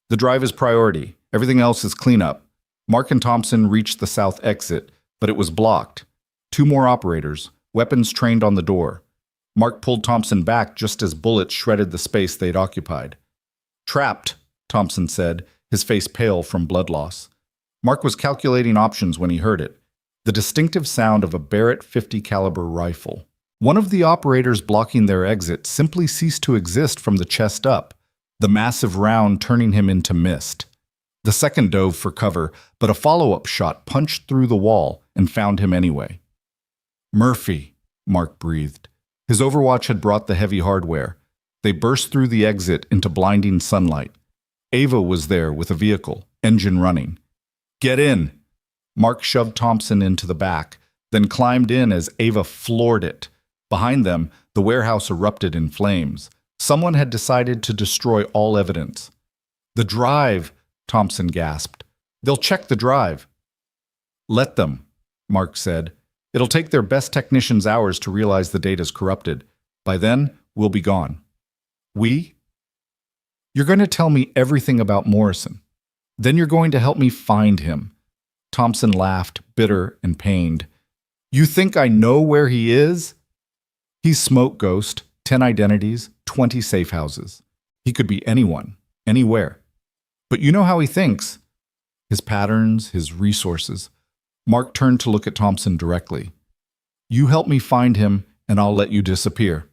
"The drive is priority. Everything else is cleanup." Mark and Thompson reached the south exit, but it was blocked. 2 more operators, weapons trained on the door. Mark pulled Thompson back just as bullets shredded the space they'd occupied. "Trapped," Thompson said, his face pale from blood loss. Mark was calculating options when he heard it. The distinctive sound of a Barrett .50 caliber rifle. One of the operators blocking their exit simply ceased to exist from the chest up, the massive round turning him into mist. The second dove for cover, but a follow-up shot punched through the wall and found him anyway. "Murphy," Mark breathed. His overwatch had brought the heavy hardware. They burst through the exit into blinding sunlight. Ava was there with a vehicle, engine running. "Get in!" Mark shoved Thompson into the back, then climbed in as Ava floored it. Behind them, the warehouse erupted in flames. Someone had decided to destroy all evidence. "The drive," Thompson gasped. "They'll check the drive." "Let them," Mark said. "It'll take their best technicians hours to realize the data's corrupted. By then, we'll be gone." "We?" "You're going to tell me everything about Morrison. Then you're going to help me find him." Thompson laughed, bitter and pained. "You think I know where he is?" "He's Smoke Ghost, 10 identities, 20 safe houses. He could be anyone, anywhere. But you know how he thinks. His patterns, his resources." Mark turned to look at Thompson directly. "You help me find him, and I'll let you disappear.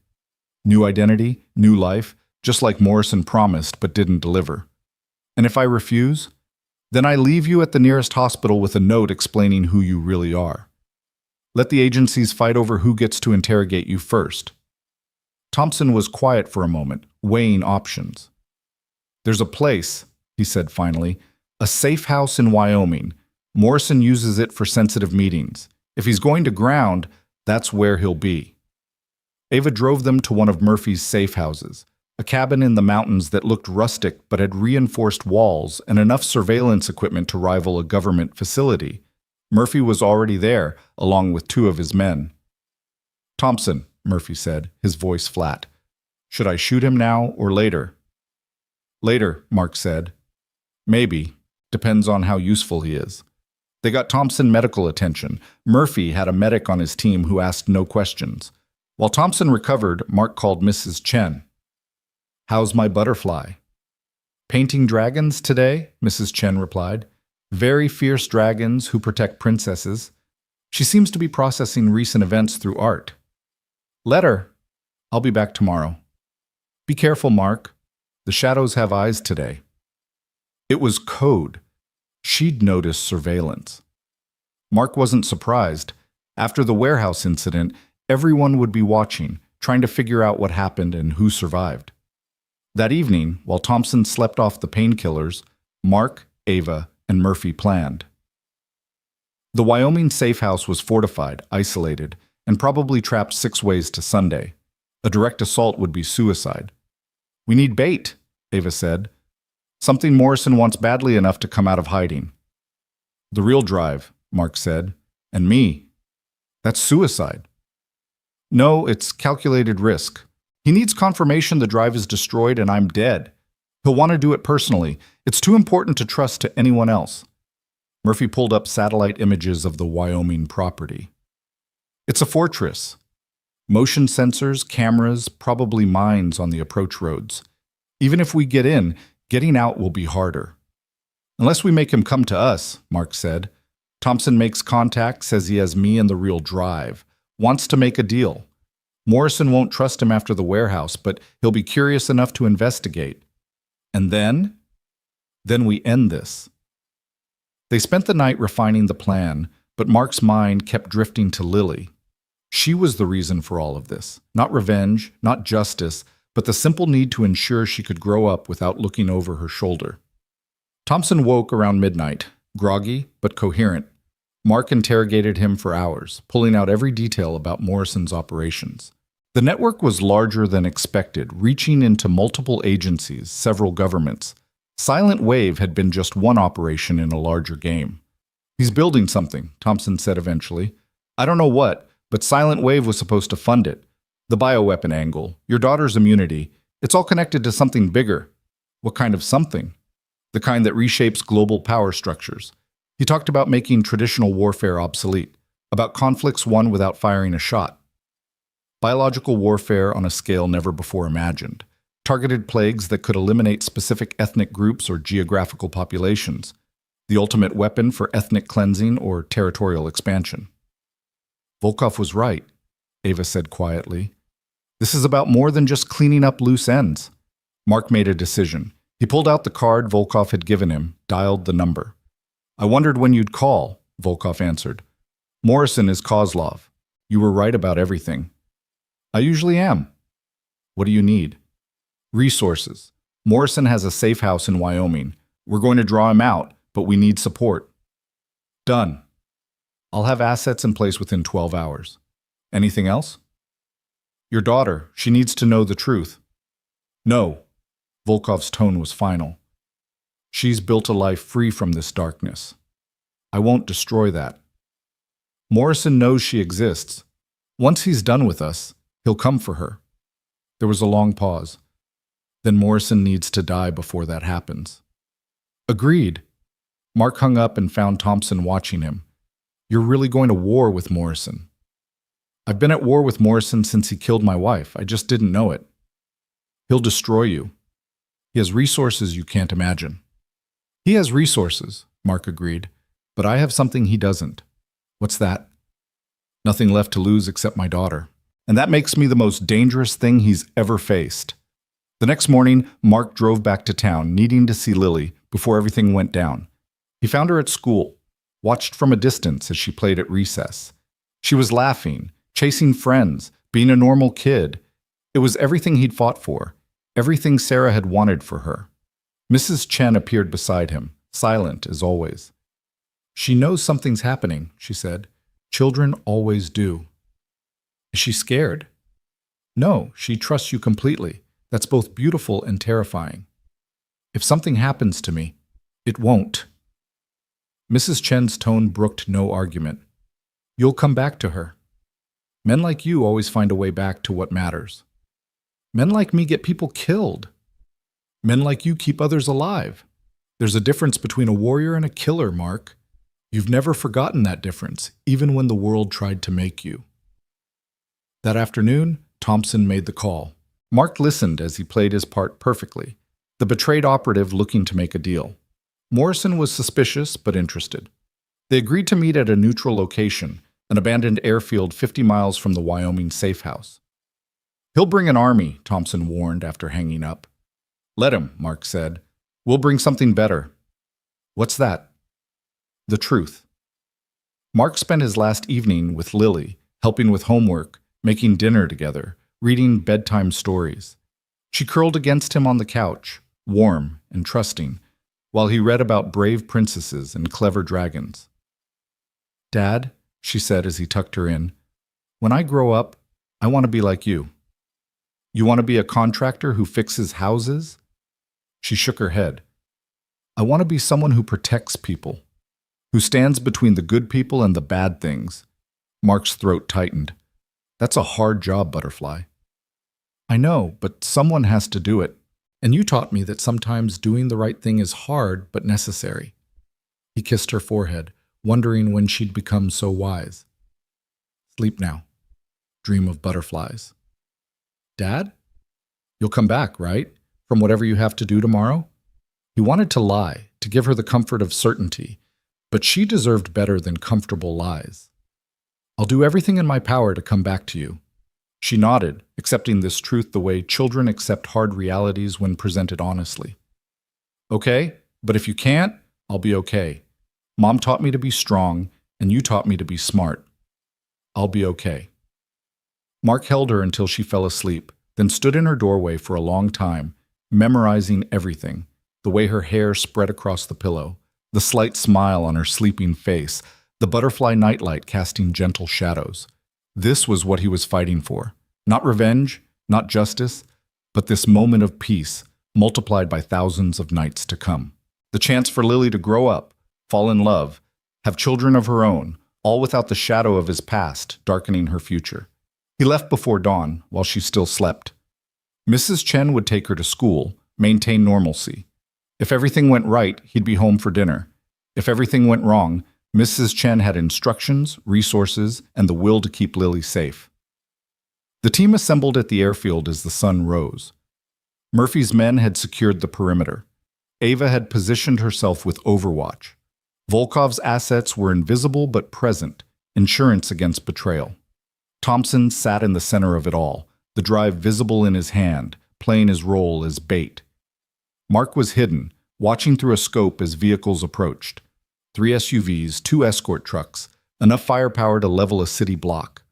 New identity, new life, just like Morrison promised but didn't deliver. And if I refuse, Then I leave you at the nearest hospital with a note explaining who you really are. Let the agencies fight over who gets to interrogate you first." Thompson was quiet for a moment, weighing options. "There's a place," he said finally, "a safe house in Wyoming. Morrison uses it for sensitive meetings. If he's going to ground, that's where he'll be." Ava drove them to one of Murphy's safe houses, a cabin in the mountains that looked rustic but had reinforced walls and enough surveillance equipment to rival a government facility. Murphy was already there, along with 2 of his men. "Thompson," Murphy said, his voice flat. "Should I shoot him now or later?" "Later," Mark said. "Maybe. Depends on how useful he is." They got Thompson medical attention. Murphy had a medic on his team who asked no questions. While Thompson recovered, Mark called Mrs. Chen. "How's my butterfly?" "Painting dragons today," Mrs. Chen replied. "Very fierce dragons who protect princesses. She seems to be processing recent events through art." "Let her. I'll be back tomorrow." "Be careful, Mark. The shadows have eyes today." It was code. She'd noticed surveillance. Mark wasn't surprised. After the warehouse incident, everyone would be watching, trying to figure out what happened and who survived. That evening, while Thompson slept off the painkillers, Mark, Ava, and Murphy planned. The Wyoming safe house was fortified, isolated, and probably trapped 6 ways to Sunday. A direct assault would be suicide. "We need bait," Ava said. "Something Morrison wants badly enough to come out of hiding." "The real drive," Mark said. "And me. That's suicide." "No, it's calculated risk. He needs confirmation the drive is destroyed and I'm dead. He'll want to do it personally. It's too important to trust to anyone else." Murphy pulled up satellite images of the Wyoming property. "It's a fortress. Motion sensors, cameras, probably mines on the approach roads. Even if we get in, getting out will be harder." "Unless we make him come to us," Mark said. "Thompson makes contact, says he has me and the real drive. Wants to make a deal. Morrison won't trust him after the warehouse, but he'll be curious enough to investigate. And then? Then we end this." They spent the night refining the plan, but Mark's mind kept drifting to Lily. She was the reason for all of this. Not revenge, not justice, but the simple need to ensure she could grow up without looking over her shoulder. Thompson woke around midnight, groggy but coherent. Mark interrogated him for hours, pulling out every detail about Morrison's operations. The network was larger than expected, reaching into multiple agencies, several governments. Silent Wave had been just one operation in a larger game. "He's building something," Thompson said eventually. "I don't know what, but Silent Wave was supposed to fund it. The bioweapon angle, your daughter's immunity, it's all connected to something bigger." "What kind of something?" "The kind that reshapes global power structures." He talked about making traditional warfare obsolete, about conflicts won without firing a shot. Biological warfare on a scale never before imagined. Targeted plagues that could eliminate specific ethnic groups or geographical populations. The ultimate weapon for ethnic cleansing or territorial expansion. "Volkov was right," Ava said quietly. "This is about more than just cleaning up loose ends." Mark made a decision. He pulled out the card Volkov had given him, dialed the number. "I wondered when you'd call," Volkov answered. "Morrison is Kozlov. You were right about everything." "I usually am." "What do you need?" "Resources. Morrison has a safe house in Wyoming. We're going to draw him out, but we need support." "Done. I'll have assets in place within 12 hours. Anything else?" "Your daughter. She needs to know the truth." "No." Volkov's tone was final. "She's built a life free from this darkness. I won't destroy that. Morrison knows she exists. Once he's done with us, he'll come for her." There was a long pause. "Then Morrison needs to die before that happens." "Agreed." Mark hung up and found Thompson watching him. "You're really going to war with Morrison." "I've been at war with Morrison since he killed my wife. I just didn't know it." "He'll destroy you. He has resources you can't imagine." "He has resources," Mark agreed, "but I have something he doesn't." "What's that?" "Nothing left to lose except my daughter. And that makes me the most dangerous thing he's ever faced." The next morning, Mark drove back to town, needing to see Lily before everything went down. He found her at school, watched from a distance as she played at recess. She was laughing, chasing friends, being a normal kid. It was everything he'd fought for, everything Sarah had wanted for her. Mrs. Chen appeared beside him, silent as always. "She knows something's happening," she said. "Children always do." "Is she scared?" "No, she trusts you completely. That's both beautiful and terrifying." "If something happens to me, it won't." Mrs. Chen's tone brooked no argument. "You'll come back to her. Men like you always find a way back to what matters. Men like me get people killed. Men like you keep others alive. There's a difference between a warrior and a killer, Mark. You've never forgotten that difference, even when the world tried to make you." That afternoon, Thompson made the call. Mark listened as he played his part perfectly, the betrayed operative looking to make a deal. Morrison was suspicious but interested. They agreed to meet at a neutral location, an abandoned airfield 50 miles from the Wyoming safe house. "He'll bring an army," Thompson warned after hanging up. "Let him," Mark said. "We'll bring something better." "What's that?" "The truth." Mark spent his last evening with Lily, helping with homework, making dinner together, reading bedtime stories. She curled against him on the couch, warm and trusting, while he read about brave princesses and clever dragons. "Dad," she said as he tucked her in, "when I grow up, I want to be like you." "You want to be a contractor who fixes houses?" She shook her head. "I want to be someone who protects people, who stands between the good people and the bad things." Mark's throat tightened. "That's a hard job, Butterfly." "I know, but someone has to do it. And you taught me that sometimes doing the right thing is hard but necessary." He kissed her forehead, wondering when she'd become so wise. "Sleep now. Dream of butterflies." "Dad? You'll come back, right? From whatever you have to do tomorrow?" He wanted to lie, to give her the comfort of certainty, but she deserved better than comfortable lies. "I'll do everything in my power to come back to you." She nodded, accepting this truth the way children accept hard realities when presented honestly. "Okay, but if you can't, I'll be okay. Mom taught me to be strong, and you taught me to be smart. I'll be okay." Mark held her until she fell asleep, then stood in her doorway for a long time, memorizing everything, the way her hair spread across the pillow, the slight smile on her sleeping face, the butterfly nightlight casting gentle shadows. This was what he was fighting for. Not revenge, not justice, but this moment of peace, multiplied by thousands of nights to come. The chance for Lily to grow up, fall in love, have children of her own, all without the shadow of his past darkening her future. He left before dawn, while she still slept. Mrs. Chen would take her to school, maintain normalcy. If everything went right, he'd be home for dinner. If everything went wrong, Mrs. Chen had instructions, resources, and the will to keep Lily safe. The team assembled at the airfield as the sun rose. Murphy's men had secured the perimeter. Ava had positioned herself with Overwatch. Volkov's assets were invisible but present, insurance against betrayal. Thompson sat in the center of it all, the drive visible in his hand, playing his role as bait. Mark was hidden, watching through a scope as vehicles approached. 3 SUVs, 2 escort trucks, enough firepower to level a city block.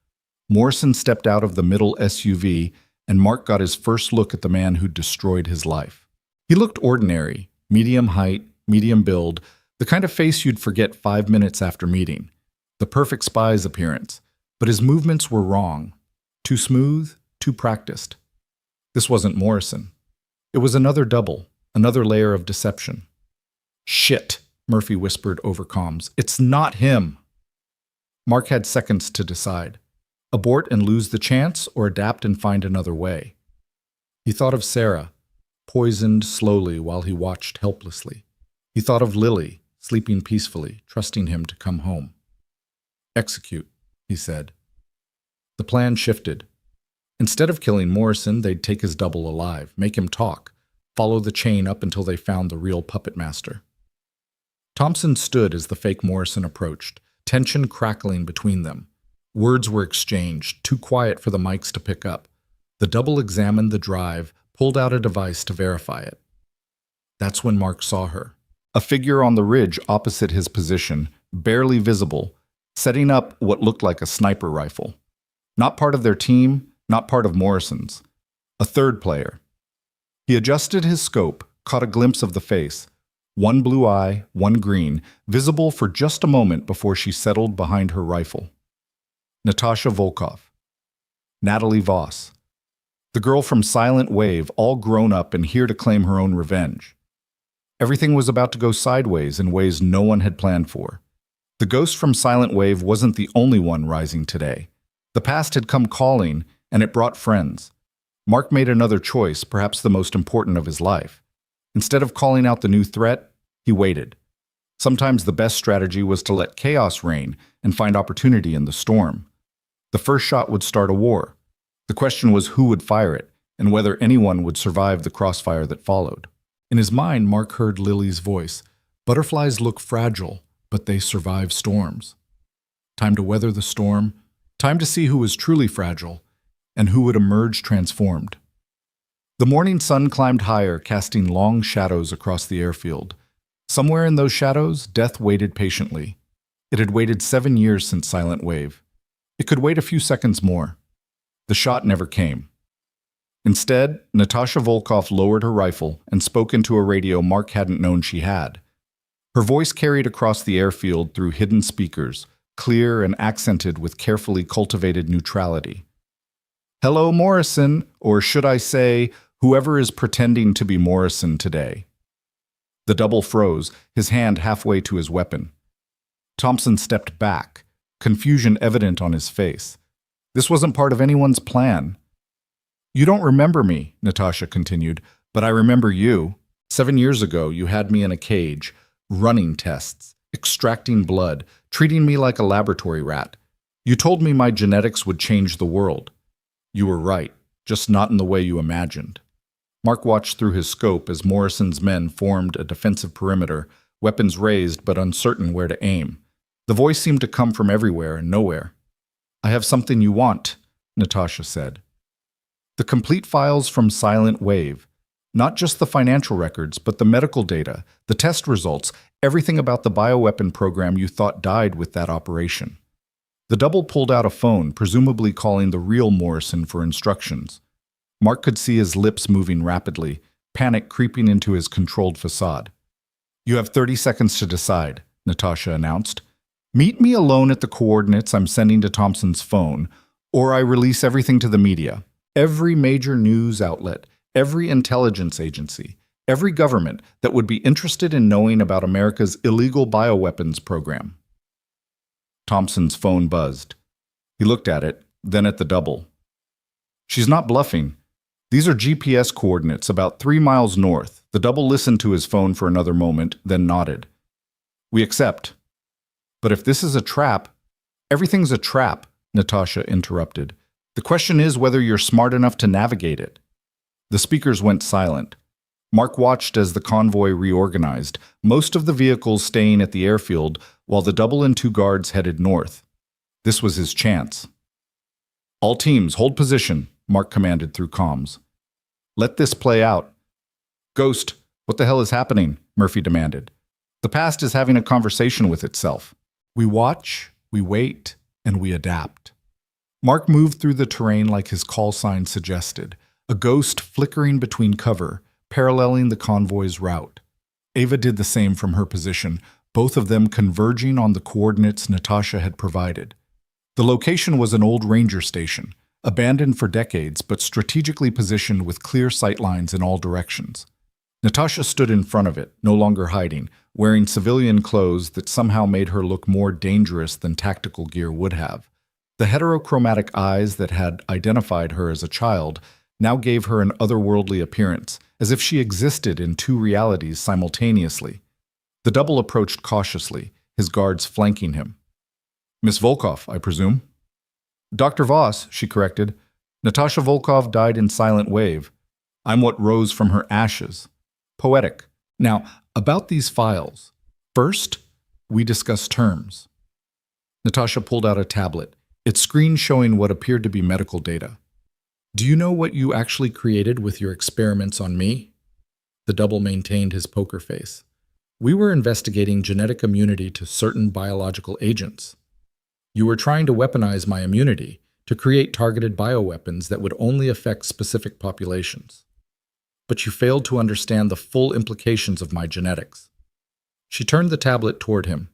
Morrison stepped out of the middle SUV, and Mark got his first look at the man who'd destroyed his life. He looked ordinary, medium height, medium build, the kind of face you'd forget 5 minutes after meeting. The perfect spy's appearance, but his movements were wrong. Too smooth, too practiced. This wasn't Morrison. It was another double, another layer of deception. "Shit," Murphy whispered over comms. "It's not him." Mark had seconds to decide. Abort and lose the chance, or adapt and find another way. He thought of Sarah, poisoned slowly while he watched helplessly. He thought of Lily, sleeping peacefully, trusting him to come home. "Execute," he said. The plan shifted. Instead of killing Morrison, they'd take his double alive, make him talk, follow the chain up until they found the real puppet master. Thompson stood as the fake Morrison approached, tension crackling between them. Words were exchanged, too quiet for the mics to pick up. The double examined the drive, pulled out a device to verify it. That's when Mark saw her. a figure on the ridge opposite his position, barely visible, setting up what looked like a sniper rifle. Not part of their team, not part of Morrison's. A third player. He adjusted his scope, caught a glimpse of the face. One blue eye, one green, visible for just a moment before she settled behind her rifle. Natasha Volkov. Natalie Voss. The girl from Silent Wave, all grown up and here to claim her own revenge. Everything was about to go sideways in ways no one had planned for. The ghost from Silent Wave wasn't the only one rising today. The past had come calling, and it brought friends. Mark made another choice, perhaps the most important of his life. Instead of calling out the new threat, he waited. Sometimes the best strategy was to let chaos reign and find opportunity in the storm. The first shot would start a war. The question was who would fire it, and whether anyone would survive the crossfire that followed. In his mind, Mark heard Lily's voice. Butterflies look fragile, but they survive storms. Time to weather the storm, time to see who was truly fragile, and who would emerge transformed. The morning sun climbed higher, casting long shadows across the airfield. Somewhere in those shadows, death waited patiently. It had waited 7 years since Silent Wave. It could wait a few seconds more. The shot never came. Instead, Natasha Volkov lowered her rifle and spoke into a radio Mark hadn't known she had. Her voice carried across the airfield through hidden speakers, clear and accented with carefully cultivated neutrality. Hello, Morrison, or should I say, whoever is pretending to be Morrison today. The double froze, his hand halfway to his weapon. Thompson stepped back, confusion evident on his face. This wasn't part of anyone's plan. You don't remember me, Natasha continued, but I remember you. 7 years ago, you had me in a cage, running tests, extracting blood, treating me like a laboratory rat. You told me my genetics would change the world. You were right, just not in the way you imagined. Mark watched through his scope as Morrison's men formed a defensive perimeter, weapons raised but uncertain where to aim. The voice seemed to come from everywhere and nowhere. I have something you want, Natasha said. The complete files from Silent Wave. Not just the financial records, but the medical data, the test results, everything about the bioweapon program you thought died with that operation. The double pulled out a phone, presumably calling the real Morrison for instructions. Mark could see his lips moving rapidly, panic creeping into his controlled facade. You have 30 seconds to decide, Natasha announced. Meet me alone at the coordinates I'm sending to Thompson's phone, or I release everything to the media. Every major news outlet, every intelligence agency, every government that would be interested in knowing about America's illegal bioweapons program. Thompson's phone buzzed. He looked at it, then at the double. She's not bluffing. These are GPS coordinates about 3 miles north. The double listened to his phone for another moment, then nodded. We accept. But if this is a trap, everything's a trap, Natasha interrupted. The question is whether you're smart enough to navigate it. The speakers went silent. Mark watched as the convoy reorganized, most of the vehicles staying at the airfield, while the double and 2 guards headed north. This was his chance. All teams, hold position, Mark commanded through comms. Let this play out. Ghost, what the hell is happening? Murphy demanded. The past is having a conversation with itself. We watch, we wait, and we adapt. Mark moved through the terrain like his call sign suggested, a ghost flickering between cover, paralleling the convoy's route. Ava did the same from her position, both of them converging on the coordinates Natasha had provided. The location was an old ranger station, abandoned for decades but strategically positioned with clear sightlines in all directions. Natasha stood in front of it, no longer hiding, wearing civilian clothes that somehow made her look more dangerous than tactical gear would have. The heterochromatic eyes that had identified her as a child now gave her an otherworldly appearance, as if she existed in 2 realities simultaneously. The double approached cautiously, his guards flanking him. Miss Volkov, I presume? Dr. Voss, she corrected. Natasha Volkov died in Silent Wave. I'm what rose from her ashes. Poetic. Now, about these files. First, we discuss terms. Natasha pulled out a tablet, its screen showing what appeared to be medical data. Do you know what you actually created with your experiments on me? The double maintained his poker face. We were investigating genetic immunity to certain biological agents. You were trying to weaponize my immunity to create targeted bioweapons that would only affect specific populations. But you failed to understand the full implications of my genetics. She turned the tablet toward him.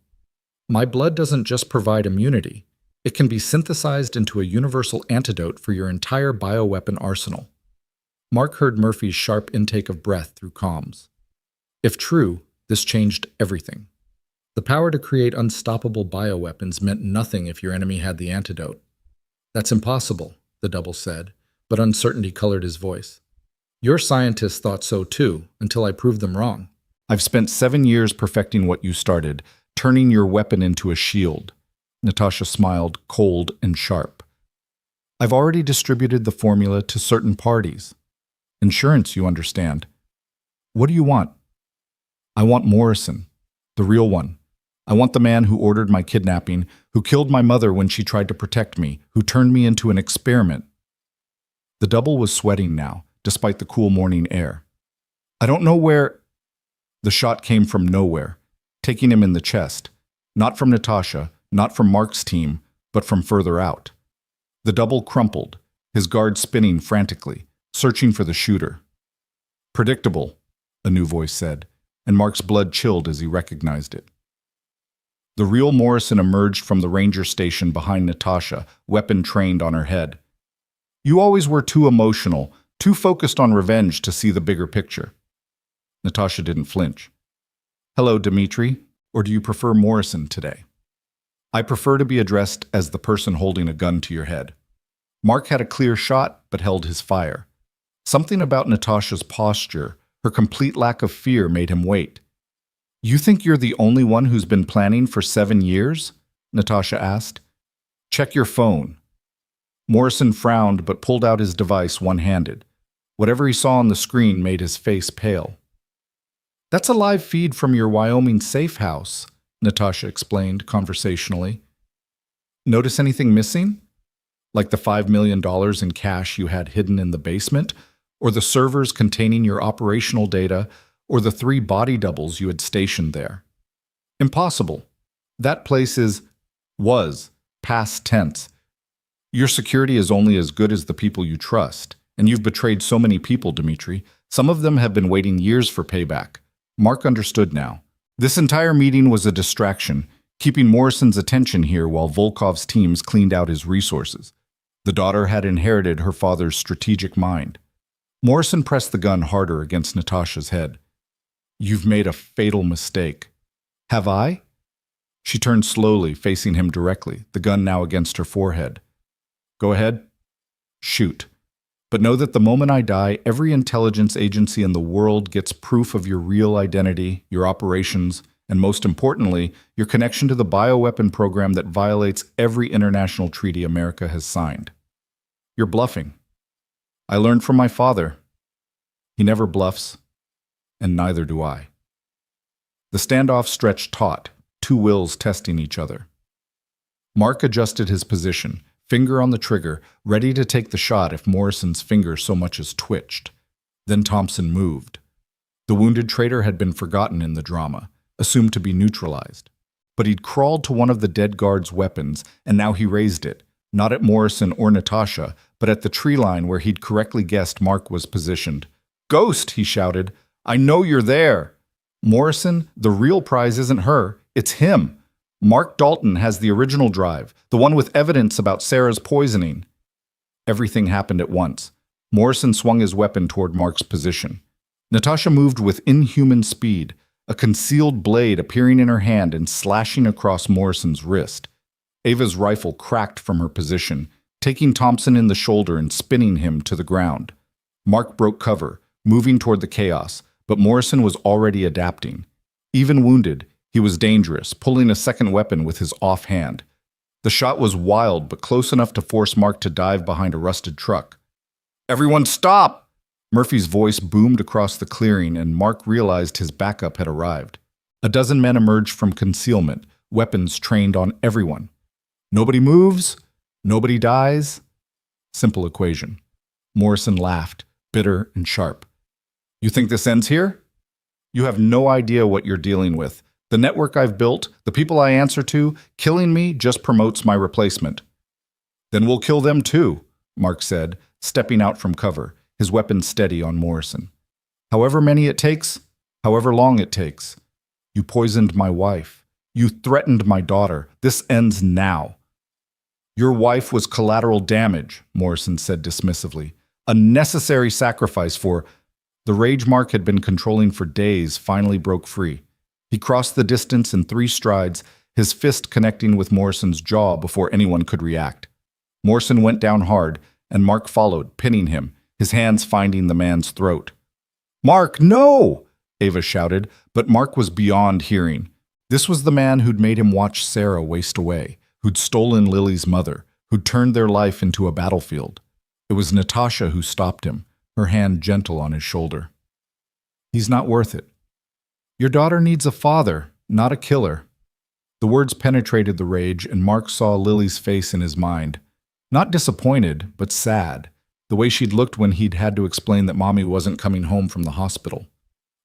My blood doesn't just provide immunity. It can be synthesized into a universal antidote for your entire bioweapon arsenal. Mark heard Murphy's sharp intake of breath through comms. If true, this changed everything. The power to create unstoppable bioweapons meant nothing if your enemy had the antidote. That's impossible, the double said, but uncertainty colored his voice. Your scientists thought so too, until I proved them wrong. I've spent 7 years perfecting what you started, turning your weapon into a shield. Natasha smiled, cold and sharp. I've already distributed the formula to certain parties. Insurance, you understand. What do you want? I want Morrison, the real one. I want the man who ordered my kidnapping, who killed my mother when she tried to protect me, who turned me into an experiment. The double was sweating now, despite the cool morning air. I don't know where... The shot came from nowhere, taking him in the chest. Not from Natasha, not from Mark's team, but from further out. The double crumpled, his guard spinning frantically, searching for the shooter. Predictable, a new voice said, and Mark's blood chilled as he recognized it. The real Morrison emerged from the ranger station behind Natasha, weapon trained on her head. You always were too emotional, too focused on revenge to see the bigger picture. Natasha didn't flinch. Hello, Dmitri, or do you prefer Morrison today? I prefer to be addressed as the person holding a gun to your head. Mark had a clear shot, but held his fire. Something about Natasha's posture, her complete lack of fear, made him wait. You think you're the only one who's been planning for 7 years? Natasha asked. Check your phone. Morrison frowned but pulled out his device one-handed. Whatever he saw on the screen made his face pale. That's a live feed from your Wyoming safe house, Natasha explained conversationally. Notice anything missing? Like the $5 million in cash you had hidden in the basement, or the servers containing your operational data, or the 3 body doubles you had stationed there. Impossible. That place was past tense. Your security is only as good as the people you trust, and you've betrayed so many people, Dmitri. Some of them have been waiting years for payback. Mark understood now. This entire meeting was a distraction, keeping Morrison's attention here while Volkov's teams cleaned out his resources. The daughter had inherited her father's strategic mind. Morrison pressed the gun harder against Natasha's head. You've made a fatal mistake. Have I? She turned slowly, facing him directly, the gun now against her forehead. Go ahead. Shoot. But know that the moment I die, every intelligence agency in the world gets proof of your real identity, your operations, and most importantly, your connection to the bioweapon program that violates every international treaty America has signed. You're bluffing. I learned from my father. He never bluffs, and neither do I. The standoff stretched taut, 2 wills testing each other. Mark adjusted his position, finger on the trigger, ready to take the shot if Morrison's finger so much as twitched. Then Thompson moved. The wounded traitor had been forgotten in the drama, assumed to be neutralized. But he'd crawled to one of the dead guard's weapons, and now he raised it, not at Morrison or Natasha, but at the tree line where he'd correctly guessed Mark was positioned. Ghost, he shouted. I know you're there. Morrison, the real prize isn't her, it's him. Mark Dalton has the original drive, the one with evidence about Sarah's poisoning. Everything happened at once. Morrison swung his weapon toward Mark's position. Natasha moved with inhuman speed, a concealed blade appearing in her hand and slashing across Morrison's wrist. Ava's rifle cracked from her position, taking Thompson in the shoulder and spinning him to the ground. Mark broke cover, moving toward the chaos, but Morrison was already adapting. Even wounded, he was dangerous, pulling a second weapon with his offhand. The shot was wild, but close enough to force Mark to dive behind a rusted truck. Everyone stop! Murphy's voice boomed across the clearing, and Mark realized his backup had arrived. A dozen men emerged from concealment, weapons trained on everyone. Nobody moves, nobody dies. Simple equation. Morrison laughed, bitter and sharp. You think this ends here? You have no idea what you're dealing with. The network I've built, the people I answer to, killing me just promotes my replacement." "Then we'll kill them too," Mark said, stepping out from cover, his weapon steady on Morrison. "However many it takes, however long it takes. You poisoned my wife. You threatened my daughter. This ends now." "Your wife was collateral damage," Morrison said dismissively. "A necessary sacrifice for—" The rage Mark had been controlling for days finally broke free. He crossed the distance in 3 strides, his fist connecting with Morrison's jaw before anyone could react. Morrison went down hard, and Mark followed, pinning him, his hands finding the man's throat. "Mark, no!" Ava shouted, but Mark was beyond hearing. This was the man who'd made him watch Sarah waste away, who'd stolen Lily's mother, who'd turned their life into a battlefield. It was Natasha who stopped him, her hand gentle on his shoulder. "He's not worth it. Your daughter needs a father, not a killer." The words penetrated the rage, and Mark saw Lily's face in his mind. Not disappointed, but sad, the way she'd looked when he'd had to explain that Mommy wasn't coming home from the hospital.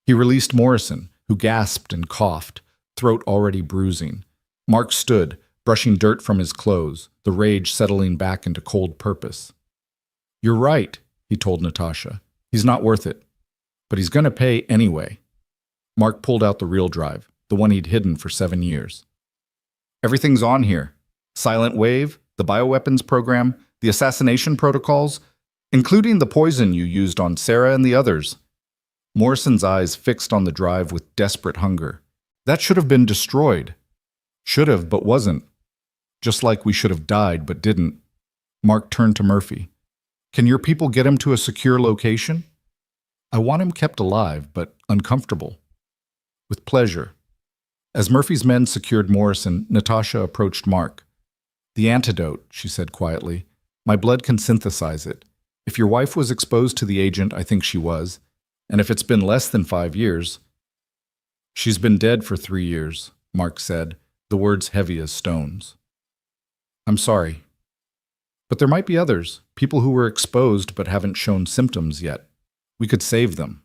He released Morrison, who gasped and coughed, throat already bruising. Mark stood, brushing dirt from his clothes, the rage settling back into cold purpose. "You're right," he told Natasha. "He's not worth it. But he's going to pay anyway." Mark pulled out the real drive, the one he'd hidden for 7 years. "Everything's on here. Silent Wave, the bioweapons program, the assassination protocols, including the poison you used on Sarah and the others." Morrison's eyes fixed on the drive with desperate hunger. "That should have been destroyed." "Should have, but wasn't. Just like we should have died, but didn't." Mark turned to Murphy. "Can your people get him to a secure location?" "I want him kept alive, but uncomfortable." "With pleasure." As Murphy's men secured Morrison, Natasha approached Mark. "The antidote," she said quietly. "My blood can synthesize it. If your wife was exposed to the agent, I think she was. And if it's been less than 5 years—" "She's been dead for 3 years," Mark said, the words heavy as stones. "I'm sorry. But there might be others, people who were exposed but haven't shown symptoms yet. We could save them."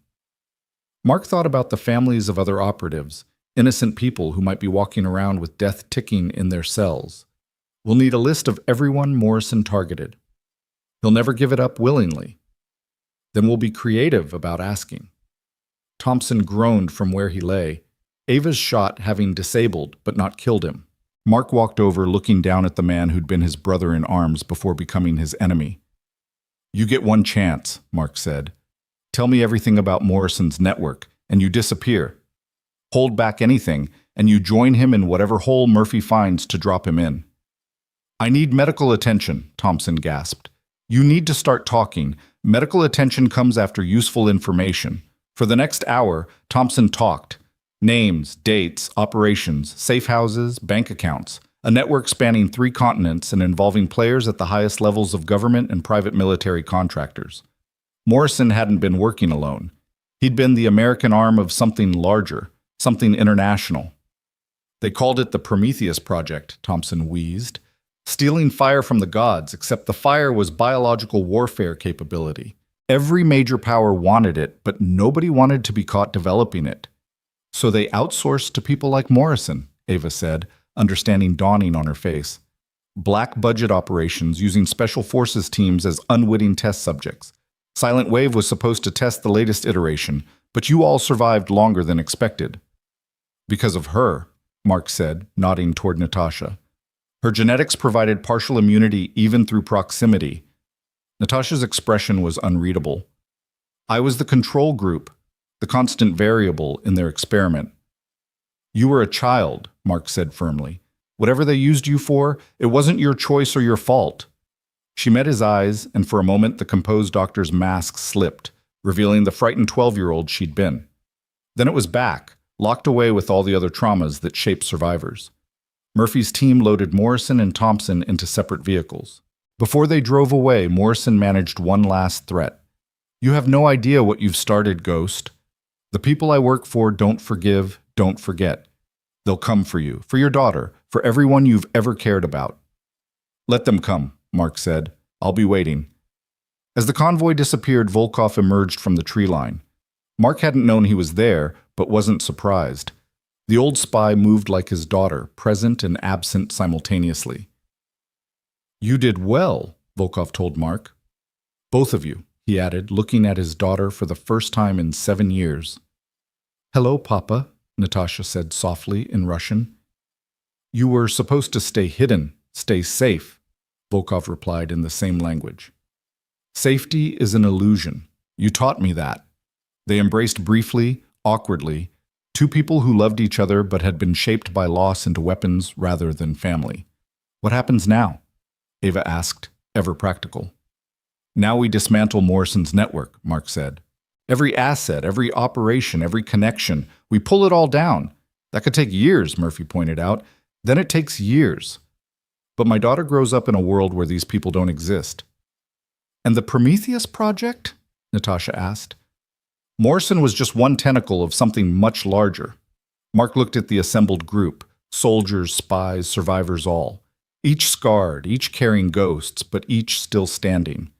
Mark thought about the families of other operatives, innocent people who might be walking around with death ticking in their cells. "We'll need a list of everyone Morrison targeted. He'll never give it up willingly. Then we'll be creative about asking." Thompson groaned from where he lay, Ava's shot having disabled but not killed him. Mark walked over, looking down at the man who'd been his brother in arms before becoming his enemy. "You get one chance," Mark said. "Tell me everything about Morrison's network, and you disappear. Hold back anything, and you join him in whatever hole Murphy finds to drop him in." "I need medical attention," Thompson gasped. "You need to start talking. Medical attention comes after useful information." For the next hour, Thompson talked. Names, dates, operations, safe houses, bank accounts. A network spanning 3 continents and involving players at the highest levels of government and private military contractors. Morrison hadn't been working alone. He'd been the American arm of something larger, something international. "They called it the Prometheus Project," Thompson wheezed. "Stealing fire from the gods, except the fire was biological warfare capability. Every major power wanted it, but nobody wanted to be caught developing it. So they outsourced to people like Morrison," Ava said, understanding dawning on her face. "Black budget operations using special forces teams as unwitting test subjects. Silent Wave was supposed to test the latest iteration, but you all survived longer than expected." "Because of her," Mark said, nodding toward Natasha. "Her genetics provided partial immunity even through proximity." Natasha's expression was unreadable. "I was the control group, the constant variable in their experiment." "You were a child," Mark said firmly. "Whatever they used you for, it wasn't your choice or your fault." She met his eyes, and for a moment the composed doctor's mask slipped, revealing the frightened 12-year-old she'd been. Then it was back, locked away with all the other traumas that shape survivors. Murphy's team loaded Morrison and Thompson into separate vehicles. Before they drove away, Morrison managed one last threat. "You have no idea what you've started, Ghost. The people I work for don't forgive, don't forget. They'll come for you, for your daughter, for everyone you've ever cared about." "Let them come," Mark said. "I'll be waiting." As the convoy disappeared, Volkov emerged from the tree line. Mark hadn't known he was there, but wasn't surprised. The old spy moved like his daughter, present and absent simultaneously. "You did well," Volkov told Mark. "Both of you," he added, looking at his daughter for the first time in 7 years. "Hello, Papa," Natasha said softly in Russian. "You were supposed to stay hidden, stay safe," Volkov replied in the same language. "Safety is an illusion. You taught me that." They embraced briefly, awkwardly, two people who loved each other but had been shaped by loss into weapons rather than family. "What happens now?" Ava asked, ever practical. "Now we dismantle Morrison's network," Mark said. "Every asset, every operation, every connection, we pull it all down. That could take years," Murphy pointed out. "Then it takes years. But my daughter grows up in a world where these people don't exist." "And the Prometheus Project?" Natasha asked. "Morrison was just one tentacle of something much larger." Mark looked at the assembled group, soldiers, spies, survivors all. Each scarred, each carrying ghosts, but each still standing.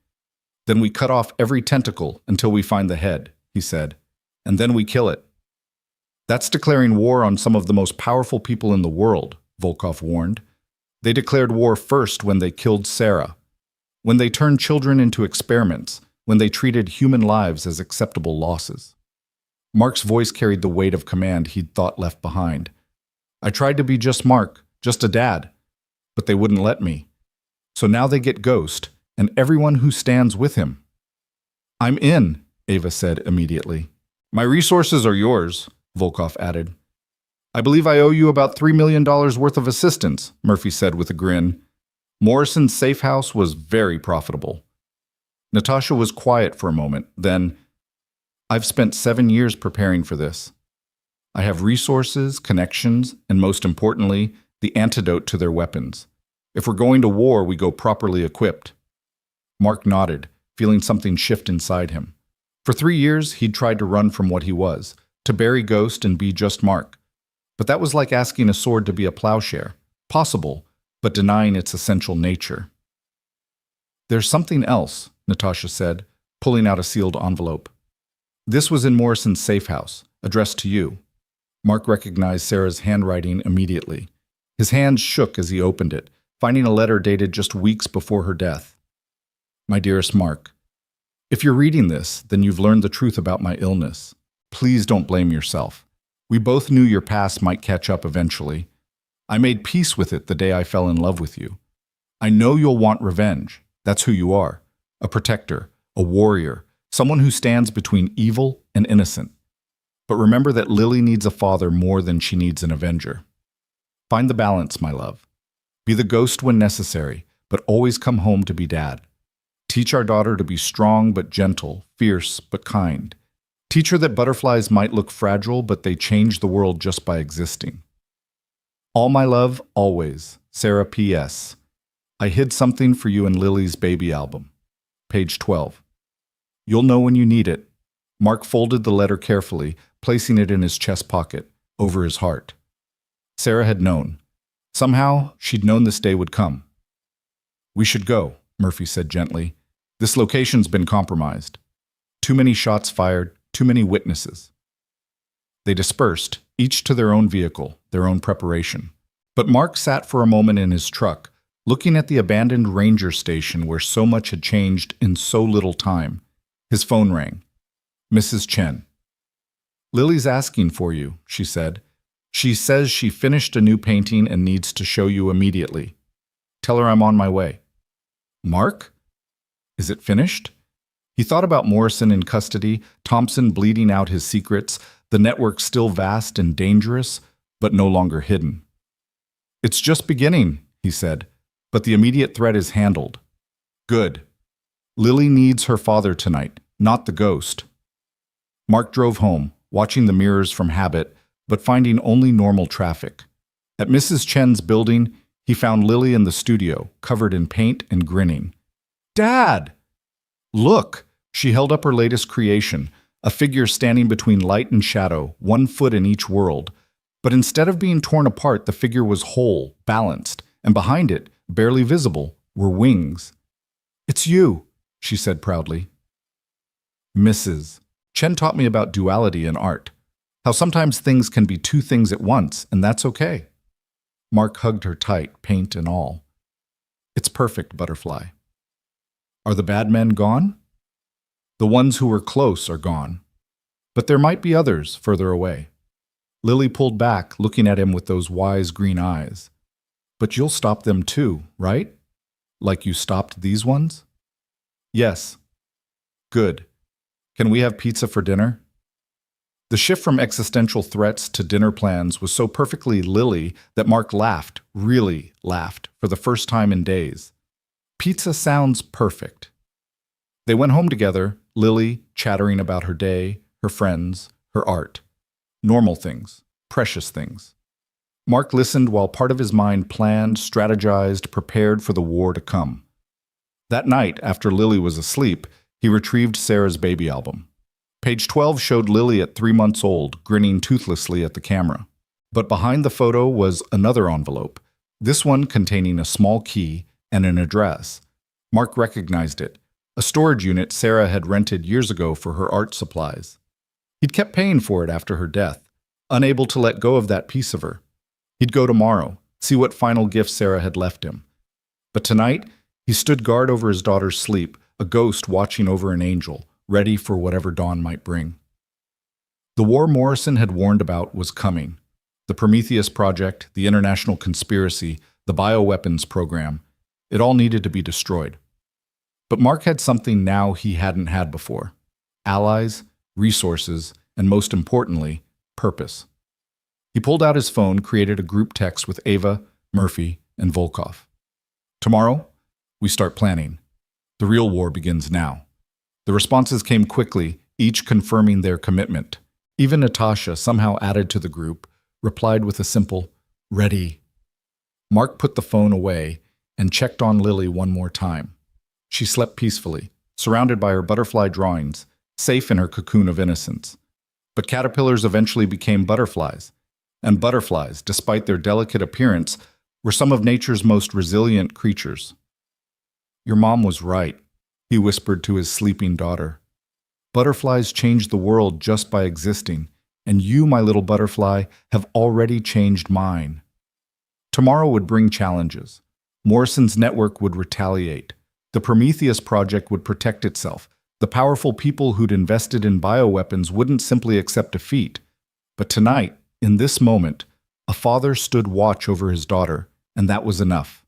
"Then we cut off every tentacle until we find the head," he said. "And then we kill it." "That's declaring war on some of the most powerful people in the world," Volkov warned. "They declared war first when they killed Sarah, when they turned children into experiments, when they treated human lives as acceptable losses." Mark's voice carried the weight of command he'd thought left behind. "I tried to be just Mark, just a dad, but they wouldn't let me. So now they get Ghost, and everyone who stands with him." "I'm in," Ava said immediately. "My resources are yours," Volkov added. "I believe I owe you about $3 million worth of assistance," Murphy said with a grin. "Morrison's safe house was very profitable." Natasha was quiet for a moment, then, "I've spent 7 years preparing for this. I have resources, connections, and most importantly, the antidote to their weapons. If we're going to war, we go properly equipped." Mark nodded, feeling something shift inside him. For 3 years, he'd tried to run from what he was, to bury Ghost and be just Mark. But that was like asking a sword to be a plowshare. Possible, but denying its essential nature. "There's something else," Natasha said, pulling out a sealed envelope. "This was in Morrison's safe house, addressed to you." Mark recognized Sarah's handwriting immediately. His hands shook as he opened it, finding a letter dated just weeks before her death. "My dearest Mark, if you're reading this, then you've learned the truth about my illness. Please don't blame yourself. We both knew your past might catch up eventually. I made peace with it the day I fell in love with you. I know you'll want revenge. That's who you are. A protector, a warrior, someone who stands between evil and innocent. But remember that Lily needs a father more than she needs an avenger. Find the balance, my love. Be the Ghost when necessary, but always come home to be dad. Teach our daughter to be strong but gentle, fierce but kind. Teach her that butterflies might look fragile, but they change the world just by existing. All my love, always. Sarah P.S. I hid something for you in Lily's baby album. Page 12. You'll know when you need it." Mark folded the letter carefully, placing it in his chest pocket, over his heart. Sarah had known. Somehow, she'd known this day would come. "We should go," Murphy said gently. "This location's been compromised. Too many shots fired, too many witnesses." They dispersed, each to their own vehicle, their own preparation. But Mark sat for a moment in his truck, looking at the abandoned ranger station where so much had changed in so little time. His phone rang. Mrs. Chen. "Lily's asking for you," she said. "She says she finished a new painting and needs to show you immediately. Tell her I'm on my way." "Mark? Is it finished?" He thought about Morrison in custody, Thompson bleeding out his secrets, the network still vast and dangerous, but no longer hidden. "It's just beginning," he said, "but the immediate threat is handled." "Good. Lily needs her father tonight, not the Ghost." Mark drove home, watching the mirrors from habit, but finding only normal traffic. At Mrs. Chen's building, he found Lily in the studio, covered in paint and grinning. "Dad!" "Look!" She held up her latest creation, a figure standing between light and shadow, 1 foot in each world. But instead of being torn apart, the figure was whole, balanced, and behind it, barely visible, were wings. "It's you," she said proudly. "Mrs. Chen taught me about duality in art. How sometimes things can be two things at once, and that's okay. Mark hugged her tight, paint and all. It's perfect, Butterfly. Are the bad men gone? The ones who were close are gone. But there might be others further away. Lily pulled back, looking at him with those wise green eyes. But you'll stop them too, right? Like you stopped these ones? Yes. Good. Can we have pizza for dinner? The shift from existential threats to dinner plans was so perfectly Lily that Mark laughed, really laughed, for the first time in days. Pizza sounds perfect. They went home together, Lily chattering about her day, her friends, her art. Normal things, precious things. Mark listened while part of his mind planned, strategized, prepared for the war to come. That night, after Lily was asleep, he retrieved Sarah's baby album. Page 12 showed Lily at 3 months old, grinning toothlessly at the camera. But behind the photo was another envelope, this one containing a small key and an address. Mark recognized it, a storage unit Sarah had rented years ago for her art supplies. He'd kept paying for it after her death, unable to let go of that piece of her. He'd go tomorrow, see what final gift Sarah had left him. But tonight, he stood guard over his daughter's sleep, a ghost watching over an angel, ready for whatever dawn might bring. The war Morrison had warned about was coming. The Prometheus Project, the international conspiracy, the bioweapons program, it all needed to be destroyed. But Mark had something now he hadn't had before. Allies, resources, and most importantly, purpose. He pulled out his phone, created a group text with Ava, Murphy, and Volkov. Tomorrow, we start planning. The real war begins now. The responses came quickly, each confirming their commitment. Even Natasha, somehow added to the group, replied with a simple, "Ready." Mark put the phone away and checked on Lily one more time. She slept peacefully, surrounded by her butterfly drawings, safe in her cocoon of innocence. But caterpillars eventually became butterflies, and butterflies, despite their delicate appearance, were some of nature's most resilient creatures. "Your mom was right," he whispered to his sleeping daughter. "Butterflies change the world just by existing, and you, my little butterfly, have already changed mine." Tomorrow would bring challenges. Morrison's network would retaliate. The Prometheus Project would protect itself. The powerful people who'd invested in bioweapons wouldn't simply accept defeat. But tonight, in this moment, a father stood watch over his daughter, and that was enough.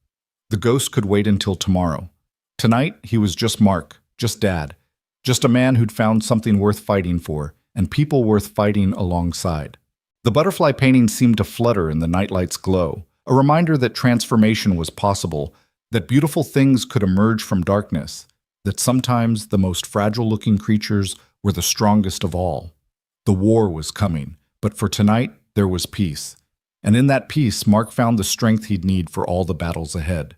The ghost could wait until tomorrow. Tonight, he was just Mark, just Dad, just a man who'd found something worth fighting for, and people worth fighting alongside. The butterfly painting seemed to flutter in the nightlight's glow, a reminder that transformation was possible, that beautiful things could emerge from darkness, that sometimes the most fragile-looking creatures were the strongest of all. The war was coming, but for tonight, there was peace. And in that peace, Mark found the strength he'd need for all the battles ahead.